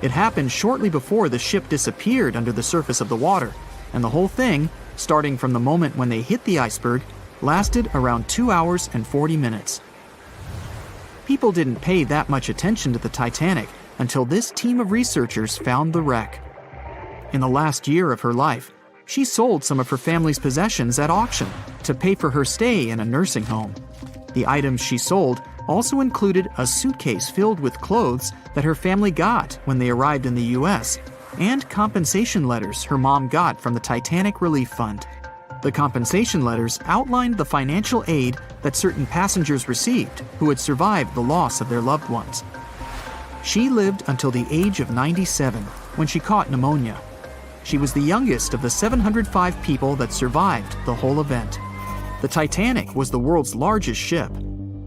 It happened shortly before the ship disappeared under the surface of the water, and the whole thing, starting from the moment when they hit the iceberg, lasted around 2 hours and 40 minutes. People didn't pay that much attention to the Titanic until this team of researchers found the wreck. In the last year of her life, she sold some of her family's possessions at auction to pay for her stay in a nursing home. The items she sold also included a suitcase filled with clothes that her family got when they arrived in the U.S., and compensation letters her mom got from the Titanic Relief Fund. The compensation letters outlined the financial aid that certain passengers received who had survived the loss of their loved ones. She lived until the age of 97 when she caught pneumonia. She was the youngest of the 705 people that survived the whole event. The Titanic was the world's largest ship.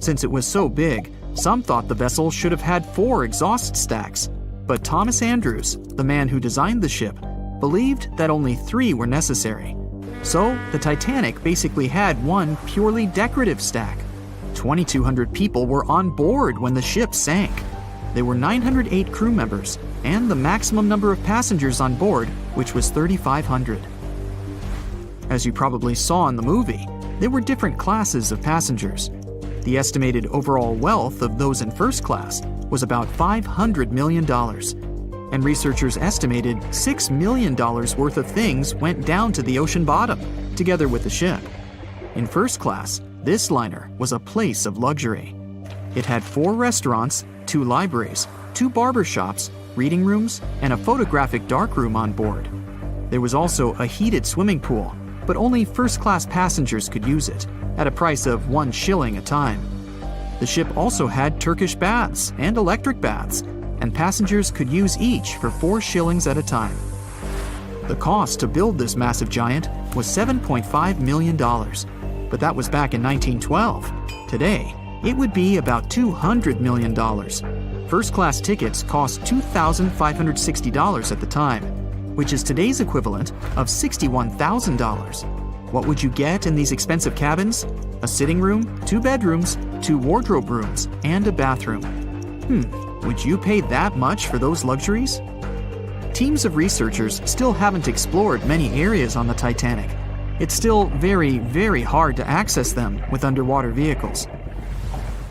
Since it was so big, some thought the vessel should have had 4 exhaust stacks. But Thomas Andrews, the man who designed the ship, believed that only 3 were necessary. So, the Titanic basically had one purely decorative stack. 2,200 people were on board when the ship sank. There were 908 crew members, and the maximum number of passengers on board, which was 3,500. As you probably saw in the movie, there were different classes of passengers. The estimated overall wealth of those in first class was about $500 million, and researchers estimated $6 million worth of things went down to the ocean bottom, together with the ship. In first class, this liner was a place of luxury. It had 4 restaurants, 2 libraries, 2 barber shops, reading rooms, and a photographic darkroom on board. There was also a heated swimming pool, but only first-class passengers could use it, at a price of 1 shilling a time. The ship also had Turkish baths and electric baths, and passengers could use each for 4 shillings at a time. The cost to build this massive giant was $7.5 million, but that was back in 1912. Today, it would be about $200 million. First-class tickets cost $2,560 at the time, which is today's equivalent of $61,000. What would you get in these expensive cabins? A sitting room, 2 bedrooms, 2 wardrobe rooms, and a bathroom. Would you pay that much for those luxuries? Teams of researchers still haven't explored many areas on the Titanic. It's still very, very hard to access them with underwater vehicles.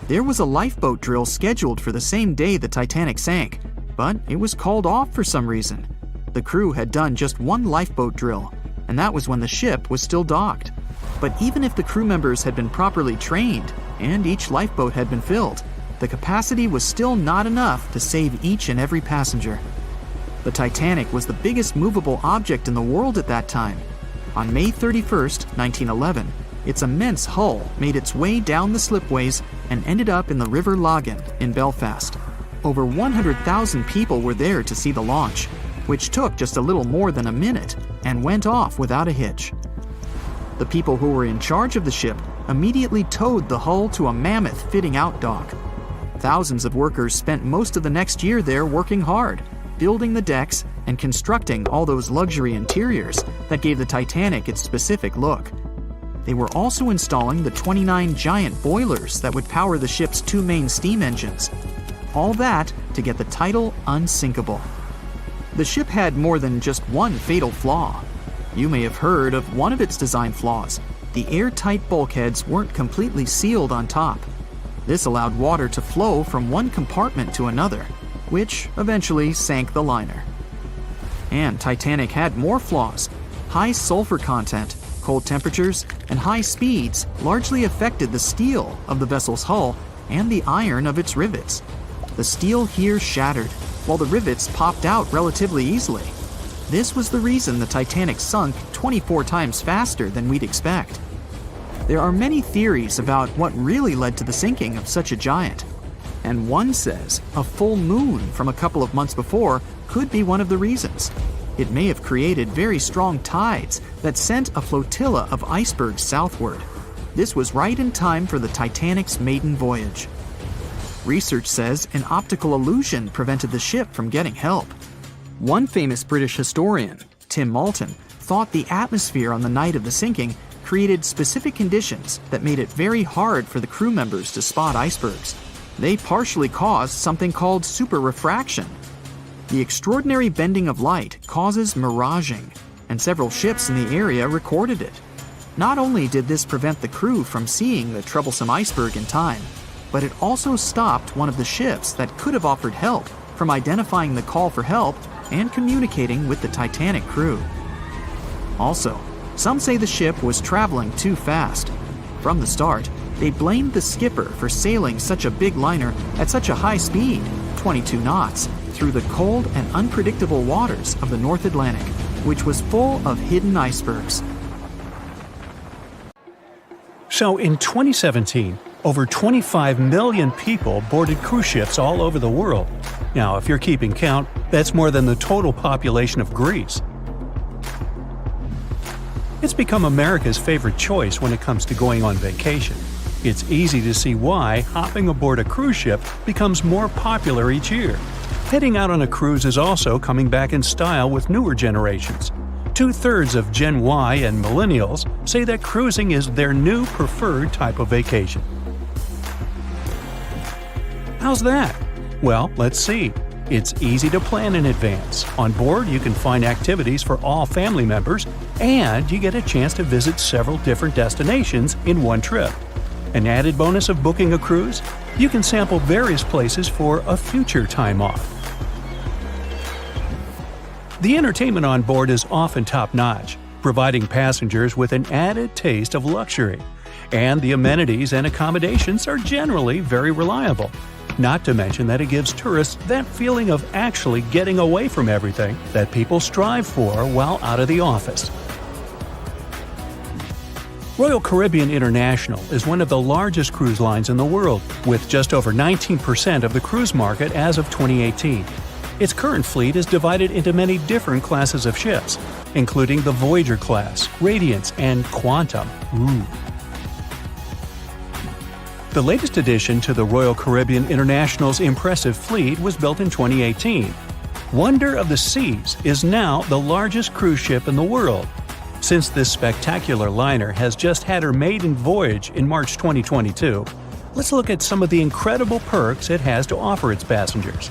There was a lifeboat drill scheduled for the same day the Titanic sank, but it was called off for some reason. The crew had done just 1 lifeboat drill, and that was when the ship was still docked. But even if the crew members had been properly trained and each lifeboat had been filled, the capacity was still not enough to save each and every passenger. The Titanic was the biggest movable object in the world at that time. On May 31st, 1911, its immense hull made its way down the slipways and ended up in the River Lagan in Belfast. Over 100,000 people were there to see the launch, which took just a little more than a minute and went off without a hitch. The people who were in charge of the ship immediately towed the hull to a mammoth fitting-out dock. Thousands of workers spent most of the next year there working hard, building the decks and constructing all those luxury interiors that gave the Titanic its specific look. They were also installing the 29 giant boilers that would power the ship's 2 main steam engines. All that to get the title Unsinkable. The ship had more than just one fatal flaw. You may have heard of one of its design flaws. The airtight bulkheads weren't completely sealed on top. This allowed water to flow from one compartment to another, which eventually sank the liner. And Titanic had more flaws. High sulfur content, cold temperatures, and high speeds largely affected the steel of the vessel's hull and the iron of its rivets. The steel here shattered, while the rivets popped out relatively easily. This was the reason the Titanic sunk 24 times faster than we'd expect. There are many theories about what really led to the sinking of such a giant. And one says a full moon from a couple of months before could be one of the reasons. It may have created very strong tides that sent a flotilla of icebergs southward. This was right in time for the Titanic's maiden voyage. Research says an optical illusion prevented the ship from getting help. One famous British historian, Tim Moulton, thought the atmosphere on the night of the sinking created specific conditions that made it very hard for the crew members to spot icebergs. They partially caused something called superrefraction. The extraordinary bending of light causes miraging, and several ships in the area recorded it. Not only did this prevent the crew from seeing the troublesome iceberg in time, but it also stopped one of the ships that could have offered help from identifying the call for help and communicating with the Titanic crew. Also, some say the ship was traveling too fast. From the start, they blamed the skipper for sailing such a big liner at such a high speed, 22 knots, through the cold and unpredictable waters of the North Atlantic, which was full of hidden icebergs. So in 2017, over 25 million people boarded cruise ships all over the world. Now, if you're keeping count, that's more than the total population of Greece. It's become America's favorite choice when it comes to going on vacation. It's easy to see why hopping aboard a cruise ship becomes more popular each year. Heading out on a cruise is also coming back in style with newer generations. 2/3 of Gen Y and millennials say that cruising is their new preferred type of vacation. How's that? Well, let's see. It's easy to plan in advance. On board, you can find activities for all family members, and you get a chance to visit several different destinations in one trip. An added bonus of booking a cruise? You can sample various places for a future time off. The entertainment on board is often top-notch, providing passengers with an added taste of luxury. And the amenities and accommodations are generally very reliable. Not to mention that it gives tourists that feeling of actually getting away from everything that people strive for while out of the office. Royal Caribbean International is one of the largest cruise lines in the world, with just over 19% of the cruise market as of 2018. Its current fleet is divided into many different classes of ships, including the Voyager class, Radiance, and Quantum. The latest addition to the Royal Caribbean International's impressive fleet was built in 2018. Wonder of the Seas is now the largest cruise ship in the world. Since this spectacular liner has just had her maiden voyage in March 2022, let's look at some of the incredible perks it has to offer its passengers.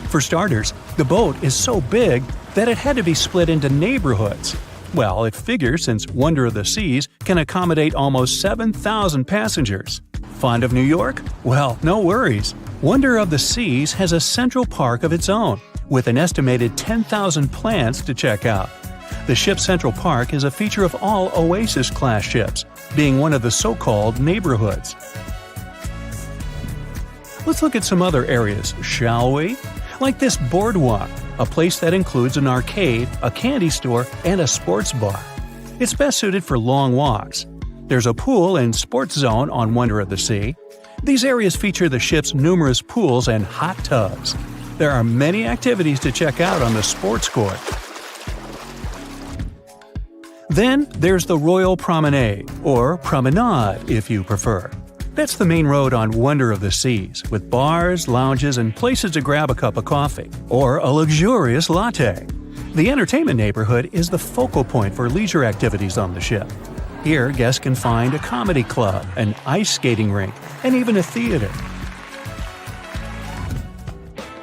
For starters, the boat is so big that it had to be split into neighborhoods. Well, it figures since Wonder of the Seas can accommodate almost 7,000 passengers. Fond of New York? Well, no worries. Wonder of the Seas has a central park of its own, with an estimated 10,000 plants to check out. The ship's central park is a feature of all Oasis-class ships, being one of the so-called neighborhoods. Let's look at some other areas, shall we? Like this boardwalk, a place that includes an arcade, a candy store, and a sports bar. It's best suited for long walks. There's a pool and sports zone on Wonder of the Sea. These areas feature the ship's numerous pools and hot tubs. There are many activities to check out on the sports court. Then there's the Royal Promenade, or Promenade if you prefer. That's the main road on Wonder of the Seas, with bars, lounges, and places to grab a cup of coffee, or a luxurious latte. The entertainment neighborhood is the focal point for leisure activities on the ship. Here, guests can find a comedy club, an ice skating rink, and even a theater.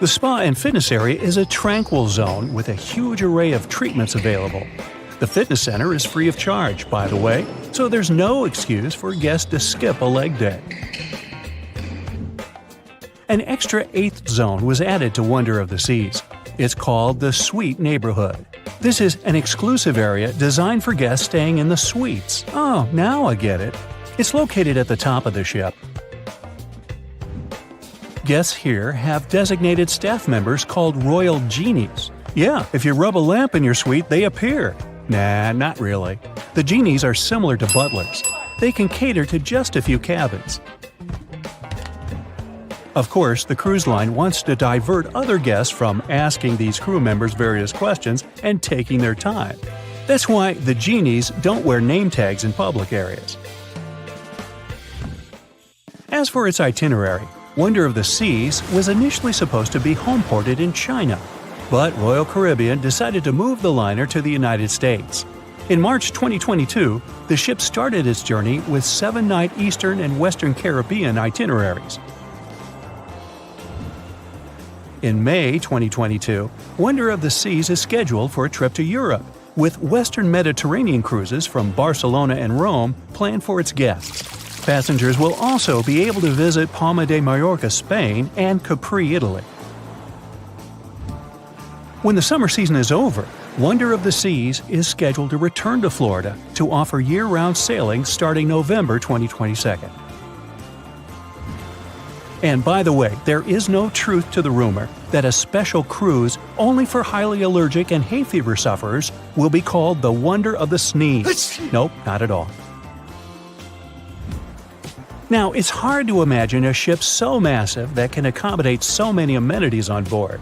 The spa and fitness area is a tranquil zone with a huge array of treatments available. The fitness center is free of charge, by the way, so there's no excuse for guests to skip a leg day. An extra 8th zone was added to Wonder of the Seas. It's called the Suite Neighborhood. This is an exclusive area designed for guests staying in the suites. Oh, now I get it. It's located at the top of the ship. Guests here have designated staff members called Royal Genies. Yeah, if you rub a lamp in your suite, they appear. Nah, not really. The genies are similar to butlers. They can cater to just a few cabins. Of course, the cruise line wants to divert other guests from asking these crew members various questions and taking their time. That's why the genies don't wear name tags in public areas. As for its itinerary, Wonder of the Seas was initially supposed to be homeported in China, but Royal Caribbean decided to move the liner to the United States. In March 2022, the ship started its journey with 7-night Eastern and Western Caribbean itineraries. In May 2022, Wonder of the Seas is scheduled for a trip to Europe, with Western Mediterranean cruises from Barcelona and Rome planned for its guests. Passengers will also be able to visit Palma de Mallorca, Spain, and Capri, Italy. When the summer season is over, Wonder of the Seas is scheduled to return to Florida to offer year-round sailing starting November 2022. And by the way, there is no truth to the rumor that a special cruise only for highly allergic and hay fever sufferers will be called the Wonder of the Sneeze. Nope, not at all. Now, it's hard to imagine a ship so massive that can accommodate so many amenities on board.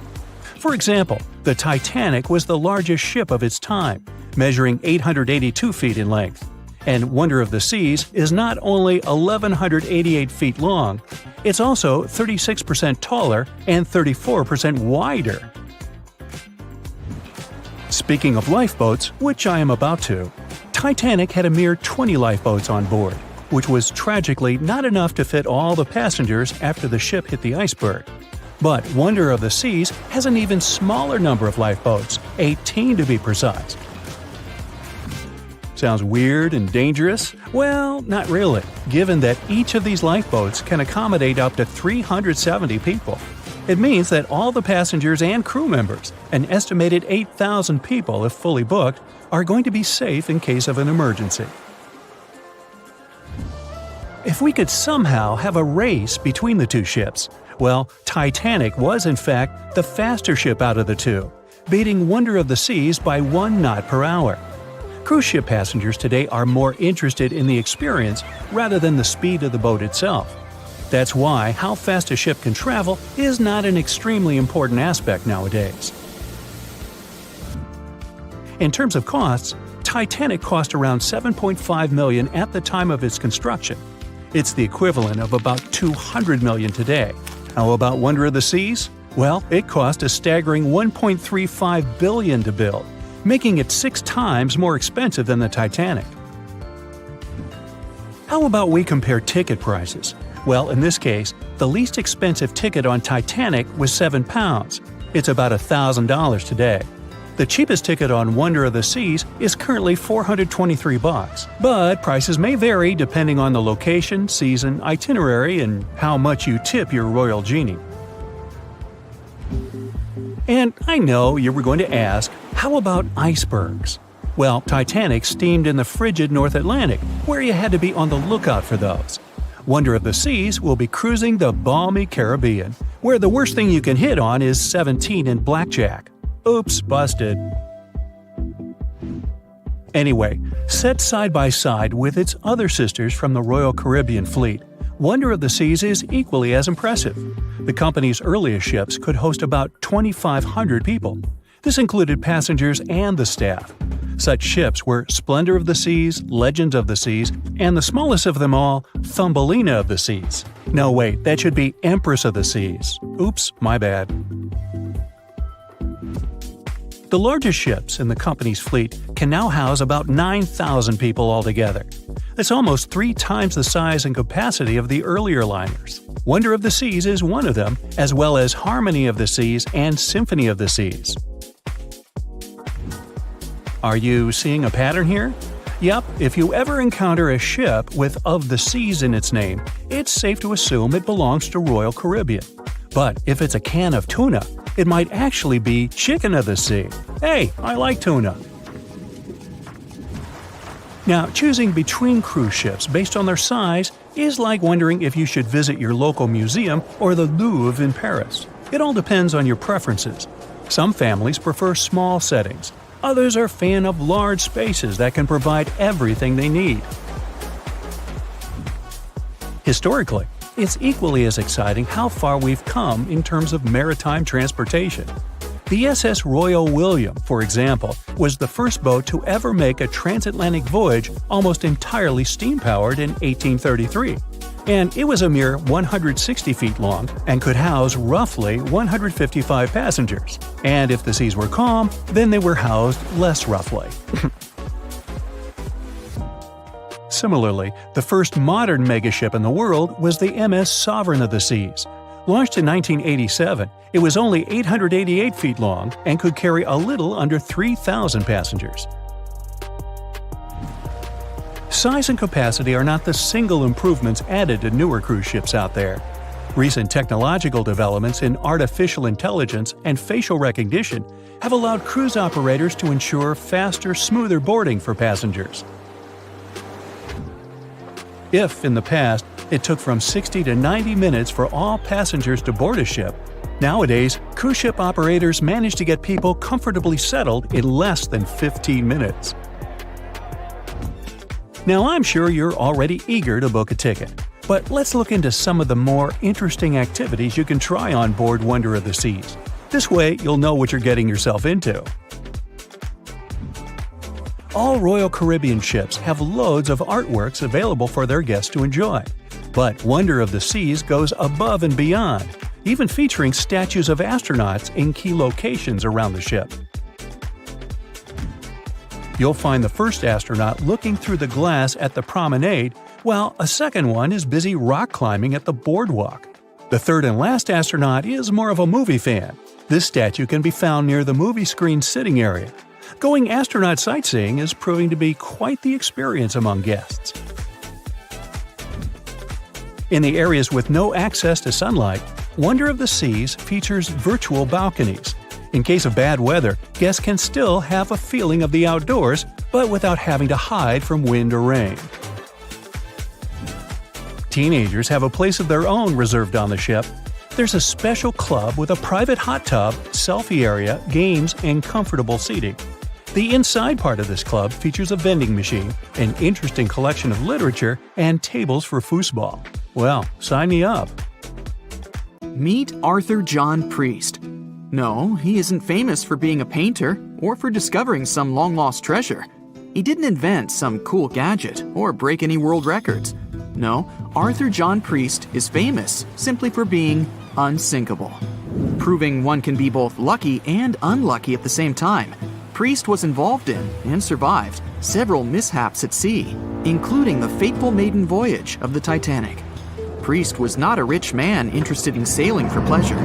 For example, the Titanic was the largest ship of its time, measuring 882 feet in length. And Wonder of the Seas is not only 1,188 feet long, it's also 36% taller and 34% wider. Speaking of lifeboats, which I am about to, Titanic had a mere 20 lifeboats on board, which was tragically not enough to fit all the passengers after the ship hit the iceberg. But Wonder of the Seas has an even smaller number of lifeboats, 18 to be precise. Sounds weird and dangerous? Well, not really, given that each of these lifeboats can accommodate up to 370 people. It means that all the passengers and crew members, an estimated 8,000 people if fully booked, are going to be safe in case of an emergency. If we could somehow have a race between the two ships, well, Titanic was in fact the faster ship out of the two, beating Wonder of the Seas by 1 knot per hour. Cruise ship passengers today are more interested in the experience rather than the speed of the boat itself. That's why how fast a ship can travel is not an extremely important aspect nowadays. In terms of costs, Titanic cost around $7.5 million at the time of its construction. It's the equivalent of about $200 million today. How about Wonder of the Seas? Well, it cost a staggering $1.35 billion to build, making it 6 times more expensive than the Titanic. How about we compare ticket prices? Well, in this case, the least expensive ticket on Titanic was £7. It's about $1,000 today. The cheapest ticket on Wonder of the Seas is currently $423, but prices may vary depending on the location, season, itinerary, and how much you tip your royal genie. And I know you were going to ask, how about icebergs? Well, Titanic steamed in the frigid North Atlantic, where you had to be on the lookout for those. Wonder of the Seas will be cruising the balmy Caribbean, where the worst thing you can hit on is 17 and blackjack. Oops, busted. Anyway, set side by side with its other sisters from the Royal Caribbean fleet, Wonder of the Seas is equally as impressive. The company's earliest ships could host about 2,500 people. This included passengers and the staff. Such ships were Splendor of the Seas, Legend of the Seas, and the smallest of them all, Thumbelina of the Seas. No, wait, that should be Empress of the Seas. Oops, my bad. The largest ships in the company's fleet can now house about 9,000 people altogether. That's almost 3 times the size and capacity of the earlier liners. Wonder of the Seas is one of them, as well as Harmony of the Seas and Symphony of the Seas. Are you seeing a pattern here? Yup, if you ever encounter a ship with Of the Seas in its name, it's safe to assume it belongs to Royal Caribbean. But if it's a can of tuna, it might actually be Chicken of the Sea. Hey, I like tuna. Now, choosing between cruise ships based on their size is like wondering if you should visit your local museum or the Louvre in Paris. It all depends on your preferences. Some families prefer small settings. Others are fan of large spaces that can provide everything they need. Historically, it's equally as exciting how far we've come in terms of maritime transportation. The SS Royal William, for example, was the first boat to ever make a transatlantic voyage almost entirely steam-powered in 1833. And it was a mere 160 feet long and could house roughly 155 passengers. And if the seas were calm, then they were housed less roughly. Similarly, the first modern megaship in the world was the MS Sovereign of the Seas. Launched in 1987, it was only 888 feet long and could carry a little under 3,000 passengers. Size and capacity are not the single improvements added to newer cruise ships out there. Recent technological developments in artificial intelligence and facial recognition have allowed cruise operators to ensure faster, smoother boarding for passengers. If, in the past, it took from 60 to 90 minutes for all passengers to board a ship, nowadays, cruise ship operators manage to get people comfortably settled in less than 15 minutes. Now, I'm sure you're already eager to book a ticket, but let's look into some of the more interesting activities you can try on board Wonder of the Seas. This way, you'll know what you're getting yourself into. All Royal Caribbean ships have loads of artworks available for their guests to enjoy. But Wonder of the Seas goes above and beyond, even featuring statues of astronauts in key locations around the ship. You'll find the first astronaut looking through the glass at the promenade, while a second one is busy rock climbing at the boardwalk. The third and last astronaut is more of a movie fan. This statue can be found near the movie screen sitting area. Going astronaut sightseeing is proving to be quite the experience among guests. In the areas with no access to sunlight, Wonder of the Seas features virtual balconies. In case of bad weather, guests can still have a feeling of the outdoors, but without having to hide from wind or rain. Teenagers have a place of their own reserved on the ship. There's a special club with a private hot tub, selfie area, games, and comfortable seating. The inside part of this club features a vending machine, an interesting collection of literature, and tables for foosball. Well, sign me up. Meet Arthur John Priest. No, he isn't famous for being a painter or for discovering some long-lost treasure. He didn't invent some cool gadget or break any world records. No, Arthur John Priest is famous simply for being unsinkable. Proving one can be both lucky and unlucky at the same time, Priest was involved in and survived several mishaps at sea, including the fateful maiden voyage of the Titanic. Priest was not a rich man interested in sailing for pleasure.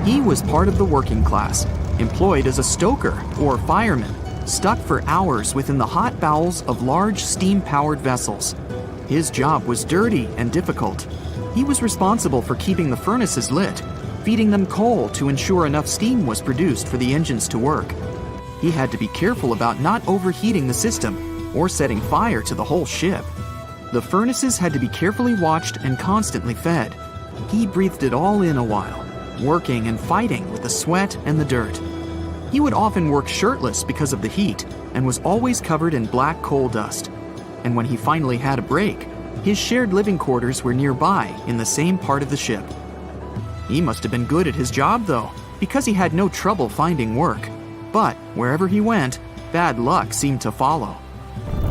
He was part of the working class, employed as a stoker or fireman, stuck for hours within the hot bowels of large steam-powered vessels. His job was dirty and difficult. He was responsible for keeping the furnaces lit, feeding them coal to ensure enough steam was produced for the engines to work. He had to be careful about not overheating the system or setting fire to the whole ship. The furnaces had to be carefully watched and constantly fed. He breathed it all in a while, working and fighting with the sweat and the dirt. He would often work shirtless because of the heat and was always covered in black coal dust. And when he finally had a break, his shared living quarters were nearby in the same part of the ship. He must have been good at his job, though, because he had no trouble finding work. But wherever he went, bad luck seemed to follow.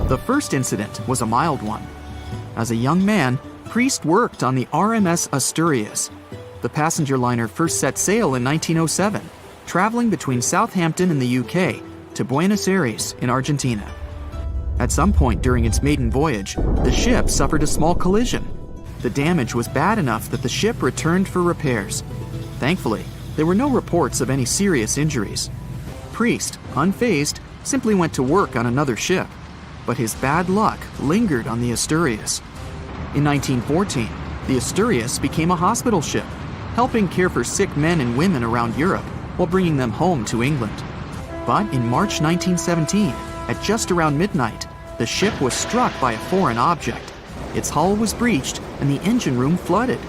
The first incident was a mild one. As a young man, Priest worked on the RMS Asturias. The passenger liner first set sail in 1907, traveling between Southampton in the UK to Buenos Aires in Argentina. At some point during its maiden voyage, the ship suffered a small collision. The damage was bad enough that the ship returned for repairs. Thankfully, there were no reports of any serious injuries. Priest, unfazed, simply went to work on another ship, but his bad luck lingered on the Asturias. In 1914, the Asturias became a hospital ship, helping care for sick men and women around Europe while bringing them home to England. But in March 1917, at just around midnight, the ship was struck by a foreign object. Its hull was breached and the engine room flooded.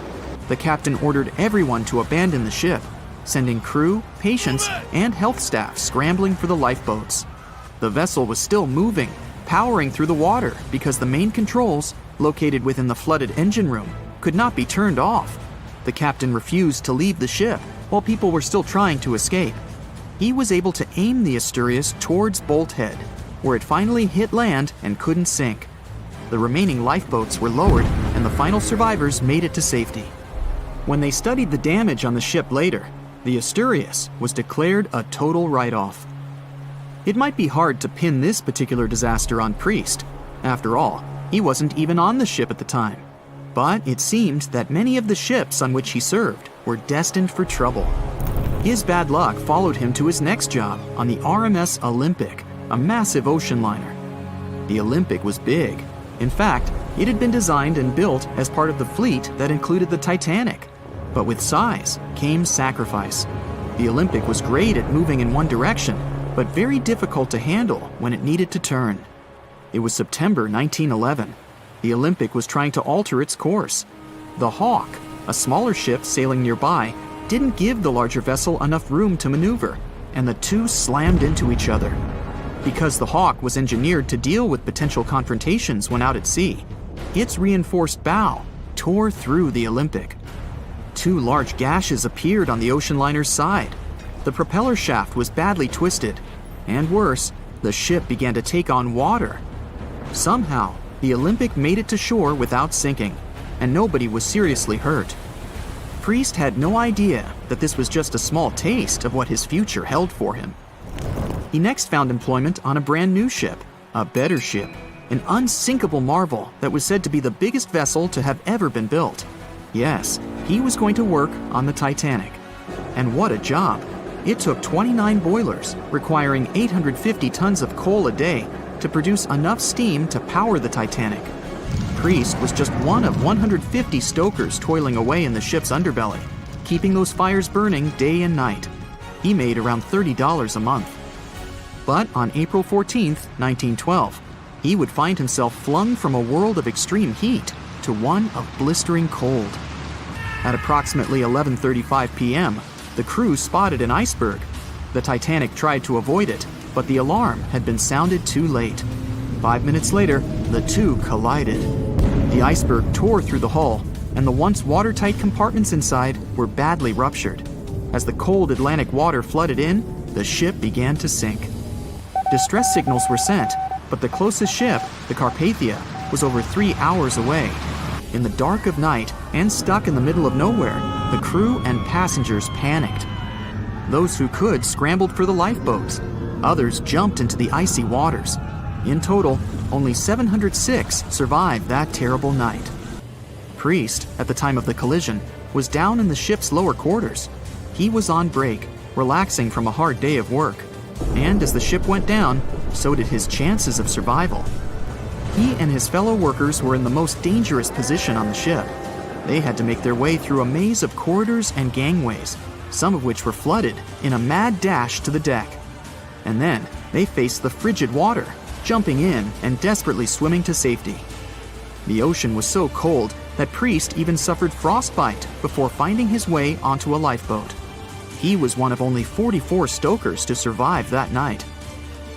The captain ordered everyone to abandon the ship, sending crew, patients, and health staff scrambling for the lifeboats. The vessel was still moving, powering through the water because the main controls, located within the flooded engine room, could not be turned off. The captain refused to leave the ship while people were still trying to escape. He was able to aim the Asturias towards Bolt Head, where it finally hit land and couldn't sink. The remaining lifeboats were lowered, and the final survivors made it to safety. When they studied the damage on the ship later, the Asturias was declared a total write-off. It might be hard to pin this particular disaster on Priest. After all, he wasn't even on the ship at the time. But it seemed that many of the ships on which he served were destined for trouble. His bad luck followed him to his next job on the RMS Olympic, a massive ocean liner. The Olympic was big. In fact, it had been designed and built as part of the fleet that included the Titanic. But with size came sacrifice. The Olympic was great at moving in one direction, but very difficult to handle when it needed to turn. It was September 1911. The Olympic was trying to alter its course. The Hawk, a smaller ship sailing nearby, didn't give the larger vessel enough room to maneuver, and the two slammed into each other. Because the Hawk was engineered to deal with potential confrontations when out at sea, its reinforced bow tore through the Olympic. Two large gashes appeared on the ocean liner's side. The propeller shaft was badly twisted, and worse, the ship began to take on water. Somehow, the Olympic made it to shore without sinking, and nobody was seriously hurt. Priest had no idea that this was just a small taste of what his future held for him. He next found employment on a brand new ship, a better ship, an unsinkable marvel that was said to be the biggest vessel to have ever been built. Yes, he was going to work on the Titanic. And what a job! It took 29 boilers, requiring 850 tons of coal a day to produce enough steam to power the Titanic. Priest was just one of 150 stokers toiling away in the ship's underbelly, keeping those fires burning day and night. He made around $30 a month. But on April 14, 1912, he would find himself flung from a world of extreme heat to one of blistering cold. At approximately 11:35 p.m., the crew spotted an iceberg. The Titanic tried to avoid it, but the alarm had been sounded too late. 5 minutes later, the two collided. The iceberg tore through the hull, and the once watertight compartments inside were badly ruptured. As the cold Atlantic water flooded in, the ship began to sink. Distress signals were sent, but the closest ship, the Carpathia, was over 3 hours away. In the dark of night and stuck in the middle of nowhere, the crew and passengers panicked. Those who could scrambled for the lifeboats. Others jumped into the icy waters. In total, only 706 survived that terrible night. Priest, at the time of the collision, was down in the ship's lower quarters. He was on break, relaxing from a hard day of work. And as the ship went down, so did his chances of survival. He and his fellow workers were in the most dangerous position on the ship. They had to make their way through a maze of corridors and gangways, some of which were flooded, in a mad dash to the deck. And then they faced the frigid water, jumping in and desperately swimming to safety. The ocean was so cold that Priest even suffered frostbite before finding his way onto a lifeboat. He was one of only 44 stokers to survive that night.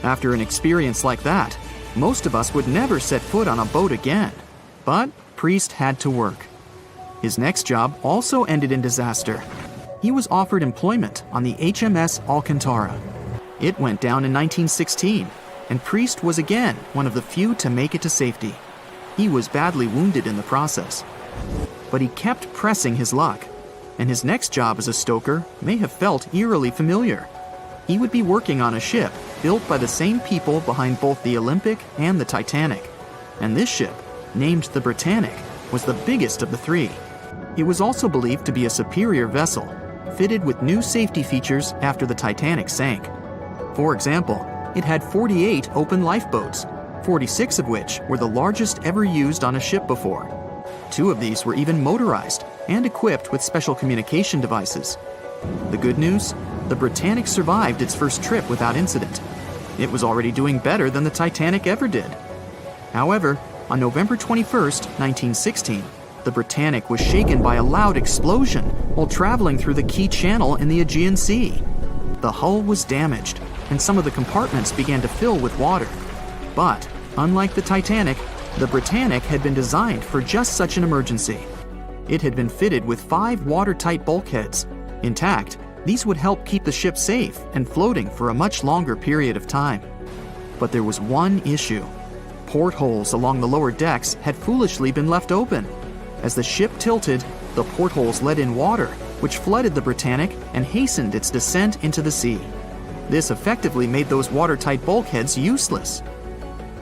After an experience like that, most of us would never set foot on a boat again. But Priest had to work. His next job also ended in disaster. He was offered employment on the HMS Alcantara. It went down in 1916, and Priest was again one of the few to make it to safety. He was badly wounded in the process. But he kept pressing his luck, and his next job as a stoker may have felt eerily familiar. He would be working on a ship built by the same people behind both the Olympic and the Titanic. And this ship, named the Britannic, was the biggest of the three. It was also believed to be a superior vessel, fitted with new safety features after the Titanic sank. For example, it had 48 open lifeboats, 46 of which were the largest ever used on a ship before. 2 of these were even motorized and equipped with special communication devices. The good news? The Britannic survived its first trip without incident. It was already doing better than the Titanic ever did. However, on November 21, 1916, the Britannic was shaken by a loud explosion while traveling through the key channel in the Aegean Sea. The hull was damaged, and some of the compartments began to fill with water. But, unlike the Titanic, the Britannic had been designed for just such an emergency. It had been fitted with 5 watertight bulkheads. Intact, these would help keep the ship safe and floating for a much longer period of time. But there was one issue. Portholes along the lower decks had foolishly been left open. As the ship tilted, the portholes let in water, which flooded the Britannic and hastened its descent into the sea. This effectively made those watertight bulkheads useless.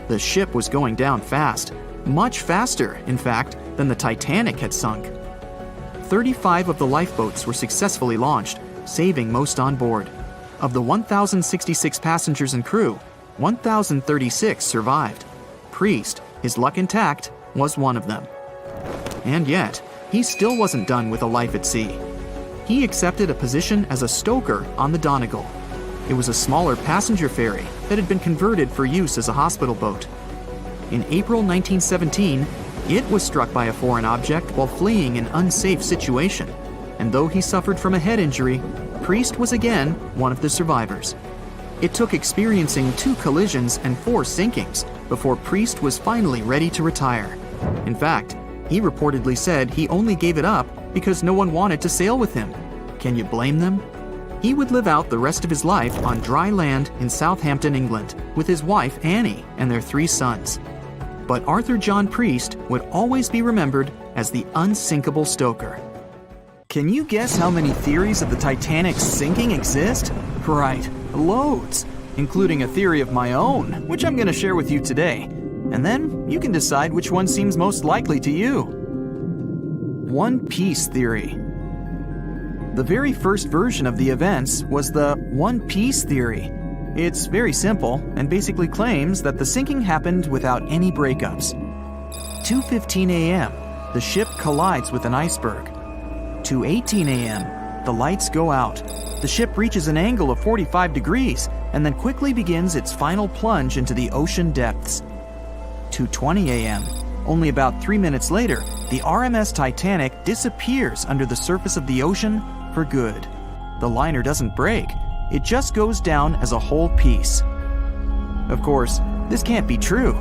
The ship was going down fast, much faster, in fact, than the Titanic had sunk. 35 of the lifeboats were successfully launched, saving most on board. Of the 1,066 passengers and crew, 1,036 survived. Priest, his luck intact, was one of them. And yet, he still wasn't done with a life at sea. He accepted a position as a stoker on the Donegal. It was a smaller passenger ferry that had been converted for use as a hospital boat. In April 1917, it was struck by a foreign object while fleeing an unsafe situation, and though he suffered from a head injury, Priest was again one of the survivors. It took experiencing 2 collisions and 4 sinkings before Priest was finally ready to retire. In fact, he reportedly said he only gave it up because no one wanted to sail with him. Can you blame them? He would live out the rest of his life on dry land in Southampton, England, with his wife Annie and their 3 sons. But Arthur John Priest would always be remembered as the unsinkable stoker. Can you guess how many theories of the Titanic's sinking exist? Right, loads, including a theory of my own, which I'm going to share with you today. And then you can decide which one seems most likely to you. One piece theory. The very first version of the events was the one piece theory. It's very simple and basically claims that the sinking happened without any breakups. 2:15 a.m., the ship collides with an iceberg. 2:18 a.m., the lights go out. The ship reaches an angle of 45 degrees and then quickly begins its final plunge into the ocean depths. 2:20 a.m., only about 3 minutes later, the RMS Titanic disappears under the surface of the ocean for good. The liner doesn't break, it just goes down as a whole piece. Of course, this can't be true.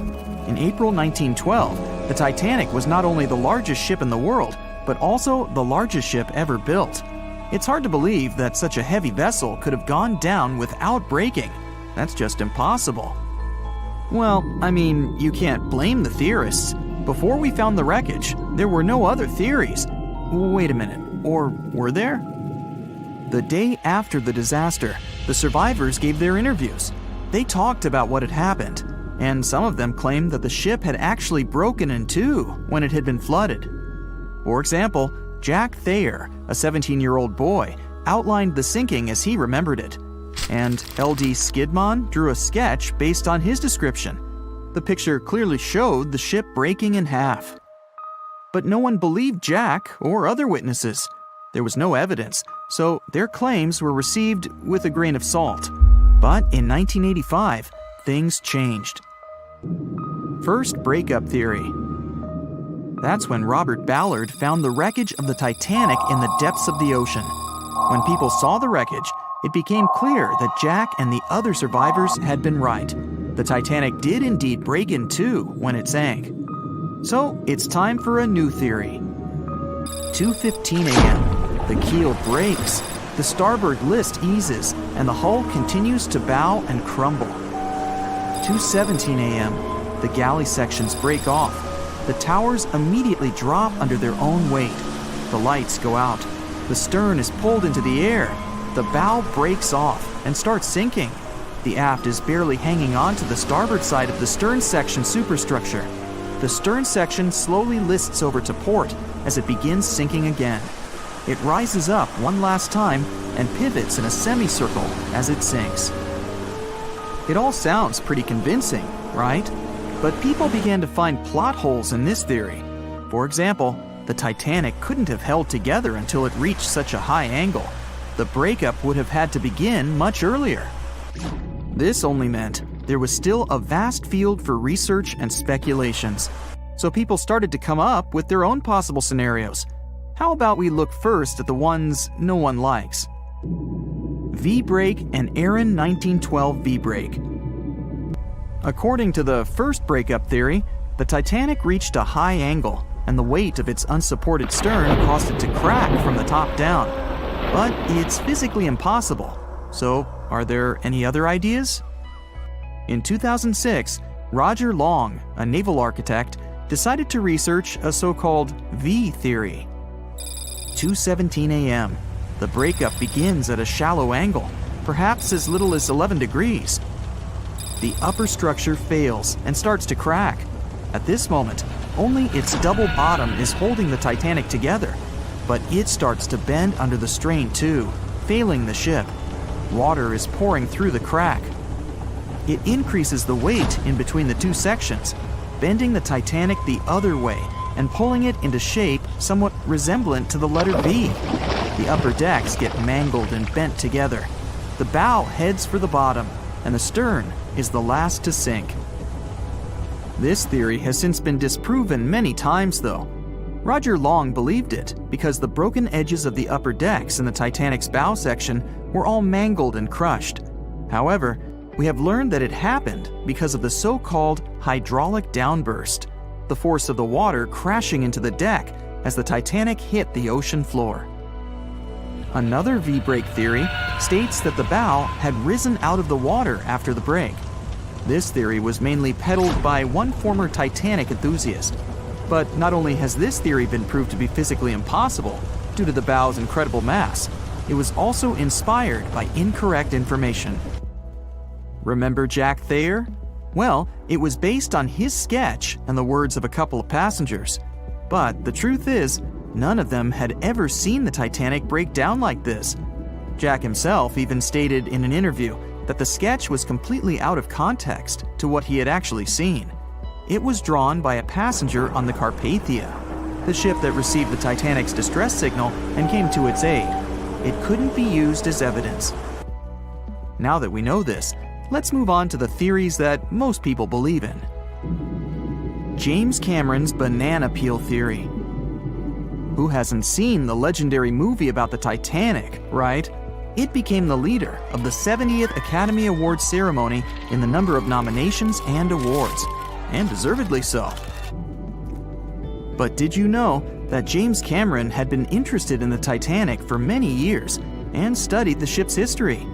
In April 1912, the Titanic was not only the largest ship in the world, but also the largest ship ever built. It's hard to believe that such a heavy vessel could have gone down without breaking. That's just impossible. Well, I mean, you can't blame the theorists. Before we found the wreckage, there were no other theories. Wait a minute, or were there? The day after the disaster, the survivors gave their interviews. They talked about what had happened, and some of them claimed that the ship had actually broken in 2 when it had been flooded. For example, Jack Thayer, a 17-year-old boy, outlined the sinking as he remembered it, and L.D. Skidmon drew a sketch based on his description. The picture clearly showed the ship breaking in half. But no one believed Jack or other witnesses. There was no evidence, so their claims were received with a grain of salt. But in 1985, things changed. First, breakup theory. That's when Robert Ballard found the wreckage of the Titanic in the depths of the ocean. When people saw the wreckage, it became clear that Jack and the other survivors had been right. The Titanic did indeed break in 2 when it sank. So it's time for a new theory. 2:15 a.m. The keel breaks, the starboard list eases, and the hull continues to bow and crumble. 2:17 a.m. The galley sections break off. The towers immediately drop under their own weight. The lights go out. The stern is pulled into the air. The bow breaks off and starts sinking. The aft is barely hanging on to the starboard side of the stern section superstructure. The stern section slowly lists over to port as it begins sinking again. It rises up one last time and pivots in a semicircle as it sinks. It all sounds pretty convincing, right? But people began to find plot holes in this theory. For example, the Titanic couldn't have held together until it reached such a high angle. The breakup would have had to begin much earlier. This only meant there was still a vast field for research and speculations. So people started to come up with their own possible scenarios. How about we look first at the ones no one likes? V-brake and Aaron 1912 V-brake. According to the first breakup theory, the Titanic reached a high angle, and the weight of its unsupported stern caused it to crack from the top down. But it's physically impossible. So, are there any other ideas? In 2006, Roger Long, a naval architect, decided to research a so-called V theory. 2:17 a.m. The breakup begins at a shallow angle, perhaps as little as 11 degrees. The upper structure fails and starts to crack. At this moment, only its double bottom is holding the Titanic together, but it starts to bend under the strain too, failing the ship. Water is pouring through the crack. It increases the weight in between the two sections, bending the Titanic the other way and pulling it into shape somewhat resemblant to the letter V. The upper decks get mangled and bent together. The bow heads for the bottom, and the stern is the last to sink. This theory has since been disproven many times, though. Roger Long believed it because the broken edges of the upper decks in the Titanic's bow section were all mangled and crushed. However, we have learned that it happened because of the so-called hydraulic downburst, the force of the water crashing into the deck as the Titanic hit the ocean floor. Another V-break theory states that the bow had risen out of the water after the break. This theory was mainly peddled by one former Titanic enthusiast. But not only has this theory been proved to be physically impossible due to the bow's incredible mass, it was also inspired by incorrect information. Remember Jack Thayer? Well, it was based on his sketch and the words of a couple of passengers. But the truth is, none of them had ever seen the Titanic break down like this. Jack himself even stated in an interview that the sketch was completely out of context to what he had actually seen. It was drawn by a passenger on the Carpathia, the ship that received the Titanic's distress signal and came to its aid. It couldn't be used as evidence. Now that we know this, let's move on to the theories that most people believe in. James Cameron's banana peel theory. Who hasn't seen the legendary movie about the Titanic, right? It became the leader of the 70th Academy Awards ceremony in the number of nominations and awards, and deservedly so. But did you know that James Cameron had been interested in the Titanic for many years and studied the ship's history?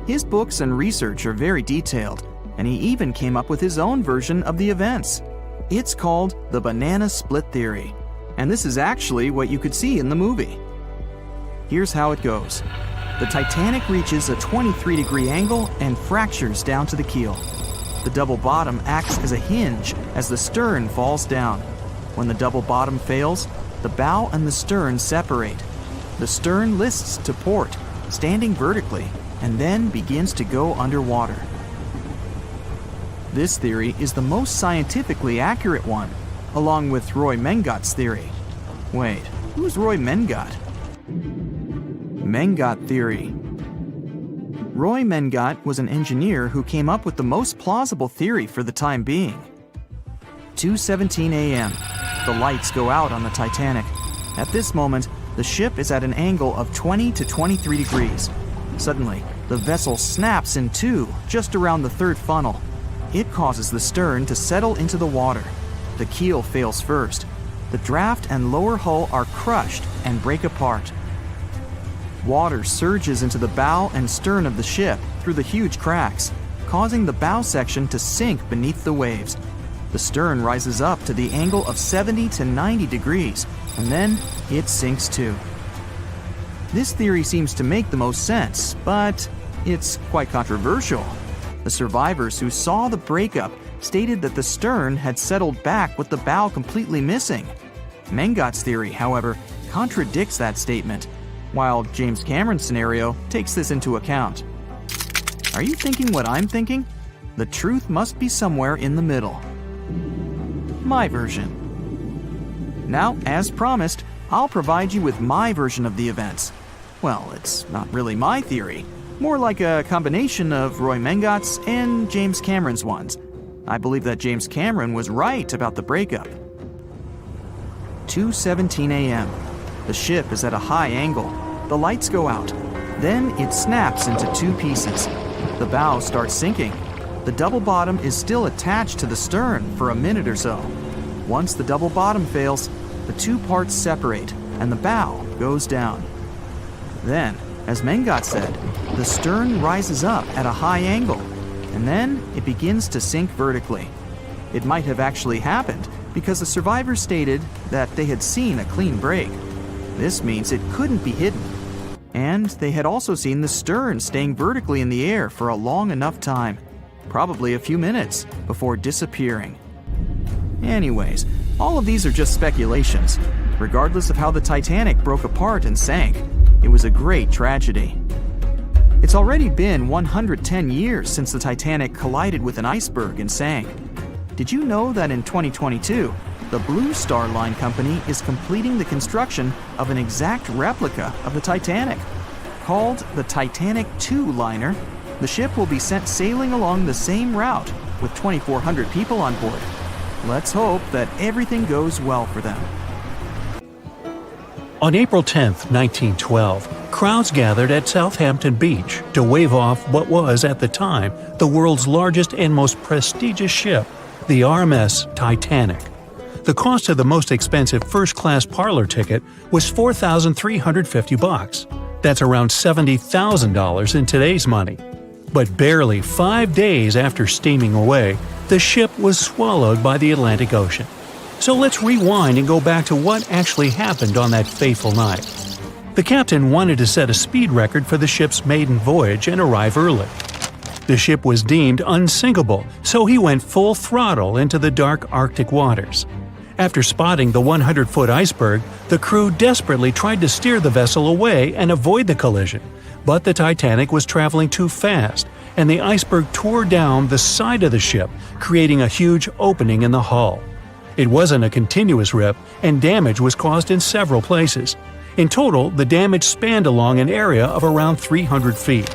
His books and research are very detailed, and he even came up with his own version of the events. It's called the banana split theory, and this is actually what you could see in the movie. Here's how it goes. The Titanic reaches a 23-degree angle and fractures down to the keel. The double bottom acts as a hinge as the stern falls down. When the double bottom fails, the bow and the stern separate. The stern lists to port, standing vertically, and then begins to go underwater. This theory is the most scientifically accurate one, along with Roy Mengat's theory. Wait, who's Roy Mengat? Mengat theory. Roy Mengat was an engineer who came up with the most plausible theory for the time being. 2:17 a.m. The lights go out on the Titanic. At this moment, the ship is at an angle of 20 to 23 degrees. Suddenly, the vessel snaps in two just around the third funnel. It causes the stern to settle into the water. The keel fails first. The draft and lower hull are crushed and break apart. Water surges into the bow and stern of the ship through the huge cracks, causing the bow section to sink beneath the waves. The stern rises up to the angle of 70 to 90 degrees, and then it sinks too. This theory seems to make the most sense, but it's quite controversial. The survivors who saw the breakup stated that the stern had settled back with the bow completely missing. Mengat's theory, however, contradicts that statement, while James Cameron's scenario takes this into account. Are you thinking what I'm thinking? The truth must be somewhere in the middle. My version. Now, as promised, I'll provide you with my version of the events. Well, it's not really my theory, more like a combination of Roy Mengat's and James Cameron's ones. I believe that James Cameron was right about the breakup. 2:17 a.m. The ship is at a high angle. The lights go out. Then it snaps into two pieces. The bow starts sinking. The double bottom is still attached to the stern for a minute or so. Once the double bottom fails, the two parts separate and the bow goes down. Then, as Mengat said, the stern rises up at a high angle, and then it begins to sink vertically. It might have actually happened because the survivors stated that they had seen a clean break. This means it couldn't be hidden. And they had also seen the stern staying vertically in the air for a long enough time, probably a few minutes, before disappearing. Anyways, all of these are just speculations. Regardless of how the Titanic broke apart and sank, it was a great tragedy. It's already been 110 years since the Titanic collided with an iceberg and sank. Did you know that in 2022, the Blue Star Line Company is completing the construction of an exact replica of the Titanic? Called the Titanic II liner, the ship will be sent sailing along the same route with 2,400 people on board. Let's hope that everything goes well for them. On April 10, 1912, crowds gathered at Southampton Beach to wave off what was, at the time, the world's largest and most prestigious ship, the RMS Titanic. The cost of the most expensive first-class parlor ticket was $4,350. That's around $70,000 in today's money. But barely 5 days after steaming away, the ship was swallowed by the Atlantic Ocean. So let's rewind and go back to what actually happened on that fateful night. The captain wanted to set a speed record for the ship's maiden voyage and arrive early. The ship was deemed unsinkable, so he went full throttle into the dark Arctic waters. After spotting the 100-foot iceberg, the crew desperately tried to steer the vessel away and avoid the collision, but the Titanic was traveling too fast, and the iceberg tore down the side of the ship, creating a huge opening in the hull. It wasn't a continuous rip, and damage was caused in several places. In total, the damage spanned along an area of around 300 feet.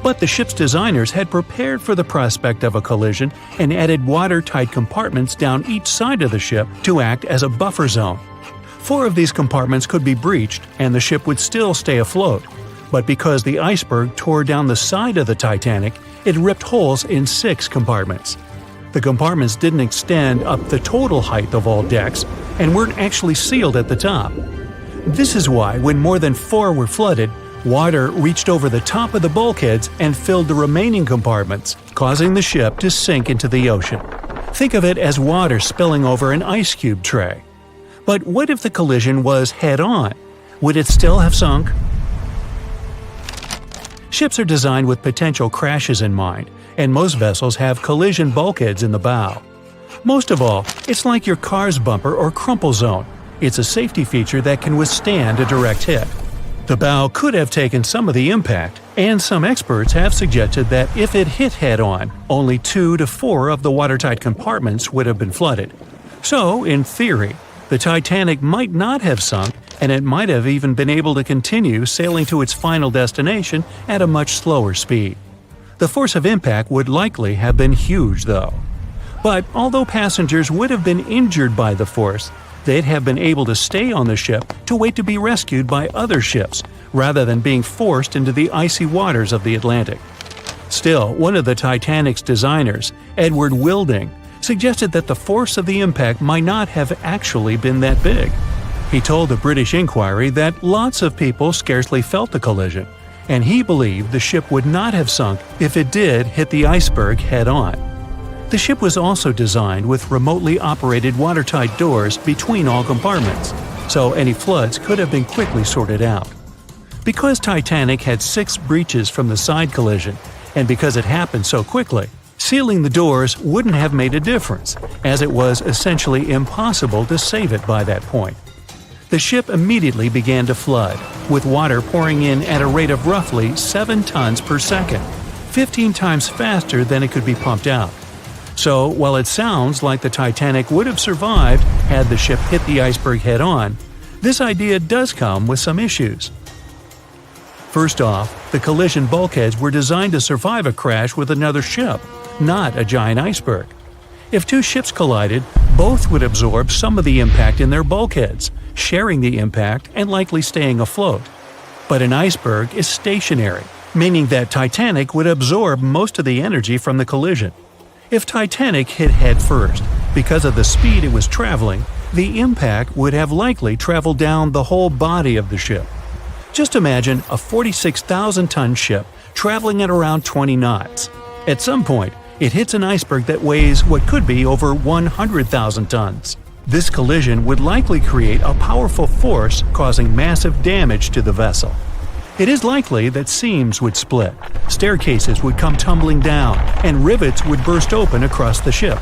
But the ship's designers had prepared for the prospect of a collision and added watertight compartments down each side of the ship to act as a buffer zone. 4 of these compartments could be breached and the ship would still stay afloat. But because the iceberg tore down the side of the Titanic, it ripped holes in 6 compartments. The compartments didn't extend up the total height of all decks and weren't actually sealed at the top. This is why, when more than 4 were flooded, water reached over the top of the bulkheads and filled the remaining compartments, causing the ship to sink into the ocean. Think of it as water spilling over an ice cube tray. But what if the collision was head-on? Would it still have sunk? Ships are designed with potential crashes in mind, and most vessels have collision bulkheads in the bow. Most of all, it's like your car's bumper or crumple zone. It's a safety feature that can withstand a direct hit. The bow could have taken some of the impact, and some experts have suggested that if it hit head-on, only 2 to 4 of the watertight compartments would have been flooded. So, in theory, the Titanic might not have sunk, and it might have even been able to continue sailing to its final destination at a much slower speed. The force of impact would likely have been huge, though. But although passengers would have been injured by the force, they'd have been able to stay on the ship to wait to be rescued by other ships, rather than being forced into the icy waters of the Atlantic. Still, one of the Titanic's designers, Edward Wilding, suggested that the force of the impact might not have actually been that big. He told the British Inquiry that lots of people scarcely felt the collision, and he believed the ship would not have sunk if it did hit the iceberg head-on. The ship was also designed with remotely operated watertight doors between all compartments, so any floods could have been quickly sorted out. Because Titanic had 6 breaches from the side collision, and because it happened so quickly, sealing the doors wouldn't have made a difference, as it was essentially impossible to save it by that point. The ship immediately began to flood, with water pouring in at a rate of roughly 7 tons per second, 15 times faster than it could be pumped out. So, while it sounds like the Titanic would have survived had the ship hit the iceberg head-on, this idea does come with some issues. First off, the collision bulkheads were designed to survive a crash with another ship, not a giant iceberg. If 2 ships collided, both would absorb some of the impact in their bulkheads, sharing the impact and likely staying afloat. But an iceberg is stationary, meaning that Titanic would absorb most of the energy from the collision. If Titanic hit head first, because of the speed it was traveling, the impact would have likely traveled down the whole body of the ship. Just imagine a 46,000-ton ship traveling at around 20 knots. At some point, it hits an iceberg that weighs what could be over 100,000 tons. This collision would likely create a powerful force causing massive damage to the vessel. It is likely that seams would split, staircases would come tumbling down, and rivets would burst open across the ship.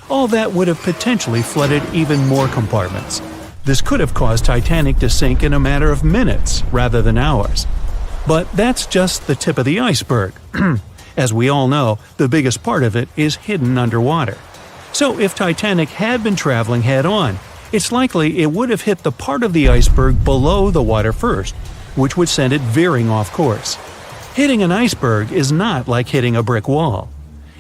All that would have potentially flooded even more compartments. This could have caused Titanic to sink in a matter of minutes rather than hours. But that's just the tip of the iceberg. As we all know, the biggest part of it is hidden underwater. So if Titanic had been traveling head-on, it's likely it would have hit the part of the iceberg below the water first, which would send it veering off course. Hitting an iceberg is not like hitting a brick wall.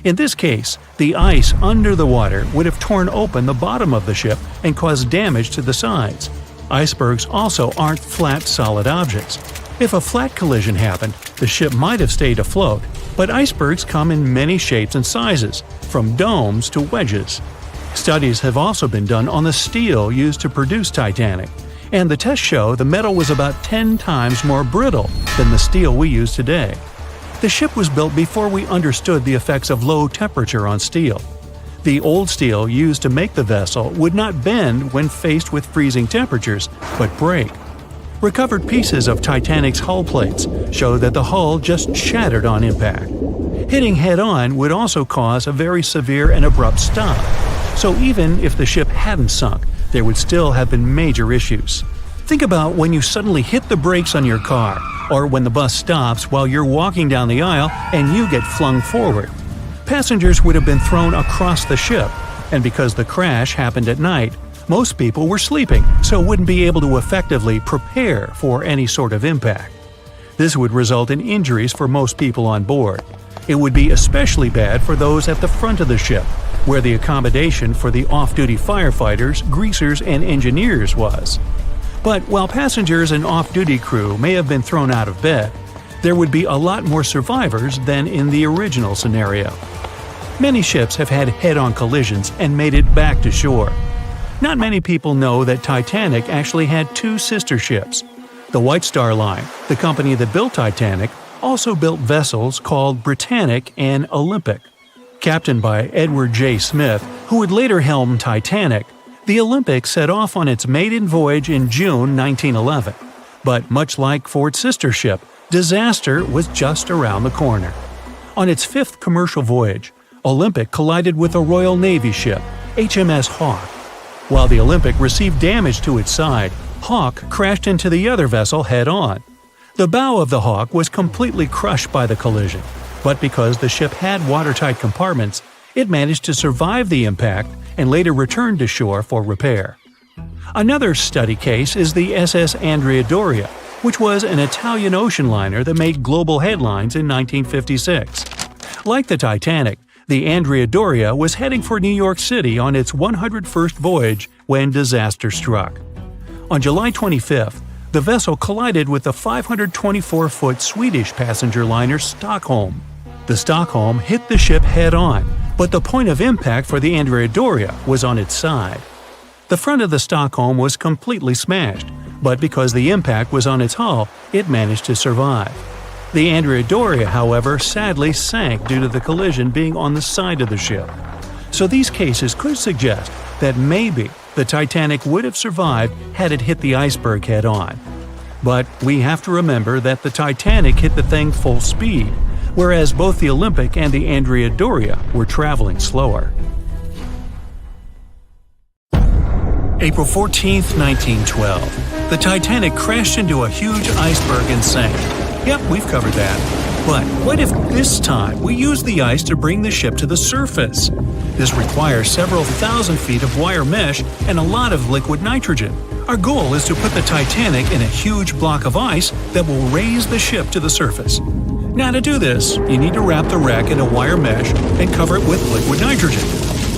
In this case, the ice under the water would have torn open the bottom of the ship and caused damage to the sides. Icebergs also aren't flat, solid objects. If a flat collision happened, the ship might have stayed afloat, but icebergs come in many shapes and sizes, from domes to wedges. Studies have also been done on the steel used to produce Titanic, and the tests show the metal was about 10 times more brittle than the steel we use today. The ship was built before we understood the effects of low temperature on steel. The old steel used to make the vessel would not bend when faced with freezing temperatures, but break. Recovered pieces of Titanic's hull plates show that the hull just shattered on impact. Hitting head-on would also cause a very severe and abrupt stop, so even if the ship hadn't sunk, there would still have been major issues. Think about when you suddenly hit the brakes on your car, or when the bus stops while you're walking down the aisle and you get flung forward. Passengers would have been thrown across the ship, and because the crash happened at night, most people were sleeping, so wouldn't be able to effectively prepare for any sort of impact. This would result in injuries for most people on board. It would be especially bad for those at the front of the ship, where the accommodation for the off-duty firefighters, greasers, and engineers was. But while passengers and off-duty crew may have been thrown out of bed, there would be a lot more survivors than in the original scenario. Many ships have had head-on collisions and made it back to shore. Not many people know that Titanic actually had two sister ships. The White Star Line, the company that built Titanic, also built vessels called Britannic and Olympic. Captained by Edward J. Smith, who would later helm Titanic, the Olympic set off on its maiden voyage in June 1911. But much like Ford's sister ship, disaster was just around the corner. On its fifth commercial voyage, Olympic collided with a Royal Navy ship, HMS Hawke. While the Olympic received damage to its side, Hawke crashed into the other vessel head-on. The bow of the Hawke was completely crushed by the collision, but because the ship had watertight compartments, it managed to survive the impact and later returned to shore for repair. Another study case is the SS Andrea Doria, which was an Italian ocean liner that made global headlines in 1956. Like the Titanic, the Andrea Doria was heading for New York City on its 101st voyage when disaster struck. On July 25th, the vessel collided with the 524-foot Swedish passenger liner Stockholm. The Stockholm hit the ship head-on, but the point of impact for the Andrea Doria was on its side. The front of the Stockholm was completely smashed, but because the impact was on its hull, it managed to survive. The Andrea Doria, however, sadly sank due to the collision being on the side of the ship. So these cases could suggest that maybe the Titanic would have survived had it hit the iceberg head-on. But we have to remember that the Titanic hit the thing full speed, whereas both the Olympic and the Andrea Doria were traveling slower. April 14, 1912. The Titanic crashed into a huge iceberg and sank. Yep, we've covered that. But what if this time we use the ice to bring the ship to the surface? This requires several thousand feet of wire mesh and a lot of liquid nitrogen. Our goal is to put the Titanic in a huge block of ice that will raise the ship to the surface. Now to do this, you need to wrap the wreck in a wire mesh and cover it with liquid nitrogen.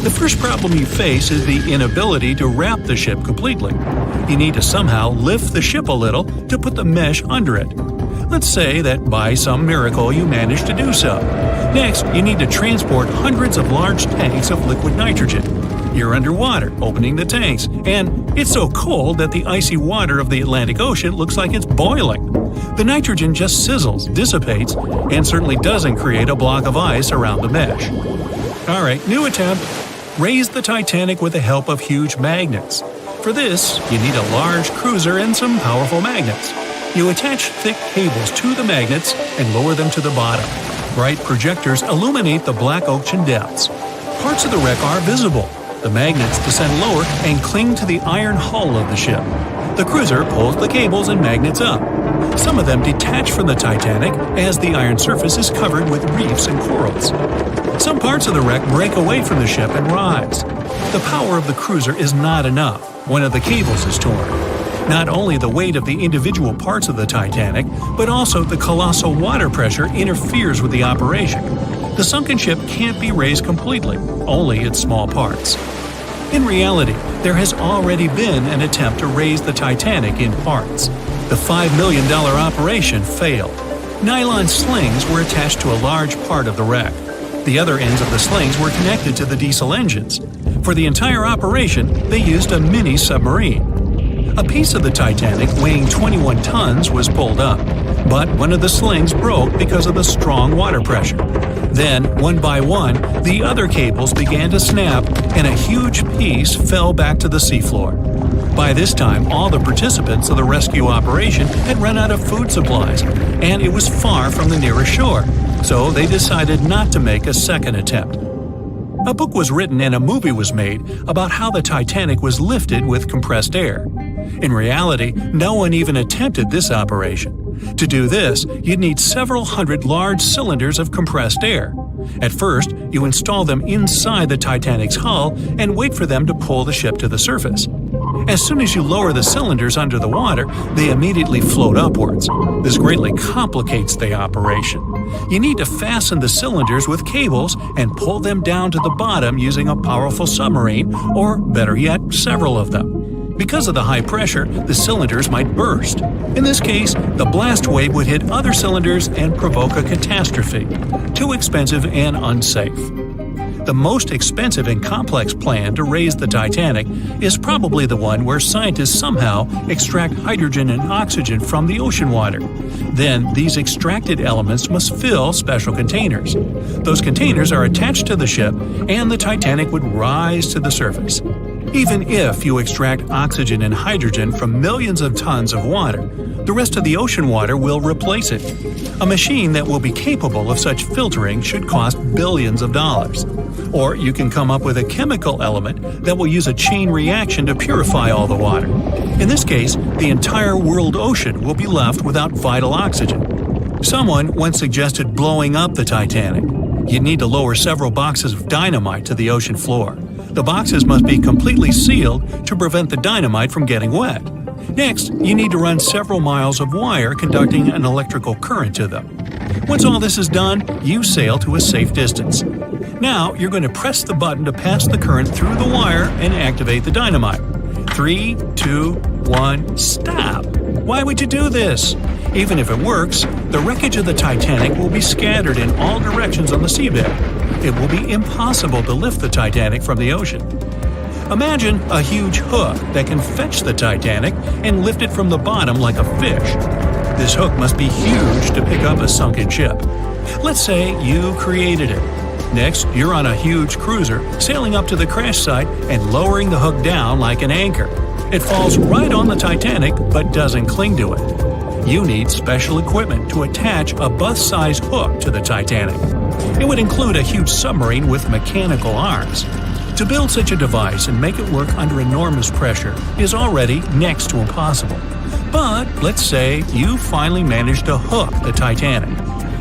The first problem you face is the inability to wrap the ship completely. You need to somehow lift the ship a little to put the mesh under it. Let's say that by some miracle you manage to do so. Next, you need to transport hundreds of large tanks of liquid nitrogen. You're underwater, opening the tanks, and it's so cold that the icy water of the Atlantic Ocean looks like it's boiling. The nitrogen just sizzles, dissipates, and certainly doesn't create a block of ice around the mesh. Alright, new attempt. Raise the Titanic with the help of huge magnets. For this, you need a large cruiser and some powerful magnets. You attach thick cables to the magnets and lower them to the bottom. Bright projectors illuminate the black ocean depths. Parts of the wreck are visible. The magnets descend lower and cling to the iron hull of the ship. The cruiser pulls the cables and magnets up. Some of them detach from the Titanic as the iron surface is covered with reefs and corals. Some parts of the wreck break away from the ship and rise. The power of the cruiser is not enough. One of the cables is torn. Not only the weight of the individual parts of the Titanic, but also the colossal water pressure interferes with the operation. The sunken ship can't be raised completely, only its small parts. In reality, there has already been an attempt to raise the Titanic in parts. The $5 million operation failed. Nylon slings were attached to a large part of the wreck. The other ends of the slings were connected to the diesel engines. For the entire operation, they used a mini submarine. A piece of the Titanic weighing 21 tons was pulled up, but one of the slings broke because of the strong water pressure. Then, one by one, the other cables began to snap, and a huge piece fell back to the seafloor. By this time, all the participants of the rescue operation had run out of food supplies, and it was far from the nearest shore, so they decided not to make a second attempt. A book was written and a movie was made about how the Titanic was lifted with compressed air. In reality, no one even attempted this operation. To do this, you'd need several hundred large cylinders of compressed air. At first, you install them inside the Titanic's hull and wait for them to pull the ship to the surface. As soon as you lower the cylinders under the water, they immediately float upwards. This greatly complicates the operation. You need to fasten the cylinders with cables and pull them down to the bottom using a powerful submarine, or better yet, several of them. Because of the high pressure, the cylinders might burst. In this case, the blast wave would hit other cylinders and provoke a catastrophe. Too expensive and unsafe. The most expensive and complex plan to raise the Titanic is probably the one where scientists somehow extract hydrogen and oxygen from the ocean water. Then, these extracted elements must fill special containers. Those containers are attached to the ship, and the Titanic would rise to the surface. Even if you extract oxygen and hydrogen from millions of tons of water, the rest of the ocean water will replace it. A machine that will be capable of such filtering should cost billions of dollars. Or you can come up with a chemical element that will use a chain reaction to purify all the water. In this case, the entire world ocean will be left without vital oxygen. Someone once suggested blowing up the Titanic. You'd need to lower several boxes of dynamite to the ocean floor. The boxes must be completely sealed to prevent the dynamite from getting wet. Next, you need to run several miles of wire conducting an electrical current to them. Once all this is done, you sail to a safe distance. Now, you're going to press the button to pass the current through the wire and activate the dynamite. 3, 2, 1, stop! Why would you do this? Even if it works, the wreckage of the Titanic will be scattered in all directions on the seabed. It will be impossible to lift the Titanic from the ocean. Imagine a huge hook that can fetch the Titanic and lift it from the bottom like a fish. This hook must be huge to pick up a sunken ship. Let's say you created it. Next, you're on a huge cruiser, sailing up to the crash site and lowering the hook down like an anchor. It falls right on the Titanic but doesn't cling to it. You need special equipment to attach a bus-sized hook to the Titanic. It would include a huge submarine with mechanical arms. To build such a device and make it work under enormous pressure is already next to impossible. But let's say you finally managed to hook the Titanic.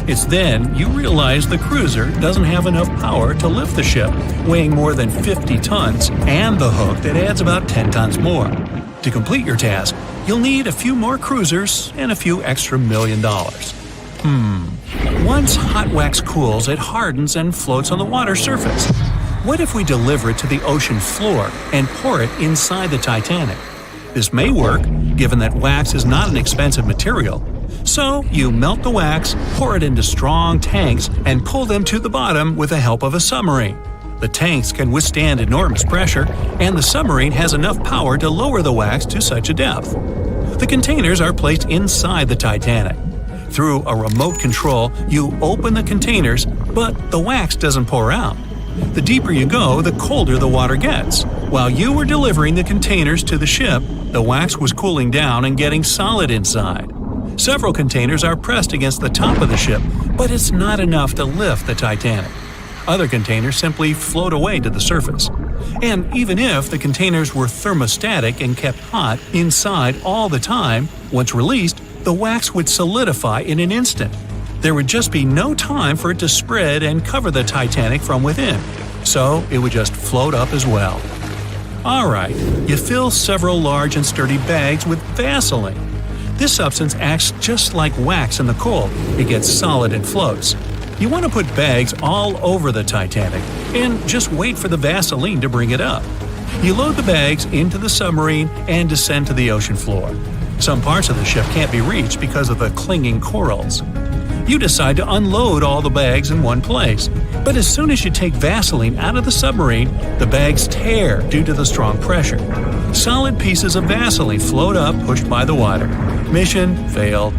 It's then you realize the cruiser doesn't have enough power to lift the ship, weighing more than 50 tons, and the hook that adds about 10 tons more. To complete your task, you'll need a few more cruisers and a few extra $1 million. Once hot wax cools, it hardens and floats on the water surface. What if we deliver it to the ocean floor and pour it inside the Titanic? This may work, given that wax is not an expensive material. So, you melt the wax, pour it into strong tanks, and pull them to the bottom with the help of a submarine. The tanks can withstand enormous pressure, and the submarine has enough power to lower the wax to such a depth. The containers are placed inside the Titanic. Through a remote control, you open the containers, but the wax doesn't pour out. The deeper you go, the colder the water gets. While you were delivering the containers to the ship, the wax was cooling down and getting solid inside. Several containers are pressed against the top of the ship, but it's not enough to lift the Titanic. Other containers simply float away to the surface. And even if the containers were thermostatic and kept hot inside all the time, once released, the wax would solidify in an instant. There would just be no time for it to spread and cover the Titanic from within, so it would just float up as well. Alright, you fill several large and sturdy bags with Vaseline. This substance acts just like wax in the cold. It gets solid and floats. You want to put bags all over the Titanic and just wait for the Vaseline to bring it up. You load the bags into the submarine and descend to the ocean floor. Some parts of the ship can't be reached because of the clinging corals. You decide to unload all the bags in one place, but as soon as you take Vaseline out of the submarine, the bags tear due to the strong pressure. Solid pieces of Vaseline float up, pushed by the water. Mission failed.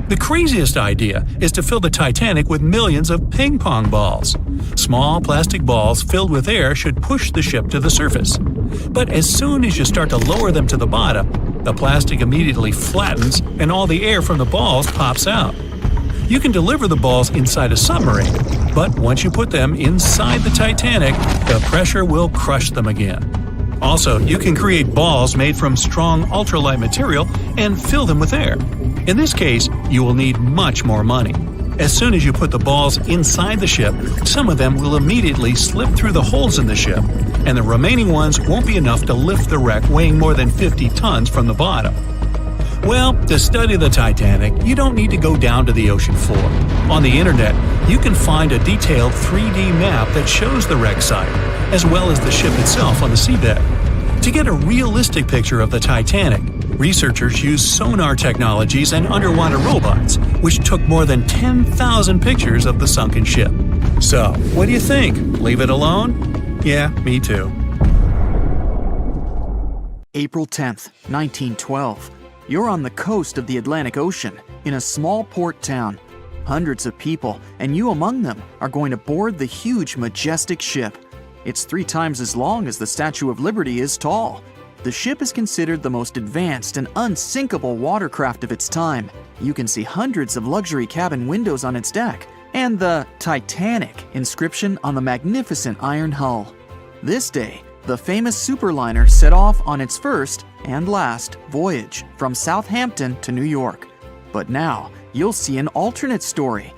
The craziest idea is to fill the Titanic with millions of ping pong balls. Small plastic balls filled with air should push the ship to the surface. But as soon as you start to lower them to the bottom, the plastic immediately flattens and all the air from the balls pops out. You can deliver the balls inside a submarine, but once you put them inside the Titanic, the pressure will crush them again. Also, you can create balls made from strong ultralight material and fill them with air. In this case, you will need much more money. As soon as you put the balls inside the ship, some of them will immediately slip through the holes in the ship, and the remaining ones won't be enough to lift the wreck weighing more than 50 tons from the bottom. Well, to study the Titanic, you don't need to go down to the ocean floor. On the internet, you can find a detailed 3D map that shows the wreck site, as well as the ship itself on the seabed. To get a realistic picture of the Titanic, researchers used sonar technologies and underwater robots, which took more than 10,000 pictures of the sunken ship. So, what do you think? Leave it alone? Yeah, me too. April 10th, 1912. You're on the coast of the Atlantic Ocean, in a small port town. Hundreds of people, and you among them, are going to board the huge, majestic ship. It's 3 times as long as the Statue of Liberty is tall. The ship is considered the most advanced and unsinkable watercraft of its time. You can see hundreds of luxury cabin windows on its deck, and the Titanic inscription on the magnificent iron hull. This day, the famous superliner set off on its first and last voyage from Southampton to New York. But now, you'll see an alternate story.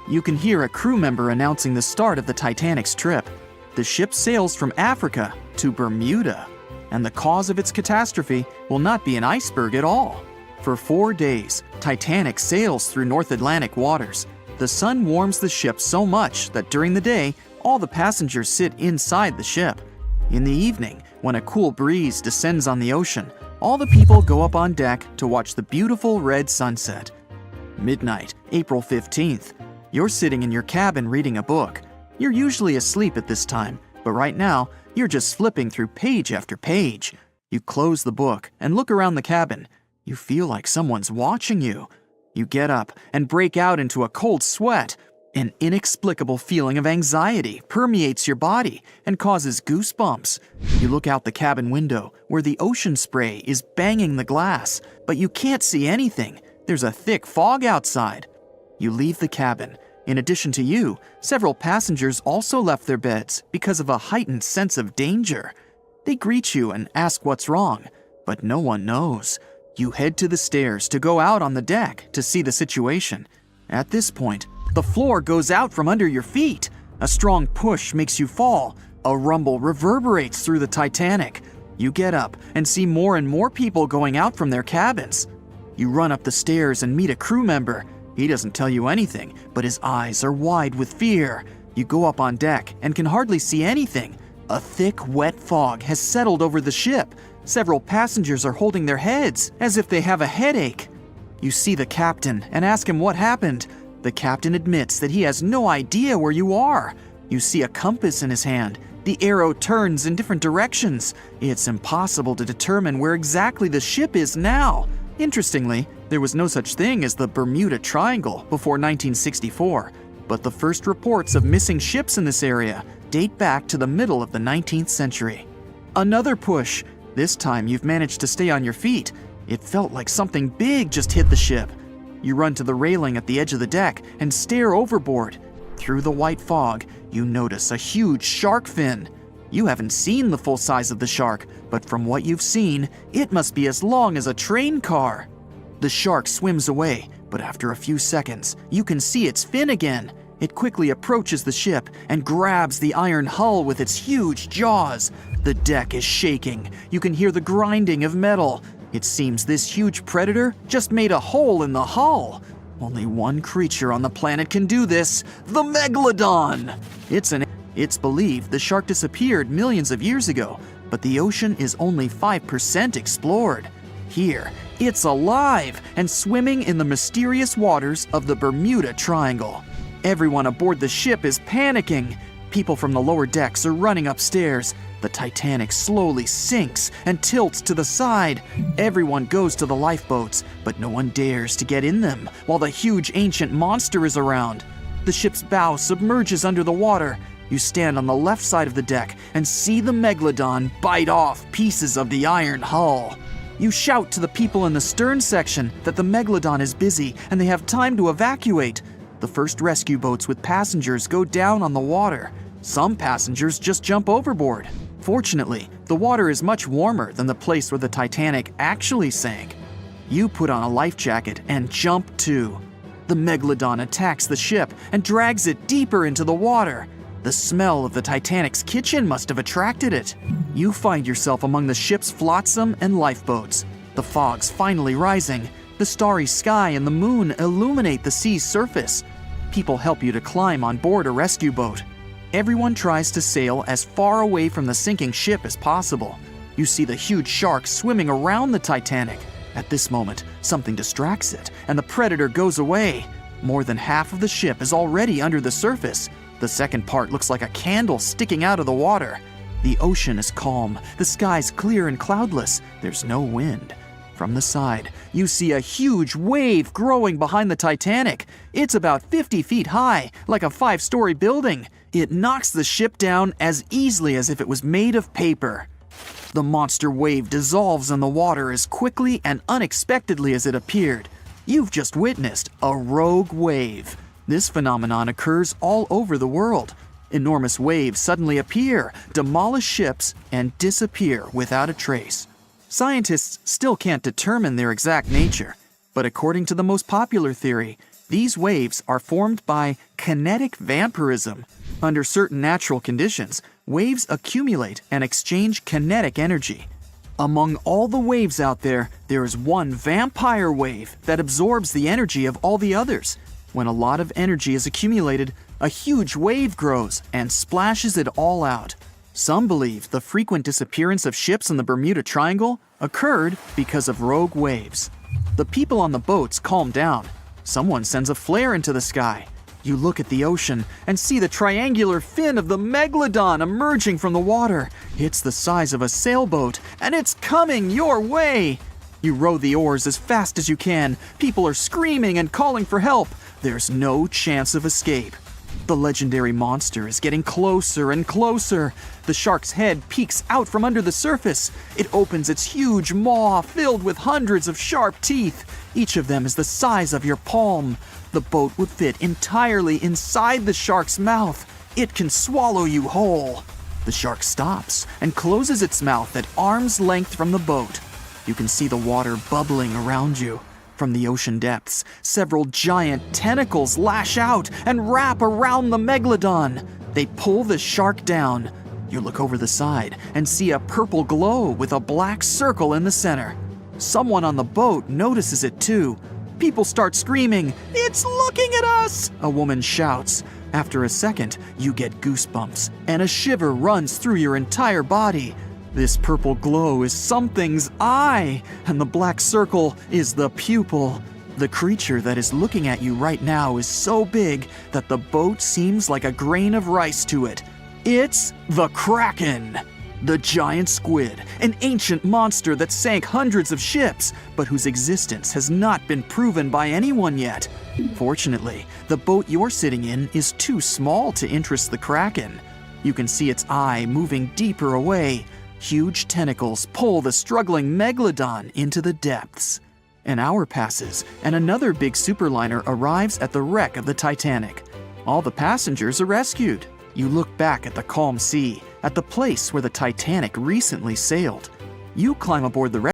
You can hear a crew member announcing the start of the Titanic's trip. The ship sails from Africa to Bermuda, and the cause of its catastrophe will not be an iceberg at all. For 4 days, Titanic sails through North Atlantic waters. The sun warms the ship so much that during the day, all the passengers sit inside the ship. In the evening, when a cool breeze descends on the ocean, all the people go up on deck to watch the beautiful red sunset. Midnight, April 15th. You're sitting in your cabin reading a book. You're usually asleep at this time, but right now, you're just flipping through page after page. You close the book and look around the cabin. You feel like someone's watching you. You get up and break out into a cold sweat. An inexplicable feeling of anxiety permeates your body and causes goosebumps. You look out the cabin window where the ocean spray is banging the glass, but you can't see anything. There's a thick fog outside. You leave the cabin. In addition to you, several passengers also left their beds because of a heightened sense of danger. They greet you and ask what's wrong, but no one knows. You head to the stairs to go out on the deck to see the situation. At this point, the floor goes out from under your feet. A strong push makes you fall. A rumble reverberates through the Titanic. You get up and see more and more people going out from their cabins. You run up the stairs and meet a crew member. He doesn't tell you anything, but his eyes are wide with fear. You go up on deck and can hardly see anything. A thick, wet fog has settled over the ship. Several passengers are holding their heads as if they have a headache. You see the captain and ask him what happened. The captain admits that he has no idea where you are. You see a compass in his hand. The arrow turns in different directions. It's impossible to determine where exactly the ship is now. Interestingly, there was no such thing as the Bermuda Triangle before 1964, but the first reports of missing ships in this area date back to the middle of the 19th century. Another push. This time you've managed to stay on your feet. It felt like something big just hit the ship. You run to the railing at the edge of the deck and stare overboard. Through the white fog, you notice a huge shark fin. You haven't seen the full size of the shark, but from what you've seen, it must be as long as a train car. The shark swims away, but after a few seconds, you can see its fin again. It quickly approaches the ship and grabs the iron hull with its huge jaws. The deck is shaking. You can hear the grinding of metal. It seems this huge predator just made a hole in the hull. Only one creature on the planet can do this, the Megalodon. It's believed the shark disappeared millions of years ago, but the ocean is only 5% explored. Here, it's alive and swimming in the mysterious waters of the Bermuda Triangle. Everyone aboard the ship is panicking. People from the lower decks are running upstairs. The Titanic slowly sinks and tilts to the side. Everyone goes to the lifeboats, but no one dares to get in them while the huge ancient monster is around. The ship's bow submerges under the water. You stand on the left side of the deck and see the Megalodon bite off pieces of the iron hull. You shout to the people in the stern section that the Megalodon is busy and they have time to evacuate. The first rescue boats with passengers go down on the water. Some passengers just jump overboard. Fortunately, the water is much warmer than the place where the Titanic actually sank. You put on a life jacket and jump too. The Megalodon attacks the ship and drags it deeper into the water. The smell of the Titanic's kitchen must have attracted it. You find yourself among the ship's flotsam and lifeboats. The fog's finally rising. The starry sky and the moon illuminate the sea's surface. People help you to climb on board a rescue boat. Everyone tries to sail as far away from the sinking ship as possible. You see the huge shark swimming around the Titanic. At this moment, something distracts it, and the predator goes away. More than half of the ship is already under the surface. The second part looks like a candle sticking out of the water. The ocean is calm. The sky's clear and cloudless. There's no wind. From the side, you see a huge wave growing behind the Titanic. It's about 50 feet high, like a 5-story building. It knocks the ship down as easily as if it was made of paper. The monster wave dissolves in the water as quickly and unexpectedly as it appeared. You've just witnessed a rogue wave. This phenomenon occurs all over the world. Enormous waves suddenly appear, demolish ships, and disappear without a trace. Scientists still can't determine their exact nature, but according to the most popular theory, these waves are formed by kinetic vampirism. Under certain natural conditions, waves accumulate and exchange kinetic energy. Among all the waves out there, there is one vampire wave that absorbs the energy of all the others. When a lot of energy is accumulated, a huge wave grows and splashes it all out. Some believe the frequent disappearance of ships in the Bermuda Triangle occurred because of rogue waves. The people on the boats calm down. Someone sends a flare into the sky. You look at the ocean and see the triangular fin of the Megalodon emerging from the water. It's the size of a sailboat, and it's coming your way. You row the oars as fast as you can. People are screaming and calling for help. There's no chance of escape. The legendary monster is getting closer and closer. The shark's head peeks out from under the surface. It opens its huge maw filled with hundreds of sharp teeth. Each of them is the size of your palm. The boat would fit entirely inside the shark's mouth. It can swallow you whole. The shark stops and closes its mouth at arm's length from the boat. You can see the water bubbling around you. From the ocean depths, several giant tentacles lash out and wrap around the Megalodon. They pull the shark down. You look over the side and see a purple glow with a black circle in the center. Someone on the boat notices it too. People start screaming, "It's looking at us!" a woman shouts. After a second, you get goosebumps, and a shiver runs through your entire body. This purple glow is something's eye, and the black circle is the pupil. The creature that is looking at you right now is so big that the boat seems like a grain of rice to it. It's the Kraken! The giant squid, an ancient monster that sank hundreds of ships, but whose existence has not been proven by anyone yet. Fortunately, the boat you're sitting in is too small to interest the Kraken. You can see its eye moving deeper away. Huge tentacles pull the struggling megalodon into the depths. An hour passes, and another big superliner arrives at the wreck of the Titanic. All the passengers are rescued. You look back at the calm sea, at the place where the Titanic recently sailed. You climb aboard the